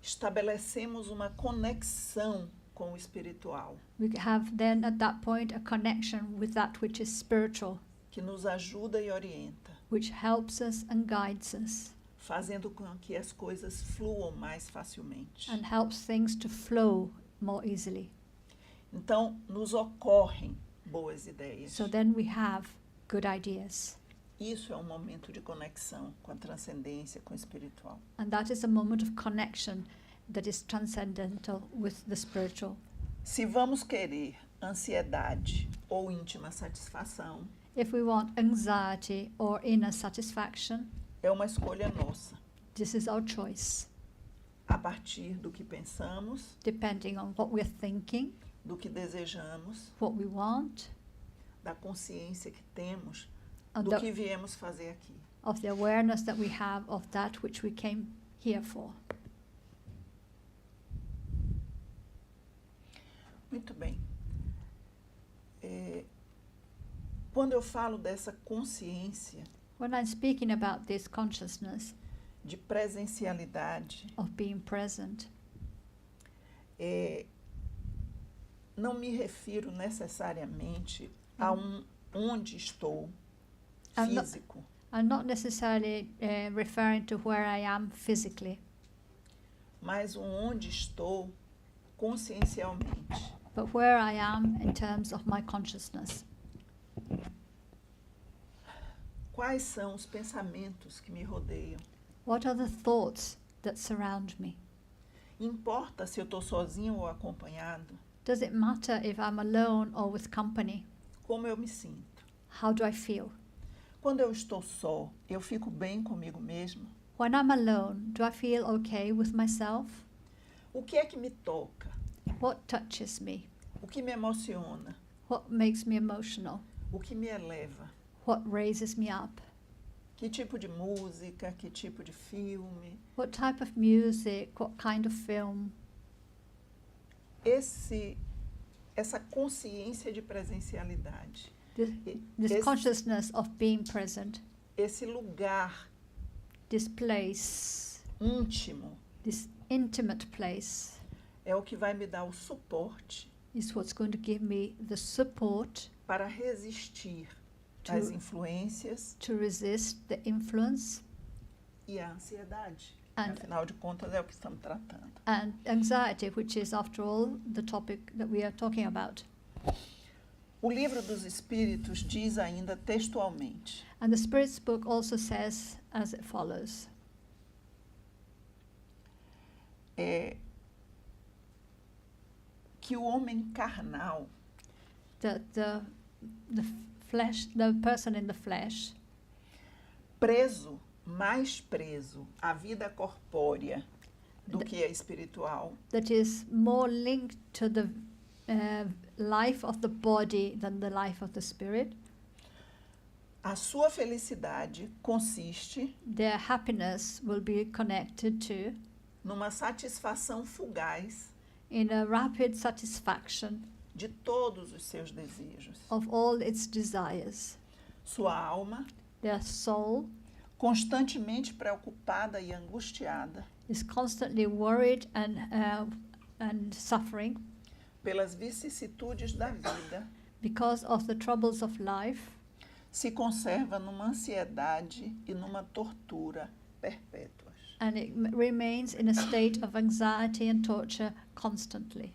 estabelecemos uma conexão com o espiritual, We have then at that point a connection with that which is spiritual, que nos ajuda e orienta, which helps us and guides us fazendo com que as coisas fluam mais facilmente. and helps things to flow more easily. Então, nos ocorrem boas ideias. So then we have good ideas. Isso é um momento de conexão com a transcendência, com o espiritual. And that is a moment of connection that is transcendental with the spiritual. Se vamos querer ansiedade ou íntima satisfação, If we want anxiety or inner satisfaction, é uma escolha nossa, this is our choice, a partir do que pensamos, depending on what we're thinking, do que desejamos, what we want, da consciência que temos, and do que viemos fazer aqui. of the awareness that we have of that which we came here for. Muito bem. Quando eu falo dessa consciência When I'm speaking about this consciousness de presencialidade, of being present, não me refiro necessariamente a onde estou I'm not- físico, I'm not necessarily referring to where I am physically, mas o onde estou consciencialmente. but where I am in terms of my consciousness. Quais são os pensamentos que me rodeiam? What are the thoughts that surround me? Importa se eu estou sozinho ou acompanhado? Does it matter if I'm alone or with company? Como eu me sinto? How do I feel? Quando eu estou só, eu fico bem comigo mesmo? When I'm alone, do I feel okay with myself? O que é que me toca? What touches me? O que me emociona? What makes me emotional? O que me eleva? What raises me up? Que tipo de música? Que tipo de filme? What type of music? What kind of film? Essa consciência de presencialidade, This Esse- consciousness of being present, esse lugar this place, íntimo, this intimate place, é o que vai me dar o suporte is what's going to give me the support para resistir To- às influências to resist the influence e à ansiedade. And- Afinal de contas, é o que estamos tratando. and anxiety, which is, after all, the topic that we are talking about. O livro dos Espíritos diz ainda textualmente: And the Spirit's book also says as it follows. Que o homem carnal That the flesh, the person in the flesh, preso, mais preso à vida corpórea do que a espiritual, that is more linked to the life of the body than the life of the spirit. a sua felicidade consiste Their happiness will be connected to numa satisfação fugaz in a rapid satisfaction de todos os seus desejos. of all its desires. Sua alma, Their soul constantemente preocupada e angustiada is constantly worried and suffering pelas vicissitudes da vida, because of the troubles of life, se conserva numa ansiedade e numa tortura perpétuas. and it remains in a state of anxiety and torture constantly.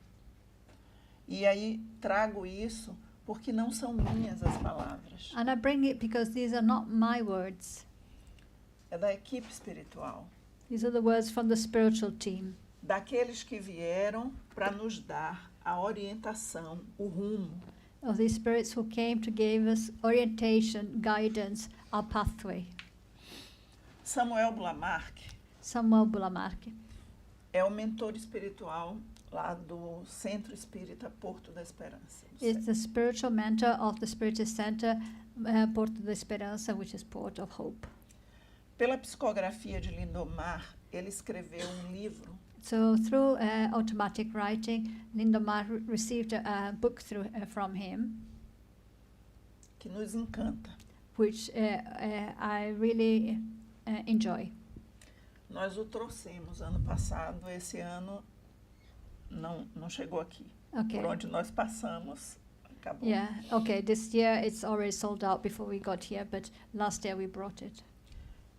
E aí trago isso porque não são minhas as palavras. And I bring it because these are not my words. É da equipe espiritual, These are the words from the spiritual team, daqueles que vieram para nos dar a orientação, o rumo, of these spirits who came to give us orientation, guidance, our pathway. Samuel Blamark Samuel Bulamarque é o mentor espiritual lá do Centro Espírita Porto da Esperança. do is the spiritual mentor of the Spiritist Center Porto da Esperança, which is Port of Hope. Pela psicografia de Lindomar, ele escreveu um livro So through automatic writing, Lindomar received a book from him, que nos encanta. which I really enjoy. Nós o trouxemos ano passado, esse ano não chegou aqui. Okay. Por onde nós passamos, acabou. Yeah. Okay. This year it's already sold out before we got here, but last year we brought it,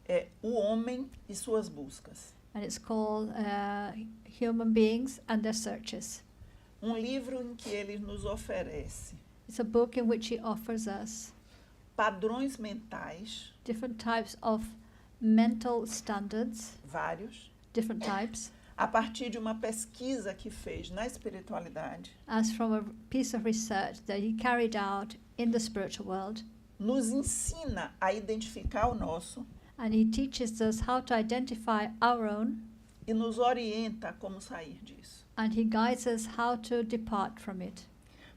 É O Homem e Suas Buscas. and it's called Human Beings and Their Searches. Livro em que ele nos oferece It's a book in which he offers us padrões mentais, different types of mental standards, vários, different types, a partir de uma pesquisa que fez na espiritualidade, as from a piece of research that he carried out in the spiritual world. nos ensina a identificar o nosso And he teaches us how to identify our own, e nos orienta a como sair disso. and he guides us how to depart from it.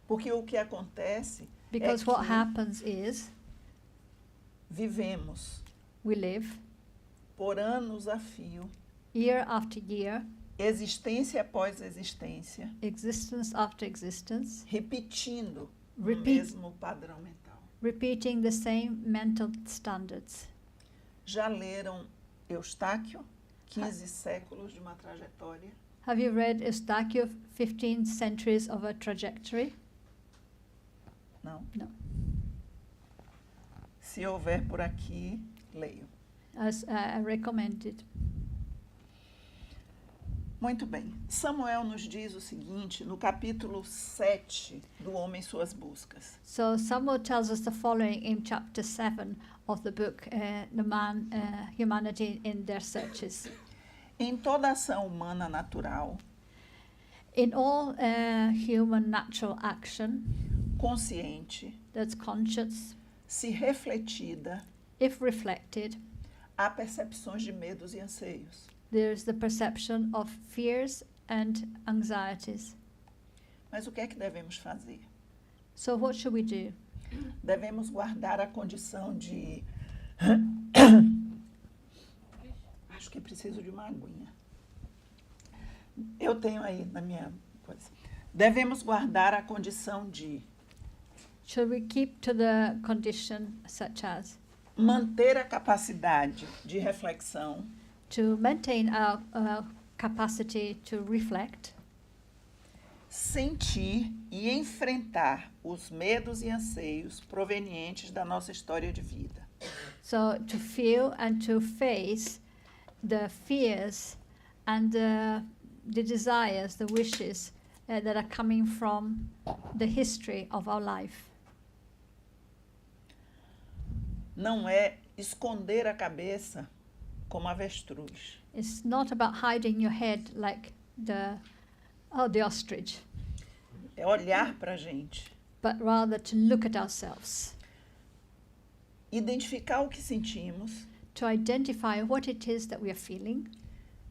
Porque o que acontece Because é what que happens is vivemos we live por anos a fio, year after year, existência após existência, existence after existence, repetindo o Repeat. mesmo padrão mental. repeating the same mental standards. Já leram Eustáquio, 15 séculos de uma trajetória? Have you read Eustaquio, 15 Centuries of a Trajectory? Não? No. Se houver por aqui, leio. As I recommend it. Muito bem. Samuel nos diz o seguinte, no capítulo 7 do Homem e Suas Buscas. So Samuel tells us the following in chapter 7 of the book, The Man, Humanity in Their Searches. Em toda ação humana natural, In all human natural action consciente, that's conscious, se refletida, if reflected, há percepções de medos e anseios. there's the perception of fears and anxieties. Mas o que é que devemos fazer? So what should we do? Devemos guardar a condição de... Acho que preciso de uma aguinha. Eu tenho aí na minha coisa. Devemos guardar a condição de Should we keep to the condition such as manter a capacidade de reflexão, to maintain our capacity to reflect, sentir e enfrentar os medos e anseios provenientes da nossa história de vida. so to feel and to face the fears and the desires, the wishes that are coming from the history of our life. Não é esconder a cabeça como avestruz. It's not about hiding your head like the ostrich, É olhar para a gente, but rather to look at ourselves, identificar o que sentimos to identify what it is that we are feeling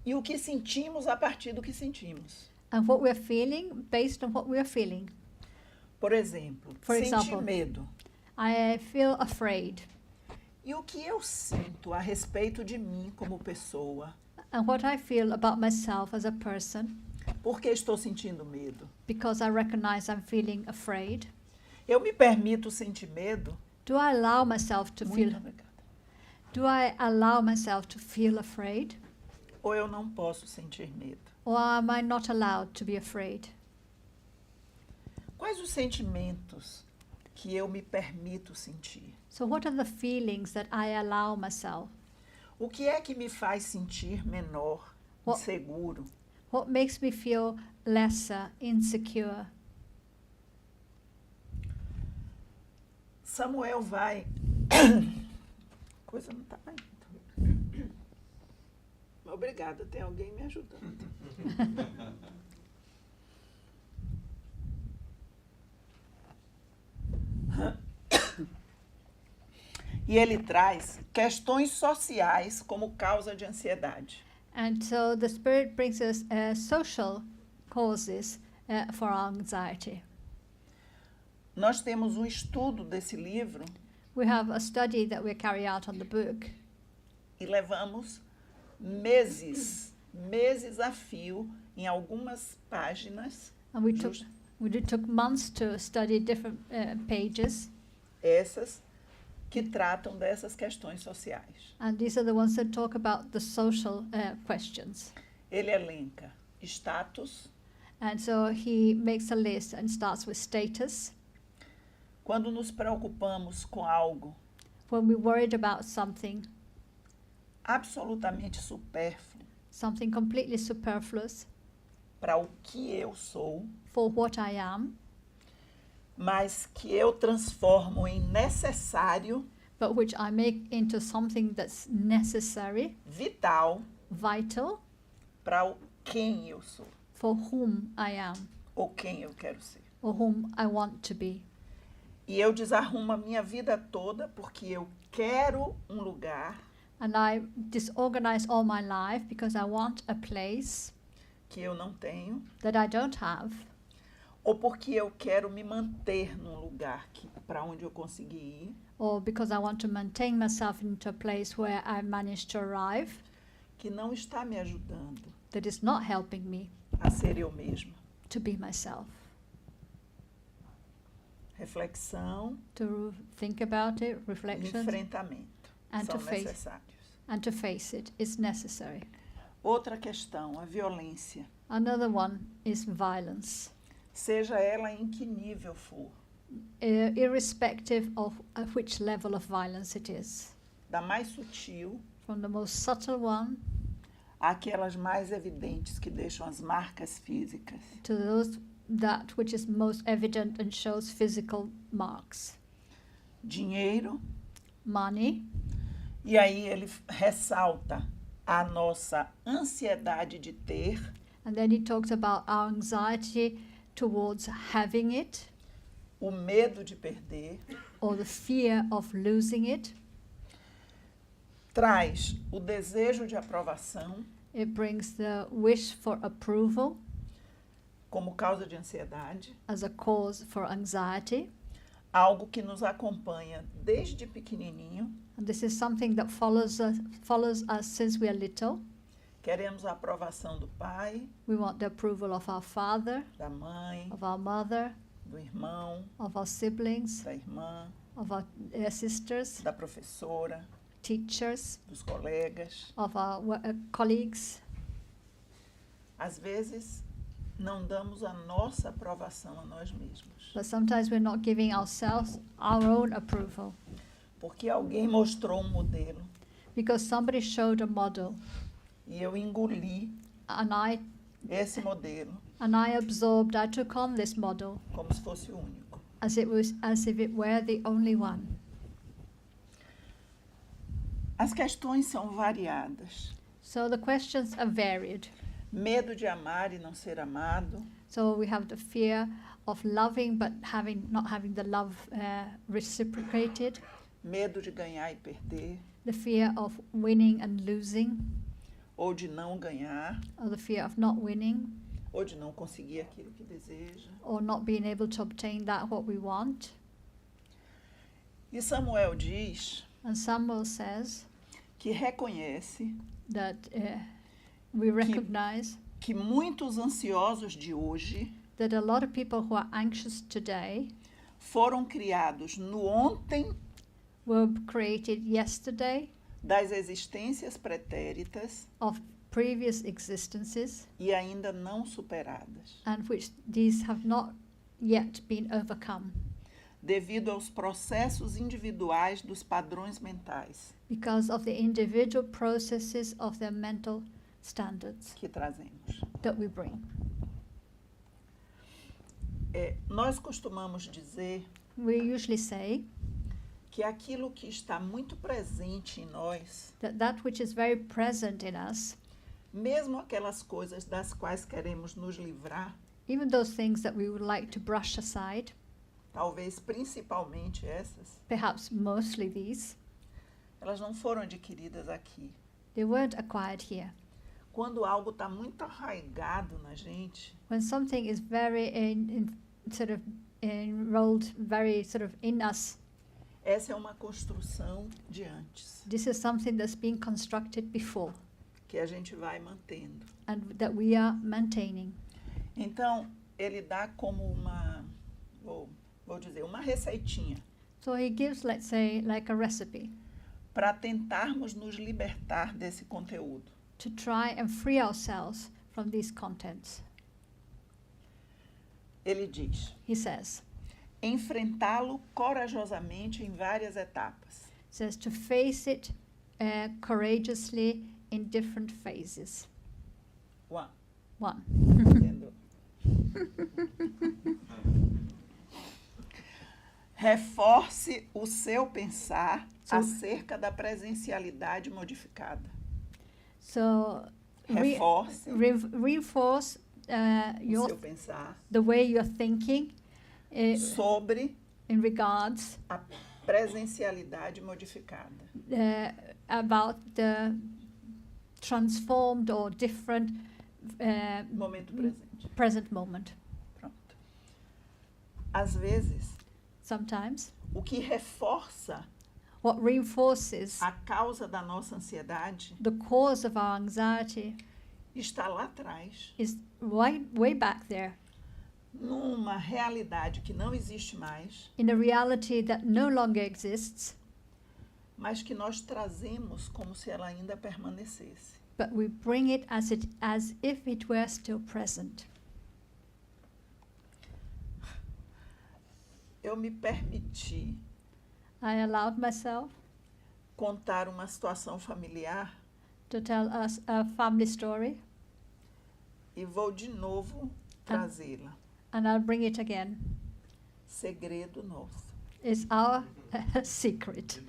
e o que sentimos a partir do que sentimos. and what we are feeling based on what we are feeling. Por exemplo, For sentir example. medo. I feel afraid, E o que eu sinto a respeito de mim como pessoa? and what I feel about myself as a person, Por que estou sentindo medo? because I recognize I'm feeling afraid. Eu me permito sentir medo? Do I allow myself to feel? Muito obrigada. Do I allow myself to feel afraid, Ou eu não posso sentir medo? or am I not allowed to be afraid? Quais os sentimentos que eu me permito sentir? So what are the feelings that I allow myself? O que é que me faz sentir menor, What- inseguro? What makes me feel lesser, insecure? Samuel vai. Coisa não está indo. Obrigada, tem alguém me ajudando. E ele traz questões sociais como causa de ansiedade. And so the Spirit brings us social causes for our anxiety. Nós temos um estudo desse livro We have a study that we carry out on the book, e levamos meses a fio em algumas páginas, and we took months to study different pages, essas que tratam dessas questões sociais. and these are the ones that talk about the social questions. Ele elenca status, And so he makes a list and starts with status. quando nos preocupamos com algo When we're worried about something, absolutamente supérfluo something completely superfluous para o que eu sou, for what I am, mas que eu transformo em necessário, but which I make into something that's necessary, vital, vital, para o quem eu sou, for whom I am ou quem eu quero ser. or whom I want to be. E eu desarrumo a minha vida toda porque eu quero um lugar And I disorganize all my life because I want a place que eu não tenho, that I don't have, ou porque eu quero me manter num lugar para onde eu consegui ir, or because I want to maintain myself into a place where I managed to arrive, que não está me ajudando that is not helping me a ser eu mesma. to be myself. Reflexão, To think about it, reflection, enfrentamento and são to face. necessários. and to face it is necessary. Outra questão, a violência, Another one is violence, seja ela em que nível for, irrespective of at which level of violence it is, da mais sutil from the most subtle one àquelas mais evidentes que deixam as marcas físicas. to those that which is most evident and shows physical marks. Dinheiro, Money, e aí ele ressalta a nossa ansiedade de ter, and then he talks about our anxiety towards having it, o medo de perder, or the fear of losing it. traz o desejo de aprovação It brings the wish for approval como causa de ansiedade, as a cause for anxiety. algo que nos acompanha desde pequenininho. And this is something that follows us since we are little. Queremos a aprovação do pai, We want the approval of our father, da mãe, of our mother, do irmão, of our siblings, da irmã, of our sisters, da professora, teachers, dos colegas. of our colleagues. Às vezes, não damos a nossa aprovação a nós mesmos, But sometimes we're not giving ourselves our own approval porque alguém mostrou um modelo because somebody showed a model e eu engoli and I esse modelo absorbed, I took on this model como se fosse o único. as if it were the only one. As questões são variadas. So the questions are varied. Medo de amar e não ser amado, So we have the fear of loving but not having the love reciprocated, medo de ganhar e perder, the fear of winning and losing, ou de não ganhar, or the fear of not winning, ou de não conseguir aquilo que deseja. or not being able to obtain that what we want. E Samuel diz And Samuel says que reconhece that we recognize que muitos ansiosos de hoje that a lot of people who are anxious today foram criados no ontem were created yesterday das existências pretéritas of previous existences e ainda não superadas, and which these have not yet been overcome devido aos processos individuais dos padrões mentais because of the individual processes of their mental standards que trazemos. that we bring. Nós costumamos dizer We usually say que aquilo que está muito presente em nós, that which is very present in us, mesmo aquelas coisas das quais queremos nos livrar, even those things that we would like to brush aside, talvez principalmente essas, perhaps mostly these, elas não foram adquiridas aqui. they weren't acquired here. Quando algo está muito arraigado na gente, When something is very sort of enrolled, very sort of in us, Essa é uma construção de antes, This is something that's been constructed before que a gente vai mantendo. and that we are maintaining. Então, ele dá como uma, vou dizer, uma receitinha So he gives, let's say, like a recipe para tentarmos nos libertar desse conteúdo. to try and free ourselves from these contents. Ele diz: He says, enfrentá-lo corajosamente em várias etapas. says to face it courageously in different phases. One. One, Entendeu? Reforce o seu pensar acerca da presencialidade modificada. so Reforce reinforce o seu pensar the way you're thinking sobre in regards a presencialidade modificada. about the transformed or different Momento presente. present moment. Pronto. Às vezes, Sometimes o que reforça what reinforces a causa da nossa ansiedade the cause of our anxiety está lá atrás, is way back there numa realidade que não existe mais, in a reality that no longer exists, mas que nós trazemos como se ela ainda permanecesse. but we bring it as if it were still present. Eu me permiti I allowed myself contar uma situação familiar to tell us a family story, e vou de novo trazê-la. and I'll bring it again. Segredo nosso. It's our secret.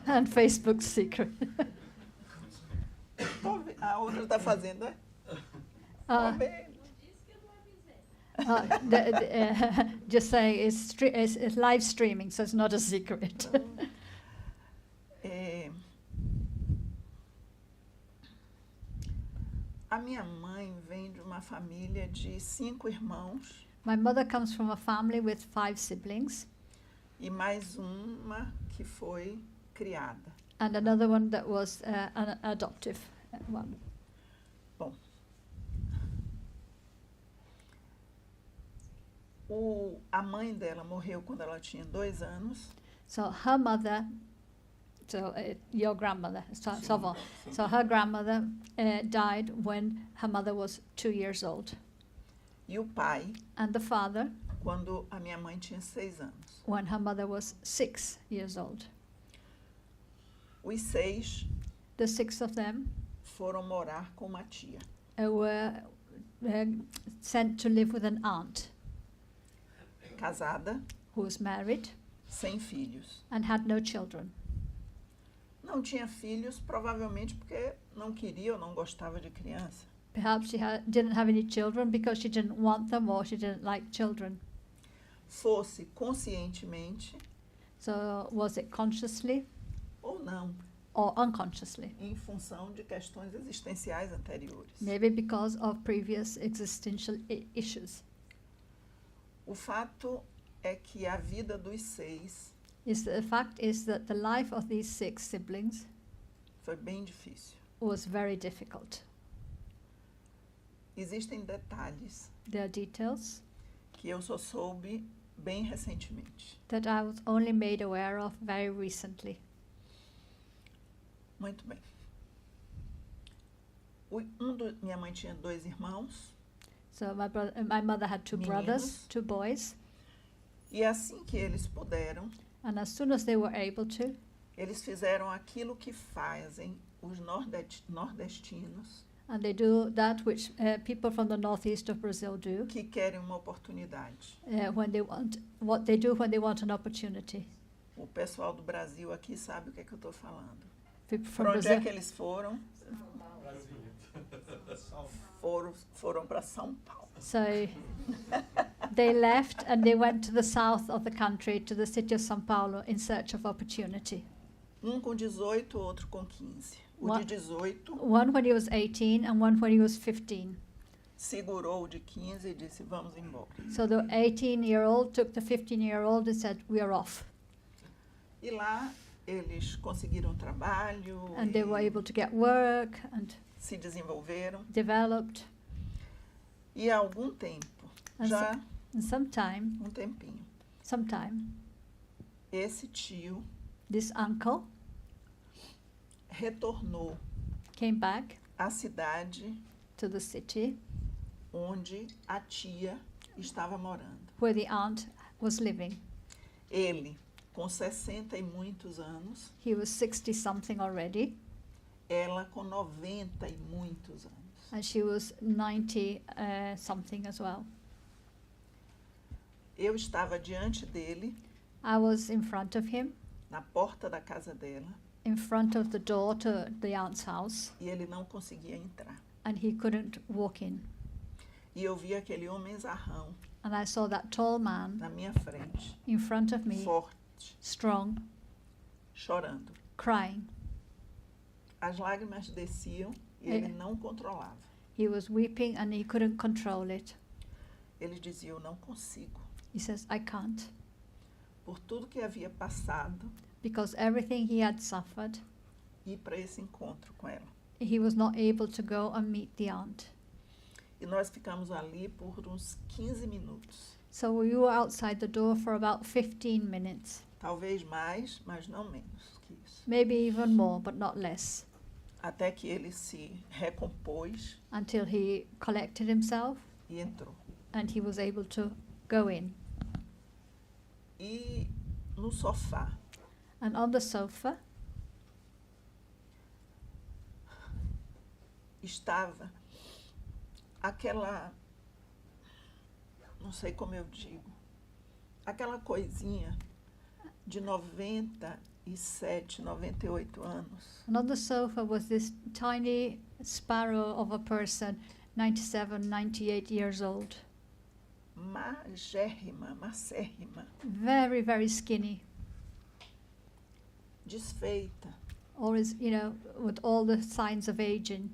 And Facebook's secret. A outra está fazendo, é? Uh, Bem, just saying, it's live streaming, so it's not a secret. a minha mãe vem de uma família de 5 irmãos My mother comes from a family with 5 siblings, e mais uma que foi criada. and another one that was an adoptive one. A mãe dela morreu quando ela tinha 2 anos. So her mother, your grandmother, so her grandmother died when her mother was 2 years old, E o pai, and the father quando a minha mãe tinha 6 anos. when her mother was 6 years old. Os 6 The 6 of them foram morar com uma tia. were sent to live with an aunt Casada, who was married sem filhos. and had no children. Não tinha filhos, provavelmente porque não queria ou não gostava de criança. Perhaps she didn't have any children because she didn't want them or she didn't like children. Fosse conscientemente So was it consciously ou não, or unconsciously? em função de questões existenciais anteriores. Maybe because of previous existential issues. O fato é que a vida dos 6 The fact is that the life of these 6 siblings foi bem difícil. was very difficult. Existem detalhes There are details que eu só soube bem recentemente. that I was only made aware of very recently. Muito bem. Minha mãe tinha 2 irmãos, So my mother had 2 brothers, Meninos. 2 boys, e assim que eles puderam, and as soon as they were able to, eles fizeram aquilo que fazem os nordestinos and they do that which people from the northeast of Brazil do que querem uma oportunidade. what they do when they want an opportunity. O pessoal do Brasil aqui sabe o que é que eu estou falando. People from Para onde é Brazil, que eles foram? Foram para São Paulo. so they left and they went to the south of the country, to the city of São Paulo, in search of opportunity. Um com 18, outro com 15. O What? de 18 One when he was 18 and one when he was 15. segurou o de 15 e disse: vamos embora. So the 18-year-old took the 15-year-old and said, we are off. E lá eles conseguiram trabalho And they were e able to get work and se desenvolveram. developed. E há algum tempo, And já sometime, sometime, esse tio this uncle retornou came back à cidade to the city onde a tia estava morando. where the aunt was living. Ele, com 60 e muitos anos, He was 60-something already, ela com 90 e muitos anos. and she was 90-something as well. Eu estava diante dele, I was in front of him, na porta da casa dela, in front of the door to the aunt's house, e ele não conseguia entrar. and he couldn't walk in. E eu vi aquele homem zarrão And I saw that tall man na minha frente, in front of me, forte, strong, chorando. crying. As lágrimas desciam e É. ele não controlava. He was weeping and he couldn't control it. Ele dizia: eu não consigo. He says, I can't. Por tudo que havia passado, Because everything he had suffered, ir para esse encontro com ela. he was not able to go and meet the aunt. E nós ficamos ali por uns 15 minutos. So we were outside the door for about 15 minutes, Talvez mais, mas não menos que isso. maybe even more, but not less, Até que ele se recompôs until he collected himself e entrou. and he was able to go in. E no sofá, And on the sofa estava aquela, não sei como eu digo, aquela coisinha de 97, 98 anos, And on the sofa was this tiny sparrow of a person, 97, 98 years old. magérrima, macérrima, Very, very skinny. desfeita. Always, with all the signs of aging.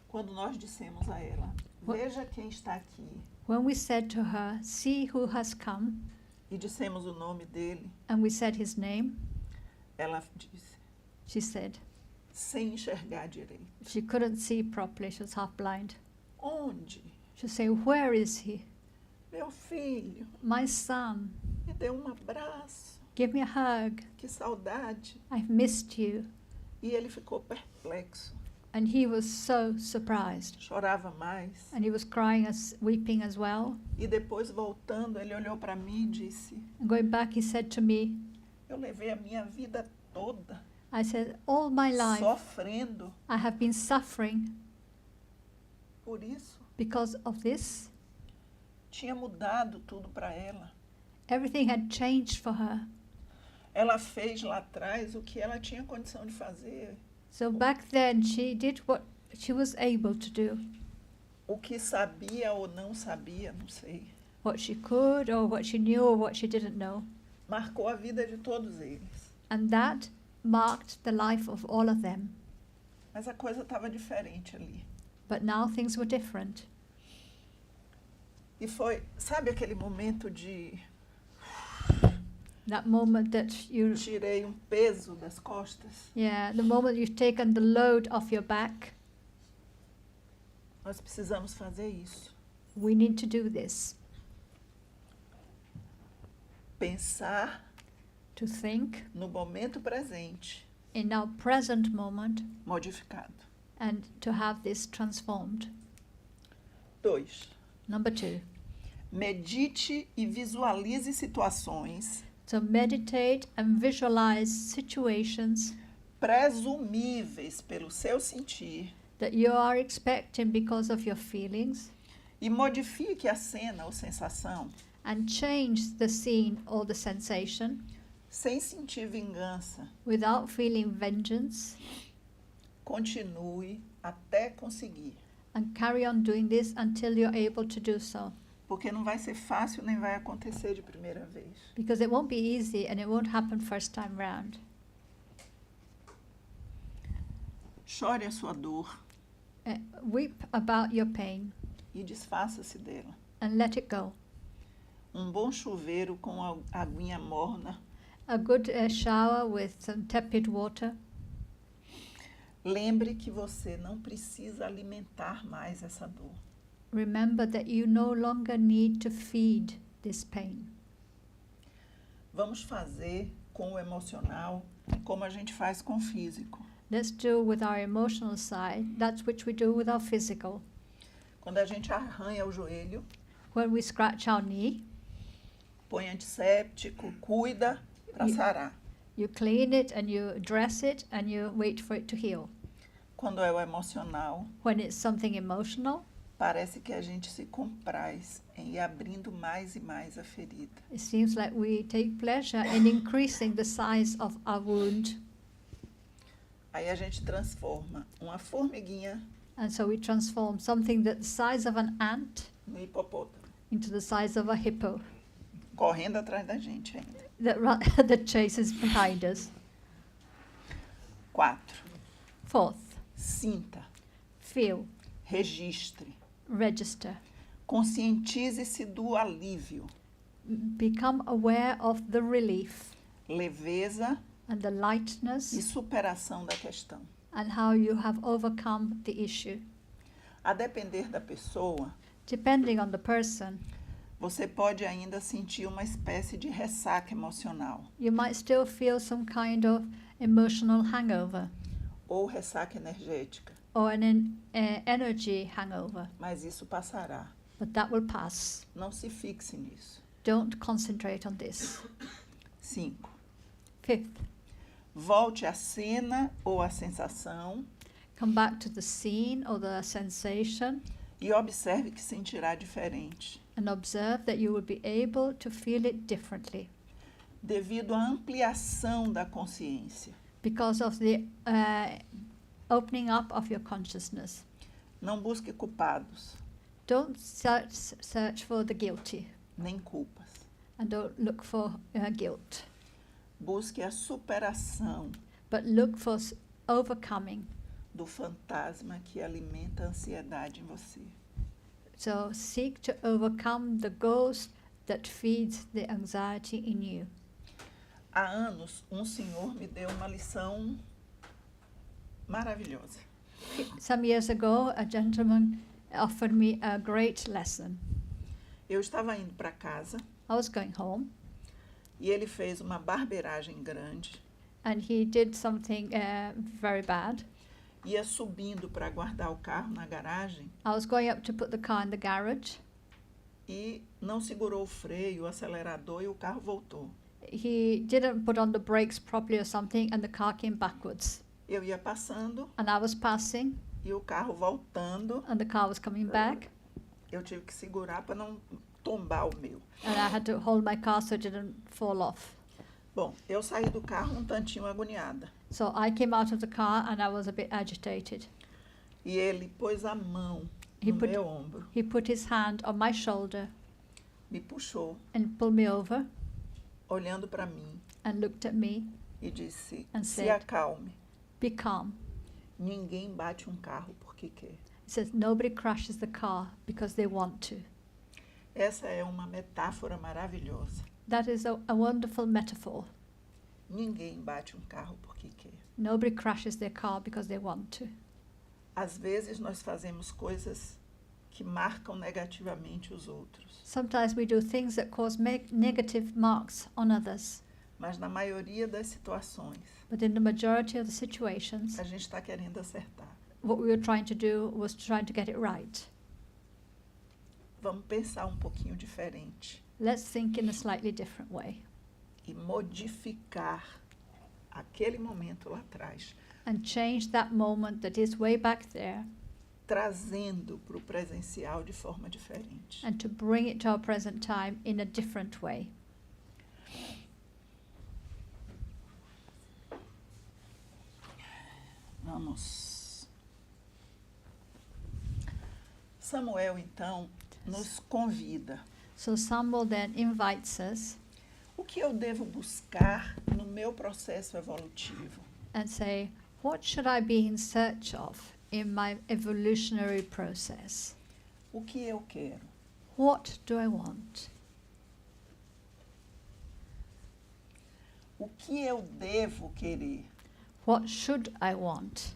Quando nós dissemos a ela: veja quem está aqui, When we said to her, see who has come, e dissemos o nome dele, and we said his name, ela disse, she said sem enxergar direito: she couldn't see properly, she was half blind. onde? She'd say, where is he? Meu filho, My son, me dê um abraço, give me a hug. que saudade. I've missed you. E ele ficou perplexo, And he was so surprised. chorava mais. And he was crying, weeping as well. E depois, voltando, ele olhou para mim e disse: And going back, he said to me, eu levei a minha vida toda I said, all my life sofrendo I have been suffering por isso. because of this. Tinha mudado tudo para ela. Everything had changed for her. Ela fez lá atrás o que ela tinha condição de fazer, So back then, she did what she was able to do, o que sabia ou não sabia, não sei. what she could or what she knew or what she didn't know. Marcou a vida de todos eles. And that marked the life of all of them. Mas a coisa estava diferente ali. But now things were different. E foi, sabe aquele momento de That moment that you, tirei um peso das costas? the moment you've taken the load off your back, Nós precisamos fazer isso. we need to do this. Pensar To think no momento presente, in our present moment modificado. and to have this transformed. 2. Number 2, Medite e visualize situações to meditate and visualize situations presumíveis pelo seu sentir that you are expecting because of your feelings, e modifique a cena ou sensação and change the scene or the sensation sem sentir vingança. without feeling vengeance, Continue até conseguir, and carry on doing this until you're able to do so. porque não vai ser fácil nem vai acontecer de primeira vez. Because it won't be easy and it won't happen first time round. Chore a sua dor, Weep about your pain e desfaça-se dela. and let it go. Bom chuveiro com aguinha morna. A good shower with some tepid water. Lembre que você não precisa alimentar mais essa dor. Remember that you no longer need to feed this pain. Vamos fazer com o emocional como a gente faz com o físico. Let's do with our emotional side, that's which we do with our physical. Quando a gente arranha o joelho, When we scratch our knee, põe antisséptico, cuida para sarar. you clean it and you dress it and you wait for it to heal. Quando é o emocional, When it's something emotional, parece que a gente se compraz em ir abrindo mais e mais a ferida. it seems like we take pleasure in increasing the size of our wound. Aí a gente transforma uma formiguinha And so we transform something that's the size of an ant no hipopótamo, into the size of a hippo correndo atrás da gente ainda. that chases behind us. 4. Fourth, Sinta, feel, registre, register. conscientize-se do alívio, Become aware of the relief leveza and the e lightness superação da questão. and how you have overcome the issue. A depender da pessoa, Depending on the person, você pode ainda sentir uma espécie de ressaca emocional you might still feel some kind of emotional hangover ou ressaca energética, or an energy hangover, mas isso passará. but that will pass. Não se fixe nisso. Don't concentrate on this. 5. Fifth, Volte à cena ou à sensação come back to the scene or the sensation e observe que sentirá diferente, and observe that you will be able to feel it differently devido à ampliação da consciência. because of the opening up of your consciousness. Não busque culpados, Don't search for the guilty nem culpas. and don't look for guilt, Busque a superação but look for overcoming. do fantasma que alimenta a ansiedade em você. So seek to overcome the ghost that feeds the anxiety in you. Há anos, um senhor me deu uma lição maravilhosa. Some years ago, a gentleman offered me a great lesson. Eu estava indo para casa I was going home, e ele fez uma barbeiragem grande, and he did something very bad. ia subindo para guardar o carro na garagem I was going up to put the car in the garage. e não segurou o freio, o acelerador e o carro voltou. He didn't put on the brakes properly or something, and the car came backwards. Eu ia passando And I was passing, e o carro voltando, and the car was coming back, eu tive que segurar para não tombar o meu. and I had to hold my car so it didn't fall off. Bom, eu saí do carro um tantinho agoniada So I came out of the car, and I was a bit agitated. e ele pôs a mão He no put- meu ombro, He put his hand on my shoulder me puxou, and pulled me over olhando para mim and looked at me. e disse: And se said- acalme, Be calm. ninguém bate um carro porque quer. He says nobody crashes the car because they want to. Essa é uma metáfora maravilhosa. That is a wonderful metaphor. Ninguém bate um carro porque quer. Nobody crashes their car because they want to. Às vezes nós fazemos coisas que marcam negativamente os outros, Sometimes we do things that cause negative marks on others, mas na maioria das situações but in the majority of the situations, a gente está querendo acertar. what we were trying to do was trying to get it right. Vamos pensar um pouquinho diferente Let's think in a slightly different way e modificar aquele momento lá atrás, and change that moment that is way back there trazendo para o presencial de forma diferente. and to bring it to our present time in a different way. Vamos. Samuel, então, nos convida. So Samuel then invites us O que eu devo buscar no meu processo evolutivo? and say, what should I be in search of in my evolutionary process? O que eu quero? What do I want? O que eu devo querer? What should I want?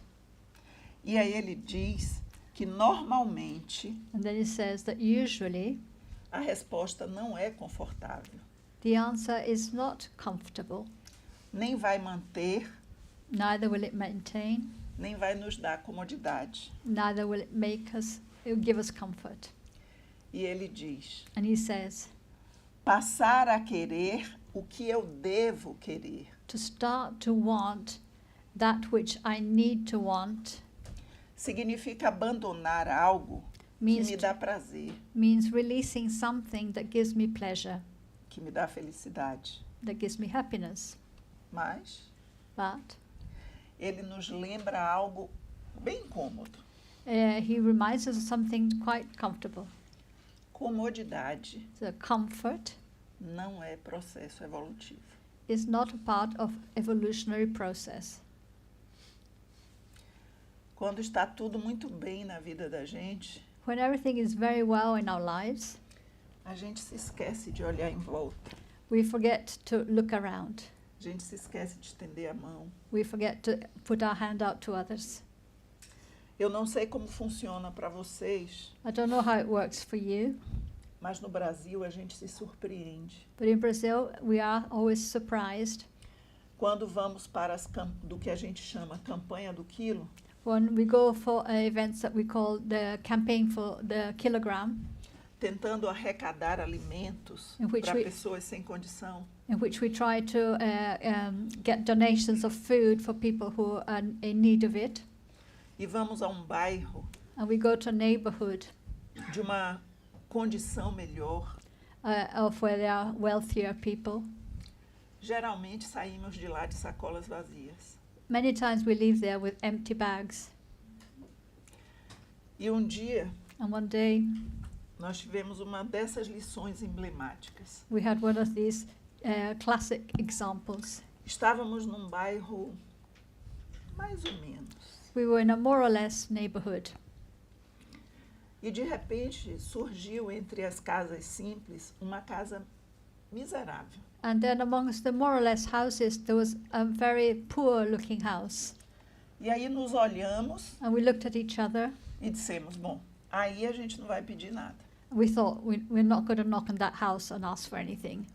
E aí ele diz que normalmente And then it says that usually a resposta não é confortável, the answer is not comfortable, nem vai manter, neither will it maintain, nem vai nos dar comodidade. neither will it will give us comfort. E ele diz: And he says, passar a querer o que eu devo querer. to start to want that which I need to want Significa abandonar algo que means, me dá prazer, means releasing something that gives me pleasure, que me dá felicidade. that gives me happiness. Mas But ele nos lembra algo bem cômodo. he reminds us of something quite comfortable. Comodidade The comfort não é processo evolutivo. is not a part of evolutionary process. Quando está tudo muito bem na vida da gente, When everything is very well in our lives, a gente se esquece de olhar em volta. we forget to look around. A gente se esquece de estender a mão. We forget to put our hand out to others. Eu não sei como funciona para vocês, I don't know how it works for you, mas no Brasil a gente se surpreende. but in Brazil we are always surprised Quando vamos para do que a gente chama campanha do quilo, when we go for events that we call the campaign for the kilogram, tentando arrecadar alimentos In which para we- pessoas sem condição. in which we try to get donations of food for people who are in need of it. E vamos a bairro And we go to a neighborhood de uma condição melhor. of where there are wealthier people. Geralmente saímos de lá de sacolas vazias. Many times we leave there with empty bags. E dia And one day nós tivemos uma dessas lições emblemáticas. we had one of these classic examples. Estávamos num bairro mais ou menos. We were in a more or less neighborhood. E de repente surgiu entre as casas simples uma casa miserável. And then amongst the more or less houses, there was a very poor looking house. E aí nos olhamos And we looked at each other. e dissemos, bom, aí a gente não vai pedir nada. We thought we're not going to knock on that house and ask for anything.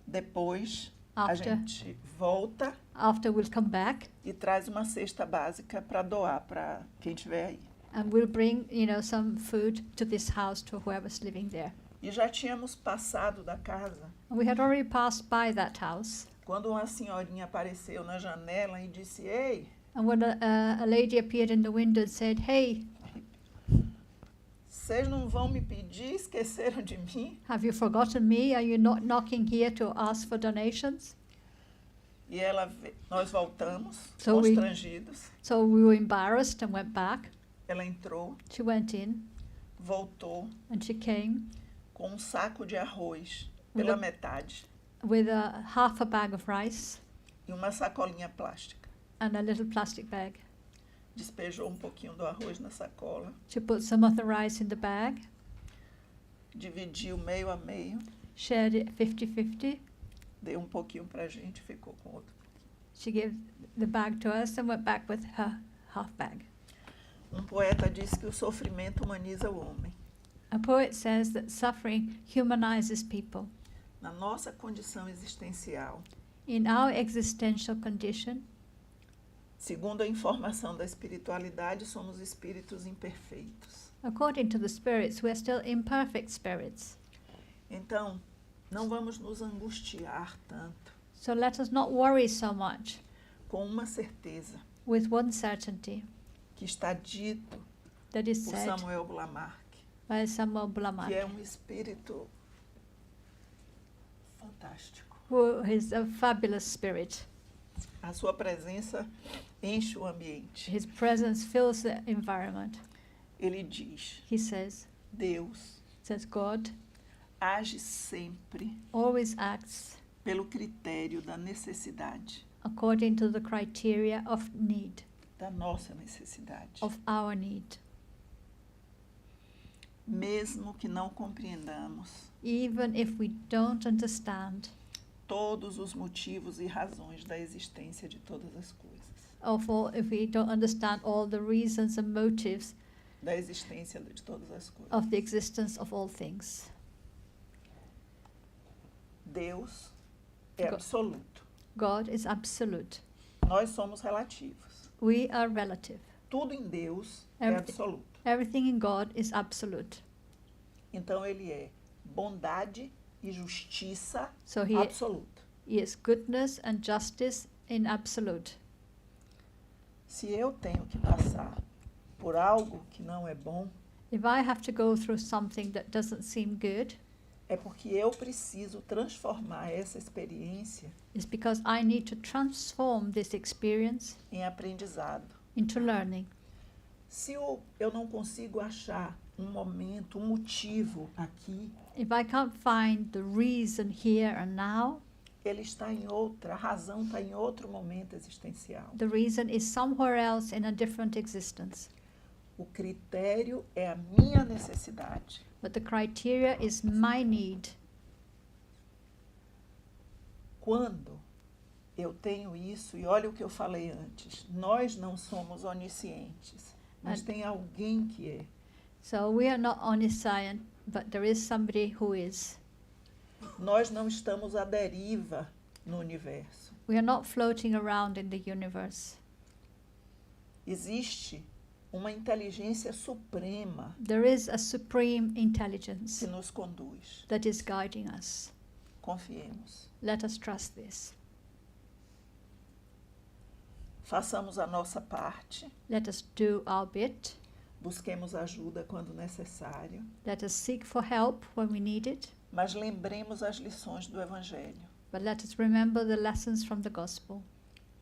Depois a After, gente volta after we'll come back e traz uma cesta básica para doar para quem estiver aí. and we'll bring, some food to this house to whoever's living there. E já tínhamos passado da casa And we had already passed by that house. quando uma senhorinha apareceu na janela e disse, ei, And when a lady appeared in the window and said, "Hey, vocês não vão me pedir, esqueceram de mim? have you forgotten me? Are you not knocking here to ask for donations?" E nós voltamos, So we- constrangidos. So we were embarrassed and went back. Ela entrou, She went in voltou and she came com saco de arroz With pela a- metade with half a bag of rice e uma sacolinha plástica. and a little plastic bag. Despejou pouquinho do arroz na sacola, She put some of the rice in the bag, dividiu meio a meio, shared it 50-50. deu pouquinho para a gente, ficou com outro. She gave the bag to us and went back with her half bag. Poeta disse que o sofrimento humaniza o homem. A poet says that suffering humanizes people. Na nossa condição existencial, In our existential condition, segundo a informação da espiritualidade, somos espíritos imperfeitos. according to the spirits, we are still imperfect spirits. Então, não vamos nos angustiar tanto, So let us not worry so much, com uma certeza with one certainty que está dito that is por said Samuel Blamark, by Samuel que Blamark, é espírito fantástico. who is a fabulous spirit. A sua presença enche o ambiente. His presence fills the environment. Ele diz, He says, Deus God age sempre always acts pelo critério da necessidade, according to the criteria of need, da nossa necessidade. of our need. mesmo que não compreendamos even if we don't understand, todos os motivos e razões da existência de todas as coisas, or if we don't understand all the reasons and motives da existência de todas as coisas. of the existence of all things. Deus é Go- absoluto. God is absolute. Nós somos relativos. We are relative. Tudo em Deus é Everything- absoluto. Everything in God is absolute. Então ele é bondade e justiça So he absoluta. is goodness and justice in absolute. Se eu tenho que passar por algo que não é bom, If I have to go through something that doesn't seem good, é porque eu preciso transformar essa experiência it's because I need to transform this experience em aprendizado. into learning. Se eu não consigo achar um momento, um motivo aqui, If I can't find the reason here and now, ele está em outra, a razão está em outro momento existencial. the reason is somewhere else in a different existence. O critério é a minha necessidade. But the criteria is my need. Quando eu tenho isso, e olha o que eu falei antes, nós não somos oniscientes, mas And- tem alguém que é. So we are not omniscient, but there is somebody who is. Nós não estamos à deriva no universo. We are not floating around in the universe. Existe uma inteligência suprema There is a supreme que intelligence nos conduz. that is guiding us. Confiemos. Let us trust this. Façamos a nossa parte. Let us do our bit. Busquemos ajuda quando necessário. Let us seek for help when we need it. Mas lembremos as lições do Evangelho. But let us remember the lessons from the gospel.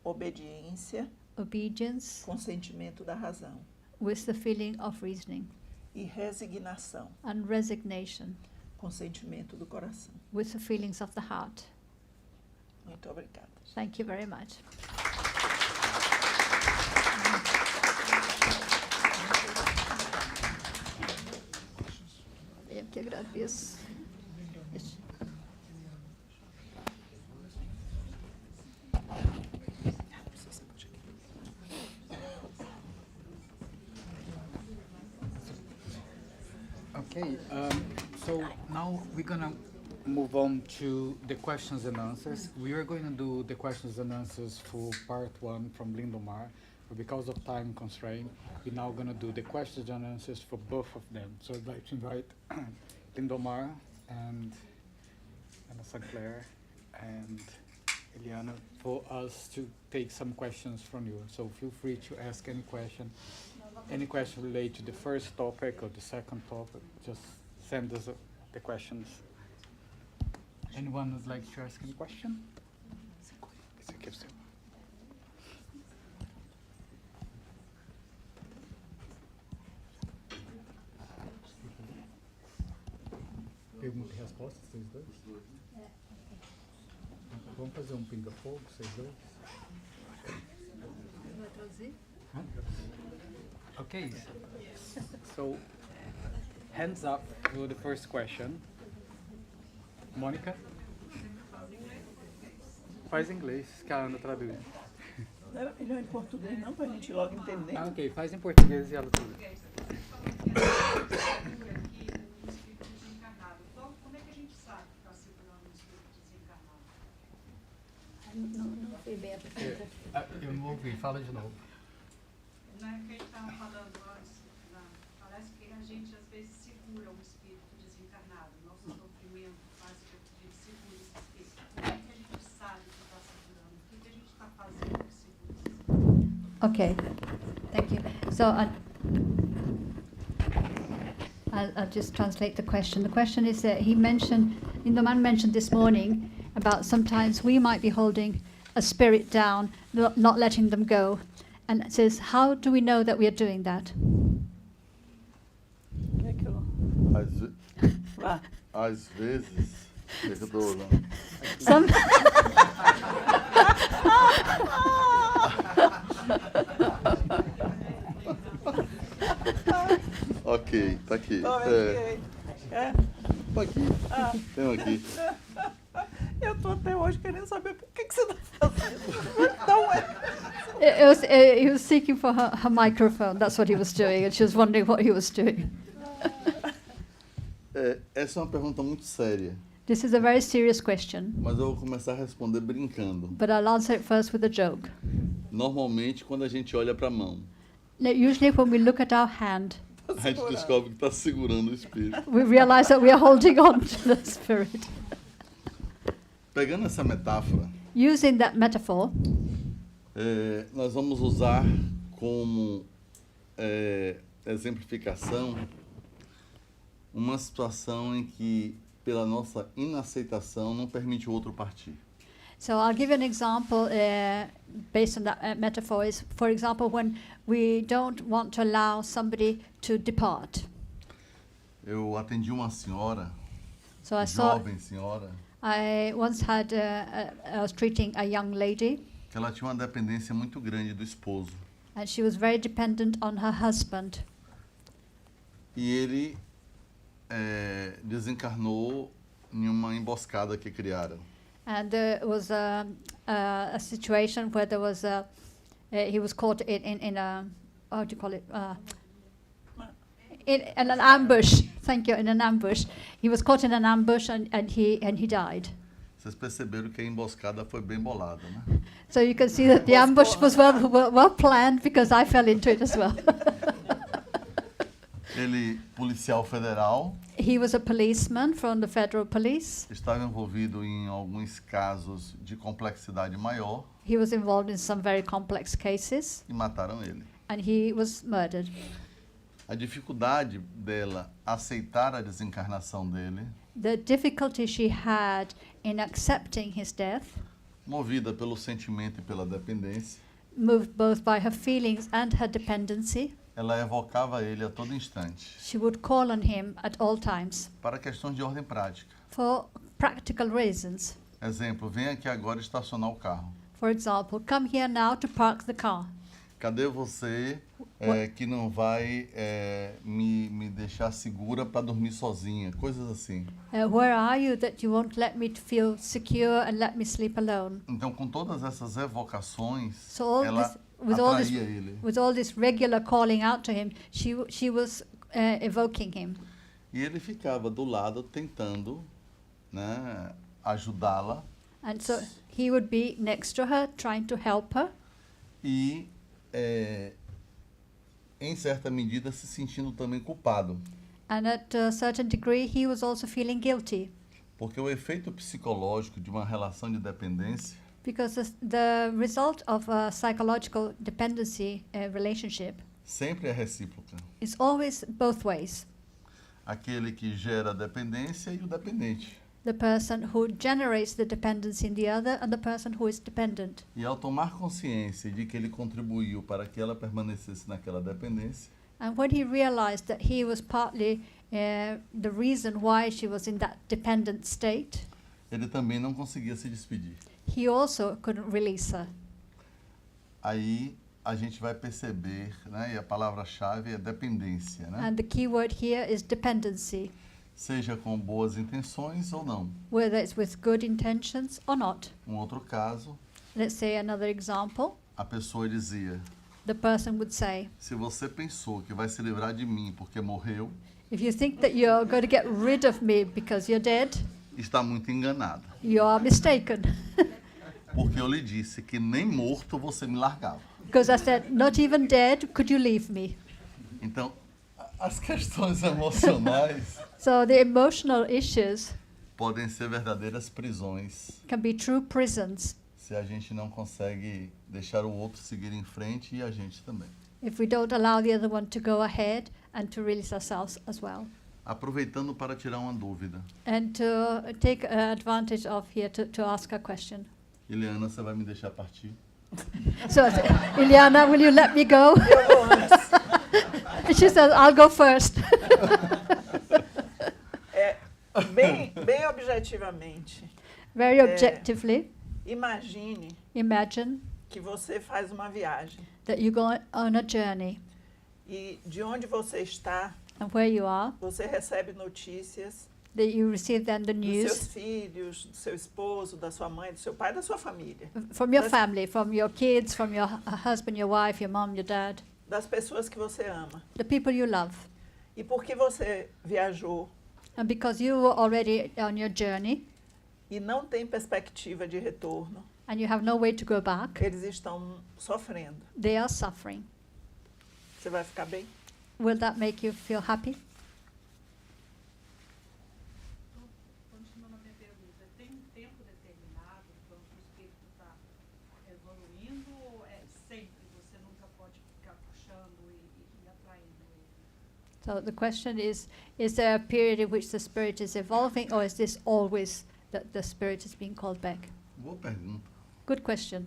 Obediência, Obedience consentimento da razão. with the feeling of reasoning. E resignação, And resignation consentimento do coração. with the feelings of the heart. Muito obrigada. Thank you very much. Eu que agradeço. Okay, so now we're gonna move on to the questions and answers. We are going to do the questions and answers for part one from Lindomar, but because of time constraint, we're now gonna do the questions and answers for both of them. So I'd like to invite Lindomar and Anna Sinclair and Eliana for us to take some questions from you. So feel free to ask any question related to the first topic or the second topic. Just send us the questions. Anyone would like to ask any question? Pergunta e resposta, vocês dois? Vamos fazer pinga-fogo, vocês dois? Vai traduzir? Okay, so hands up for the first question. Mônica? Faz em inglês, que a Ana traduz. Não era melhor em português, não, para a gente logo entender? Ah, ok, faz em português e ela traduz. Como é que a gente sabe que está segurando um espírito desencarnado? Não fui bem a pergunta. Eu não ouvi, fala de novo. Não é que a gente estava falando antes, parece que a gente às vezes segura um espírito desencarnado. Nosso sofrimento faz com que a gente segure esse espírito. Como é que a gente sabe que está segurando? O que a gente está fazendo que segura esse espírito? Okay, thank you. So I'll just translate the question. The question is that Lindoman mentioned this morning about sometimes we might be holding a spirit down, not letting them go. And it says, how do we know that we are doing that? Como é que eu... Vá. Às vezes, perdoa. Some Ok, tá tá aqui. Tô É, é. tá aqui. Tem um aqui. Eu tô até hoje querendo saber por que você tá fazendo. Então He was seeking for her microphone. That's what he was doing, and she was wondering what he was doing. Essa é uma pergunta muito séria, This is a very serious question, mas eu vou começar a responder brincando. but I'll answer it first with a joke. Normalmente, quando a gente olha para a mão, Now, usually, when we look at our hand, a gente descobre que está segurando o espírito. we realize that we are holding on to the spirit. Pegando essa metáfora, Using that metaphor, nós vamos usar como exemplificação uma situação em que, pela nossa inaceitação, não permite o outro partir. so I'll give you an example based on that metaphor. Is, for example, when we don't want to allow somebody to depart. Eu atendi uma senhora, So I saw. jovem senhora, I once had. I was treating a young lady, que ela tinha uma dependência muito grande do esposo. and she was very dependent on her husband. E ele desencarnou em uma emboscada que criaram. And there was a situation where there was he was caught in a, how do you call it? In an ambush. Thank you. In an ambush, he was caught in an ambush and he died. Vocês perceberam que a emboscada foi bem bolada, né? So you can see that the ambush was well planned because I fell into it as well. Ele, policial federal, He was a policeman from the federal police. estava envolvido em alguns casos de complexidade maior He was involved in some very complex cases, e mataram ele. and he was murdered. A dificuldade dela aceitar a desencarnação dele, The difficulty she had in accepting his death, movida pelo sentimento e pela dependência, moved both by her feelings and her dependency, ela evocava ele a todo instante, she would call on him at all times para questões de ordem prática. for practical reasons. Exemplo, vem aqui agora estacionar o carro. For example, come here now to park the car. Cadê você que não vai me deixar segura para dormir sozinha? Coisas assim. Where are you that you won't let me to feel secure and let me sleep alone? Então, com todas essas evocações, So all ela this, with all this, atraía ele. with all this regular calling out to him, she was evoking him, E ele ficava do lado tentando, né, ajudá-la and so he would be next to her, trying to help her, e, em certa medida, se sentindo também culpado. and at a certain degree, he was also feeling guilty Porque o efeito psicológico de uma relação de dependência because the result of a psychological dependency relationship sempre é recíproca. is always both ways. Aquele que gera a dependência e o dependente. The person who generates the dependency in the other and the person who is dependent. E ao tomar consciência de que ele contribuiu para que ela permanecesse naquela dependência, And when he realized that he was partly the reason why she was in that dependent state, ele também não conseguia se despedir. he also couldn't release her. Aí a gente vai perceber, né, e a palavra-chave é dependência, né? And the key word here is dependency, Seja com boas intenções ou não. whether it's with good intentions or not. Outro caso, Let's say another example. a pessoa dizia: The person would say, se você pensou que vai se livrar de mim porque morreu, if you think that you're going to get rid of me because you're dead, está muito enganado. you are mistaken. Porque eu lhe disse que nem morto você me largava. Because I said, not even dead, could you leave me? Então, as questões emocionais So the emotional issues podem ser verdadeiras prisões can be true prisons se a gente não consegue deixar o outro seguir em frente e a gente também. if we don't allow the other one to go ahead and to release ourselves as well. Aproveitando para tirar uma dúvida. And to take advantage of here to ask a question. Ileana, você vai me deixar partir? So, Ileana, will you let me go? She says, I'll go first. Bem objetivamente, Very objectively, imagine imagine que você faz uma viagem that you go on a journey, e de onde você está, and where you are, você recebe notícias that you receive then the dos news seus filhos, do seu esposo, da sua mãe, do seu pai, da sua família, from your das- family, from your kids, from your husband, your wife, your mom, your dad, das pessoas que você ama. the people you love. E porque você viajou And because you were already on your journey e não tem perspectiva de retorno, and you have no way to go back, eles estão sofrendo. they are suffering. Você vai ficar bem? Will that make you feel happy? Continuando a minha pergunta, tem um tempo determinado quando o espírito está evoluindo ou é sempre? Você nunca pode ficar puxando e atraindo ele? So the question is there a period in which the spirit is evolving, or is this always that the spirit is being called back? Boa pergunta. Good question.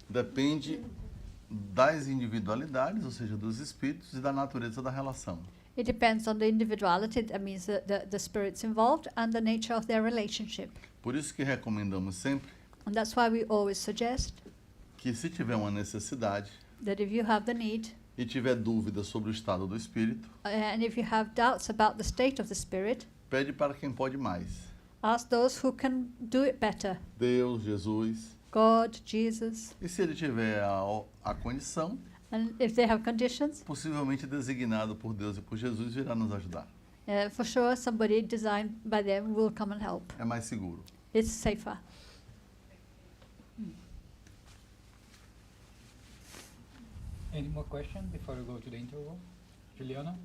Depende das individualidades, ou seja, dos espíritos e da natureza da relação. It depends on the individuality, that means the spirits involved, and the nature of their relationship. Por isso que recomendamos sempre And that's why we always suggest que, se tiver uma necessidade that if you have the need, e tiver dúvidas sobre o estado do espírito, and if you have doubts about the state of the spirit, pede para quem pode mais. ask those who can do it better. Deus, Jesus. God, Jesus. E se ele tiver a condição, And if they have conditions, possivelmente designado por Deus e por Jesus, virá nos ajudar. for sure somebody designed by them will come and help. É mais seguro. It's safer. Any more questions before we go to the interval? Juliana?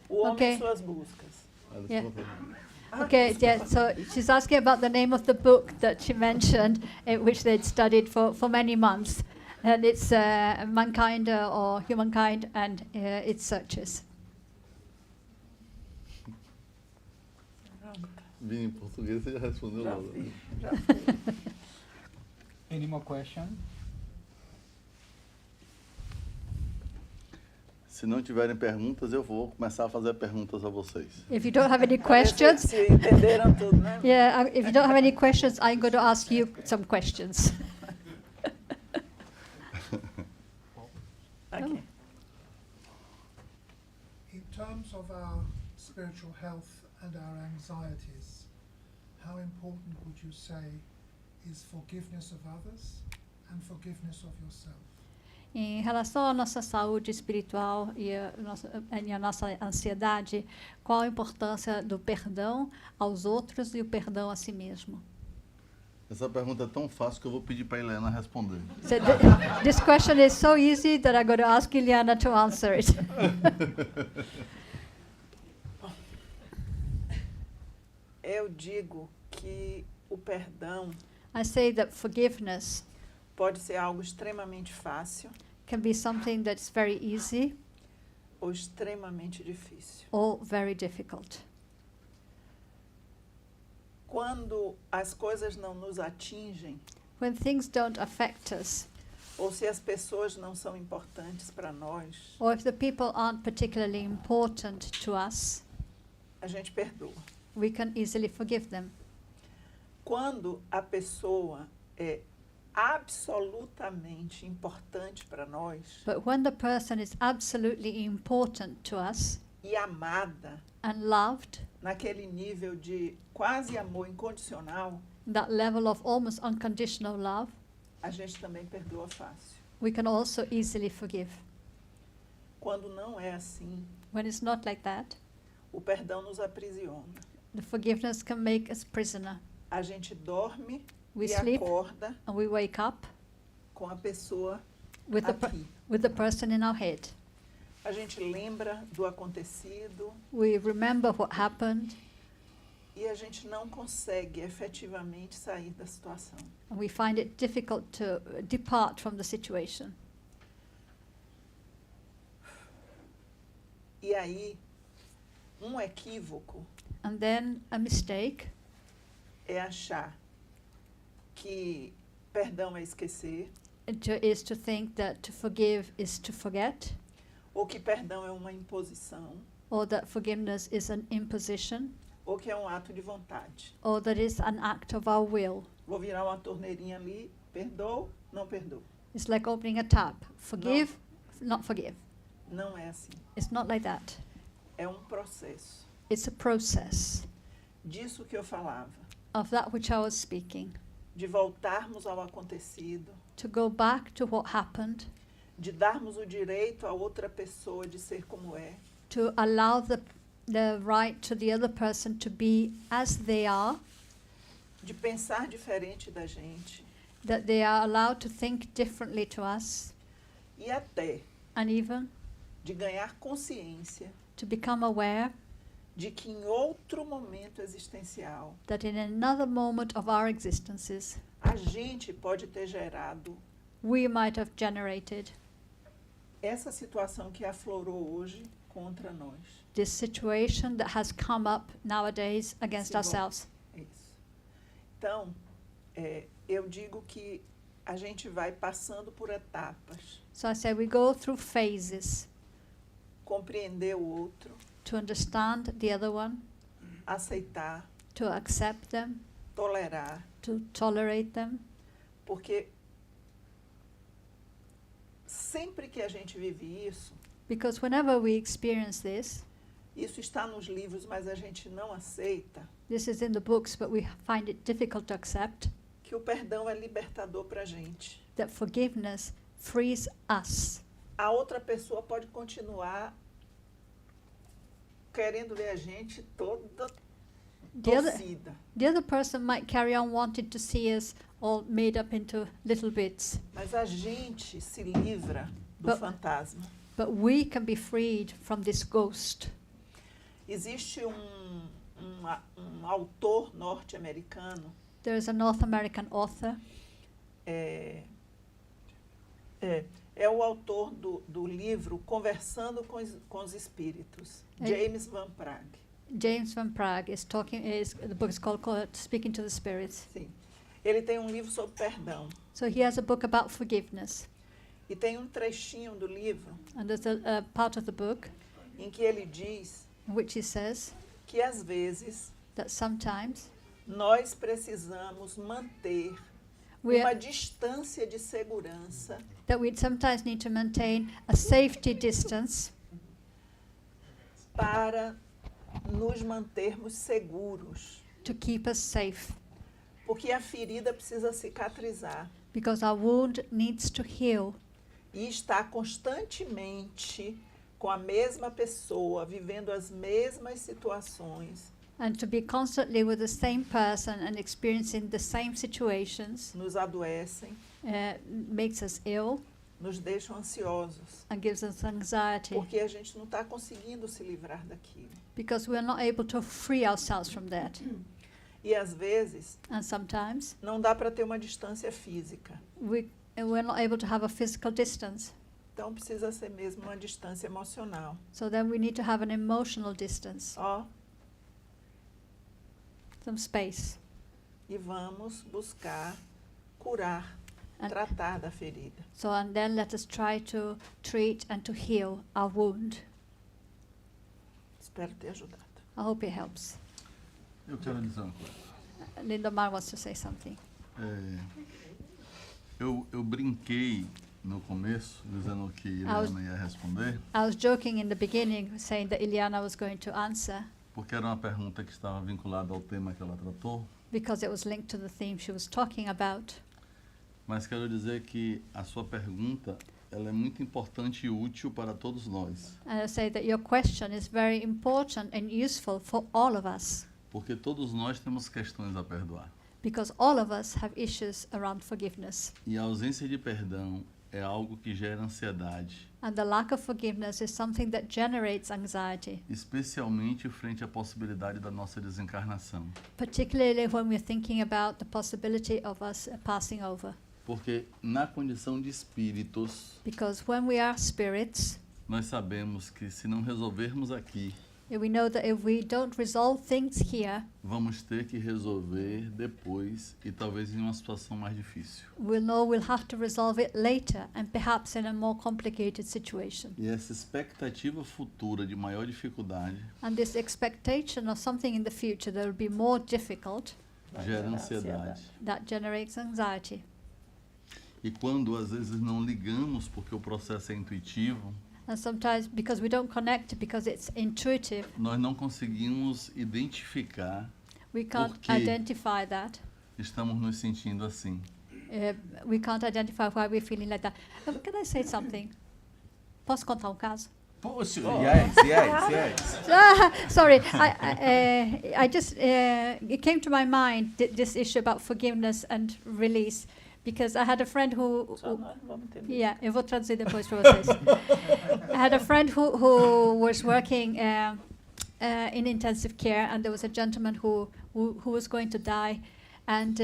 O homem Ok. e suas buscas. Yeah. Okay, yeah, so she's asking about the name of the book that she mentioned, which they'd studied for many months. And it's Mankind or Humankind and its Searches. Vim em português, você já respondeu Já logo. vi, já vi. Any more questions? Se não tiverem perguntas, eu vou começar a fazer perguntas a vocês. If you don't have any Pra ver questions, se entenderam tudo, né? yeah, if you don't have any questions, I'm going to ask you some questions. Aqui. In terms of our spiritual health and our anxieties, how important would you say is forgiveness of others and forgiveness of yourself? Em relação à nossa saúde espiritual e a nossa ansiedade, qual a importância do perdão aos outros e o perdão a si mesmo? Essa pergunta é tão fácil que eu vou pedir para a Helena responder. So this question is so easy that I'm going to ask Ileana to answer it. Eu digo que o perdão I say that forgiveness pode ser algo extremamente fácil can be something that's very easy ou extremamente difícil. or very difficult. Quando as coisas não nos atingem, When things don't affect us, ou se as pessoas não são importantes para nós, or if the people aren't particularly important to us, a gente perdoa. we can easily forgive them. Quando a pessoa é absolutamente importante para nós But when the person is absolutely important to us e amada and loved, naquele nível de quase amor incondicional, that level of almost unconditional love, a gente também perdoa fácil. we can also easily forgive. Quando não é assim, When it's not like that, o perdão nos aprisiona. the forgiveness can make us prisoner. A gente dorme We e sleep acorda and we wake up com a pessoa with aqui. with the person in our head. A gente lembra do acontecido We remember what happened e a gente não consegue efetivamente sair da situação. and we find it difficult to depart from the situation. E aí, um equívoco And then a mistake é achar que perdão é esquecer, is to think that to forgive is to forget, ou que perdão é uma imposição, or that forgiveness is an imposition, ou que é um ato de vontade. or that it's an act of our will. Vou virar uma torneirinha ali, perdoo, não perdoo. It's like opening a tap. Forgive, not forgive. Não é assim. It's not like that. É um processo. It's a process Disso que eu falava. of that which I was speaking. De voltarmos ao acontecido. To go back to what happened, De darmos o direito a outra pessoa de ser como é. to allow the right to the other person to be as they are, De pensar diferente da gente. that they are allowed to think differently to us, E até and even de ganhar consciência to become aware de que em outro momento existencial that in another moment of our existences, a gente pode ter gerado we might have generated essa situação que aflorou hoje contra nós. this situation that has come up nowadays against Sim, bom. ourselves. Isso. Então, eu digo que a gente vai passando por etapas. So I say we go through phases Compreender o outro, to understand the other one, aceitar, to accept them, tolerar, to tolerate them, porque sempre que a gente vive isso, because whenever we experience this, isso está nos livros, mas a gente não aceita, this is in the books, but we find it difficult to accept, que o perdão é libertador para a gente. that forgiveness frees us. A outra pessoa pode continuar querendo ver a gente toda The other, torcida, the other person might carry on wanting to see us all made up into little bits, mas a gente se livra do But- fantasma. but we can be freed from this ghost. Existe um autor norte-americano, There is a North American author, é o autor do livro Conversando com os Espíritos, É. James Van Praagh. James Van Praagh the book is called Speaking to the Spirits. Sim. Ele tem um livro sobre perdão. So he has a book about forgiveness, E tem um trechinho do livro and there's a part of the book em que ele diz in which he says que, às vezes, that sometimes nós precisamos manter we uma distância de segurança that we sometimes need to maintain a safety distance para nos mantermos seguros. to keep us safe, Porque a ferida precisa cicatrizar because our wound needs to heal, e estar constantemente com a mesma pessoa, vivendo as mesmas situações, and to be constantly with the same person and experiencing the same situations nos adoecem, makes us ill nos deixam ansiosos, and gives us anxiety, porque a gente não está conseguindo se livrar daquilo. because we are not able to free ourselves from that. E às vezes And sometimes não dá para ter uma distância física, we're not able to have a physical distance. então precisa ser mesmo uma distância emocional. So then we need to have an emotional distance, Ó, some space. e vamos buscar curar, And tratar da ferida. so and then let us try to treat and to heal our wound. Espero ter ajudado. I hope it helps. Eu quero dizer uma coisa. Lindomar wants to say something. Eu brinquei no começo, dizendo que Ileana ia responder, I was joking in the beginning, saying that Ileana was going to answer porque era uma pergunta que estava vinculada ao tema que ela tratou, because it was linked to the theme she was talking about. mas quero dizer que a sua pergunta ela é muito importante e útil para todos nós, And I say that your question is very important and useful for all of us, porque todos nós temos questões a perdoar. because all of us have issues around forgiveness. E a ausência de perdão é algo que gera ansiedade, And the lack of forgiveness is something that generates anxiety, especialmente frente à possibilidade da nossa desencarnação. particularly when we're thinking about the possibility of us passing over. Porque na condição de espíritos, Because when we are spirits, nós sabemos que se não resolvermos aqui, we know that if we don't resolve things here, vamos ter que resolver depois e talvez em uma situação mais difícil. we'll know we'll have to resolve it later and perhaps in a more complicated situation. E essa expectativa futura de maior dificuldade And this expectation of something in the future that will be more difficult Gera ansiedade. that generates anxiety. E quando às vezes não ligamos porque o processo é intuitivo, And sometimes because we don't connect, because it's intuitive, nós não conseguimos identificar we can't Por quê? identify that. estamos nos sentindo assim. We can't identify why we're feeling like that. Can I say something? Posso contar um caso? Poxa, yes. Sorry, I just it came to my mind this issue about forgiveness and release, because I had a friend who Só nós não vamos entender. yeah, eu vou traduzir depois para vocês. I had a friend who was working in intensive care, and there was a gentleman who was going to die, and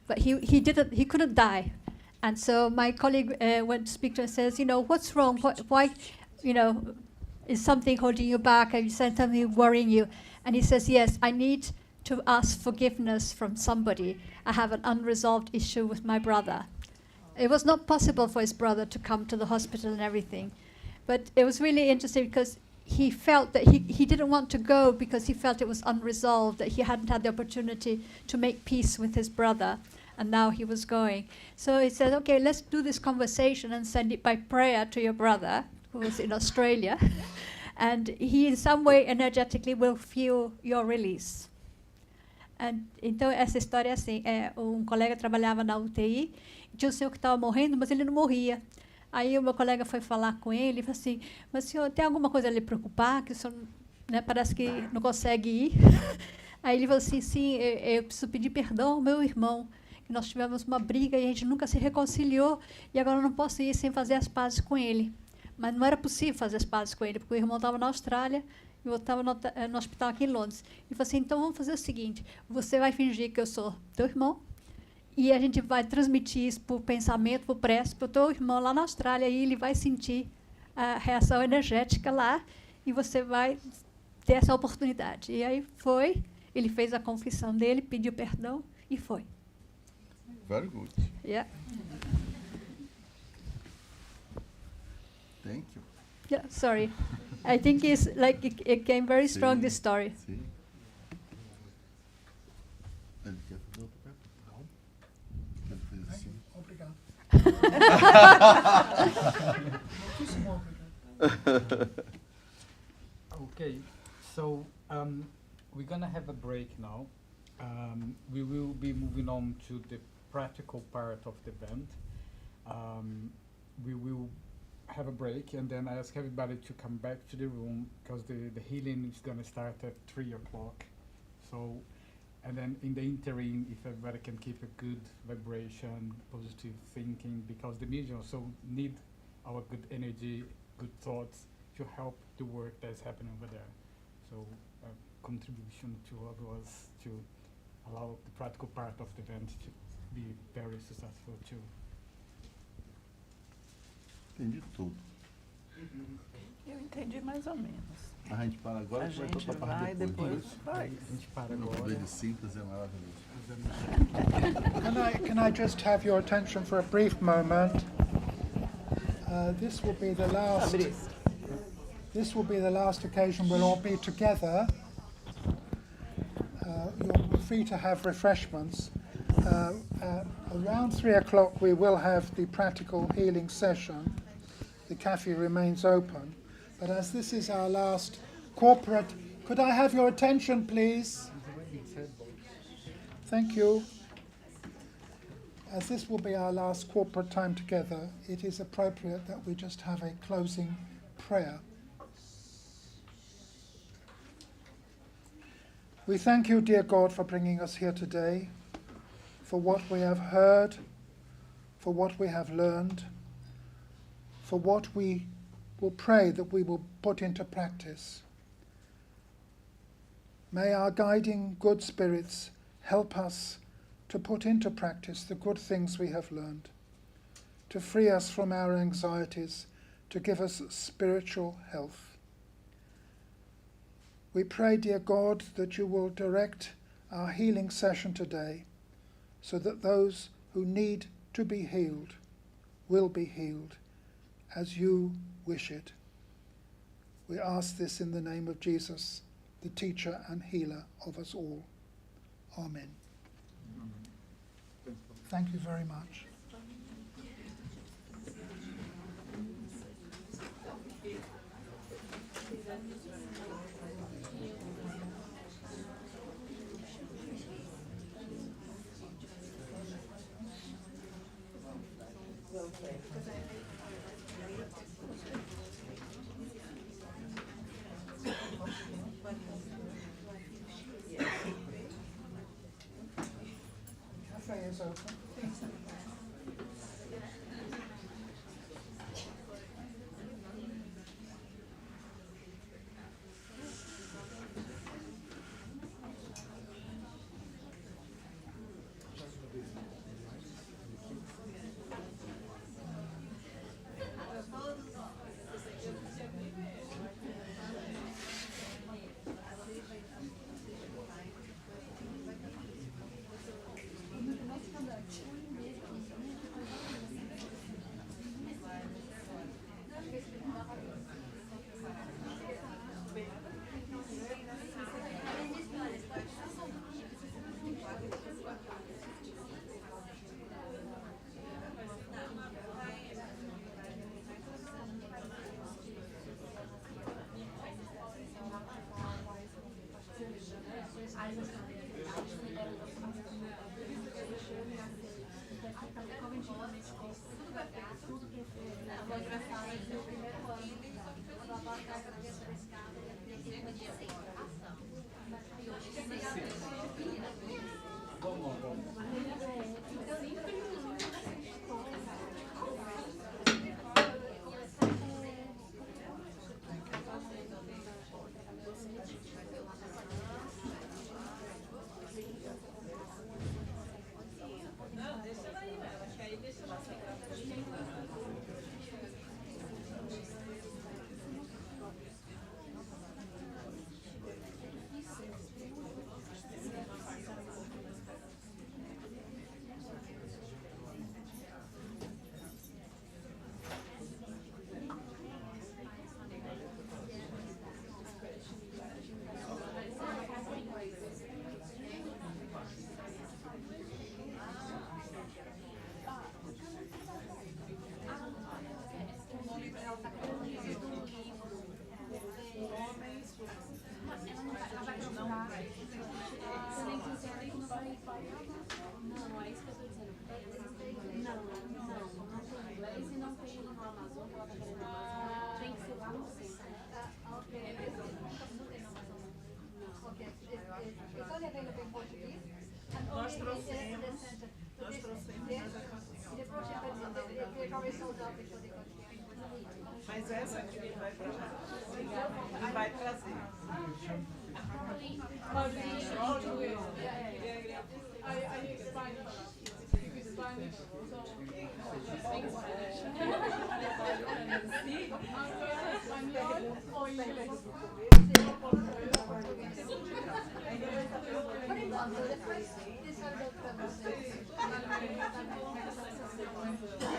but he couldn't die, and so my colleague went to speak to him and says, what's wrong? Why, is something holding you back? Have you said something worrying you? And he says, yes, I need to ask forgiveness from somebody. I have an unresolved issue with my brother. It was not possible for his brother to come to the hospital and everything. But it was really interesting because he felt that he didn't want to go because he felt it was unresolved, that he hadn't had the opportunity to make peace with his brother. And now he was going. So he said, okay, let's do this conversation and send it by prayer to your brother, who was in Australia. And he, in some way, energetically will feel your release. Então, essa história é assim, um colega trabalhava na UTI, tinha um senhor que estava morrendo, mas ele não morria. Aí o meu colega foi falar com ele e falou assim, mas senhor, tem alguma coisa a lhe preocupar, que o senhor parece que não consegue ir? Aí ele falou assim, sim, eu preciso pedir perdão ao meu irmão, que nós tivemos uma briga e a gente nunca se reconciliou, e agora eu não posso ir sem fazer as pazes com ele. Mas não era possível fazer as pazes com ele, porque o irmão estava na Austrália e eu estava no hospital aqui em Londres. E falou assim, então vamos fazer o seguinte, você vai fingir que eu sou teu irmão e a gente vai transmitir isso por pensamento, por prece, para o teu irmão lá na Austrália, e ele vai sentir a reação energética lá e você vai ter essa oportunidade. E aí foi, ele fez a confissão dele, pediu perdão e foi. Very good. Yeah. Thank you. Yeah, sorry. I think it's like it came very strong, this story. Sim. Ele quer fazer outra pergunta? Não. Ele fez assim. Obrigado. Okay, so we're gonna have a break now. We will be moving on to the practical part of the event. We will have a break and then I ask everybody to come back to the room because the healing is gonna start at 3 o'clock. So, and then in the interim, if everybody can keep a good vibration, positive thinking, because the medium also need our good energy, good thoughts to help the work that's happening over there. So, contribution to all of us to allow the practical part of the event to be very successful too. Entendi tudo. Eu entendi mais ou menos. A gente para agora A e vai gente para a parte vai depois depois. faz. A gente para O agora. poder de síntese é maravilhoso. Can I just have your attention for a brief moment? This will be the last. Fabrício. This will be the last occasion we'll all be together. You're free to have refreshments. Around 3 o'clock we will have the practical healing session. The cafe remains open. But as this is our last corporate, could I have your attention please? Thank you. As this will be our last corporate time together, it is appropriate that we just have a closing prayer. We thank you, dear God, for bringing us here today, for what we have heard, for what we have learned, for what we will pray that we will put into practice. May our guiding good spirits help us to put into practice the good things we have learned, to free us from our anxieties, to give us spiritual health. We pray, dear God, that you will direct our healing session today so that those who need to be healed will be healed as you wish it. We ask this in the name of Jesus, the teacher and healer of us all. Amen. Thank you very much. Cafe is open. Nós trouxemos, mas essa aqui vai para lá. E vai trazer. Depois,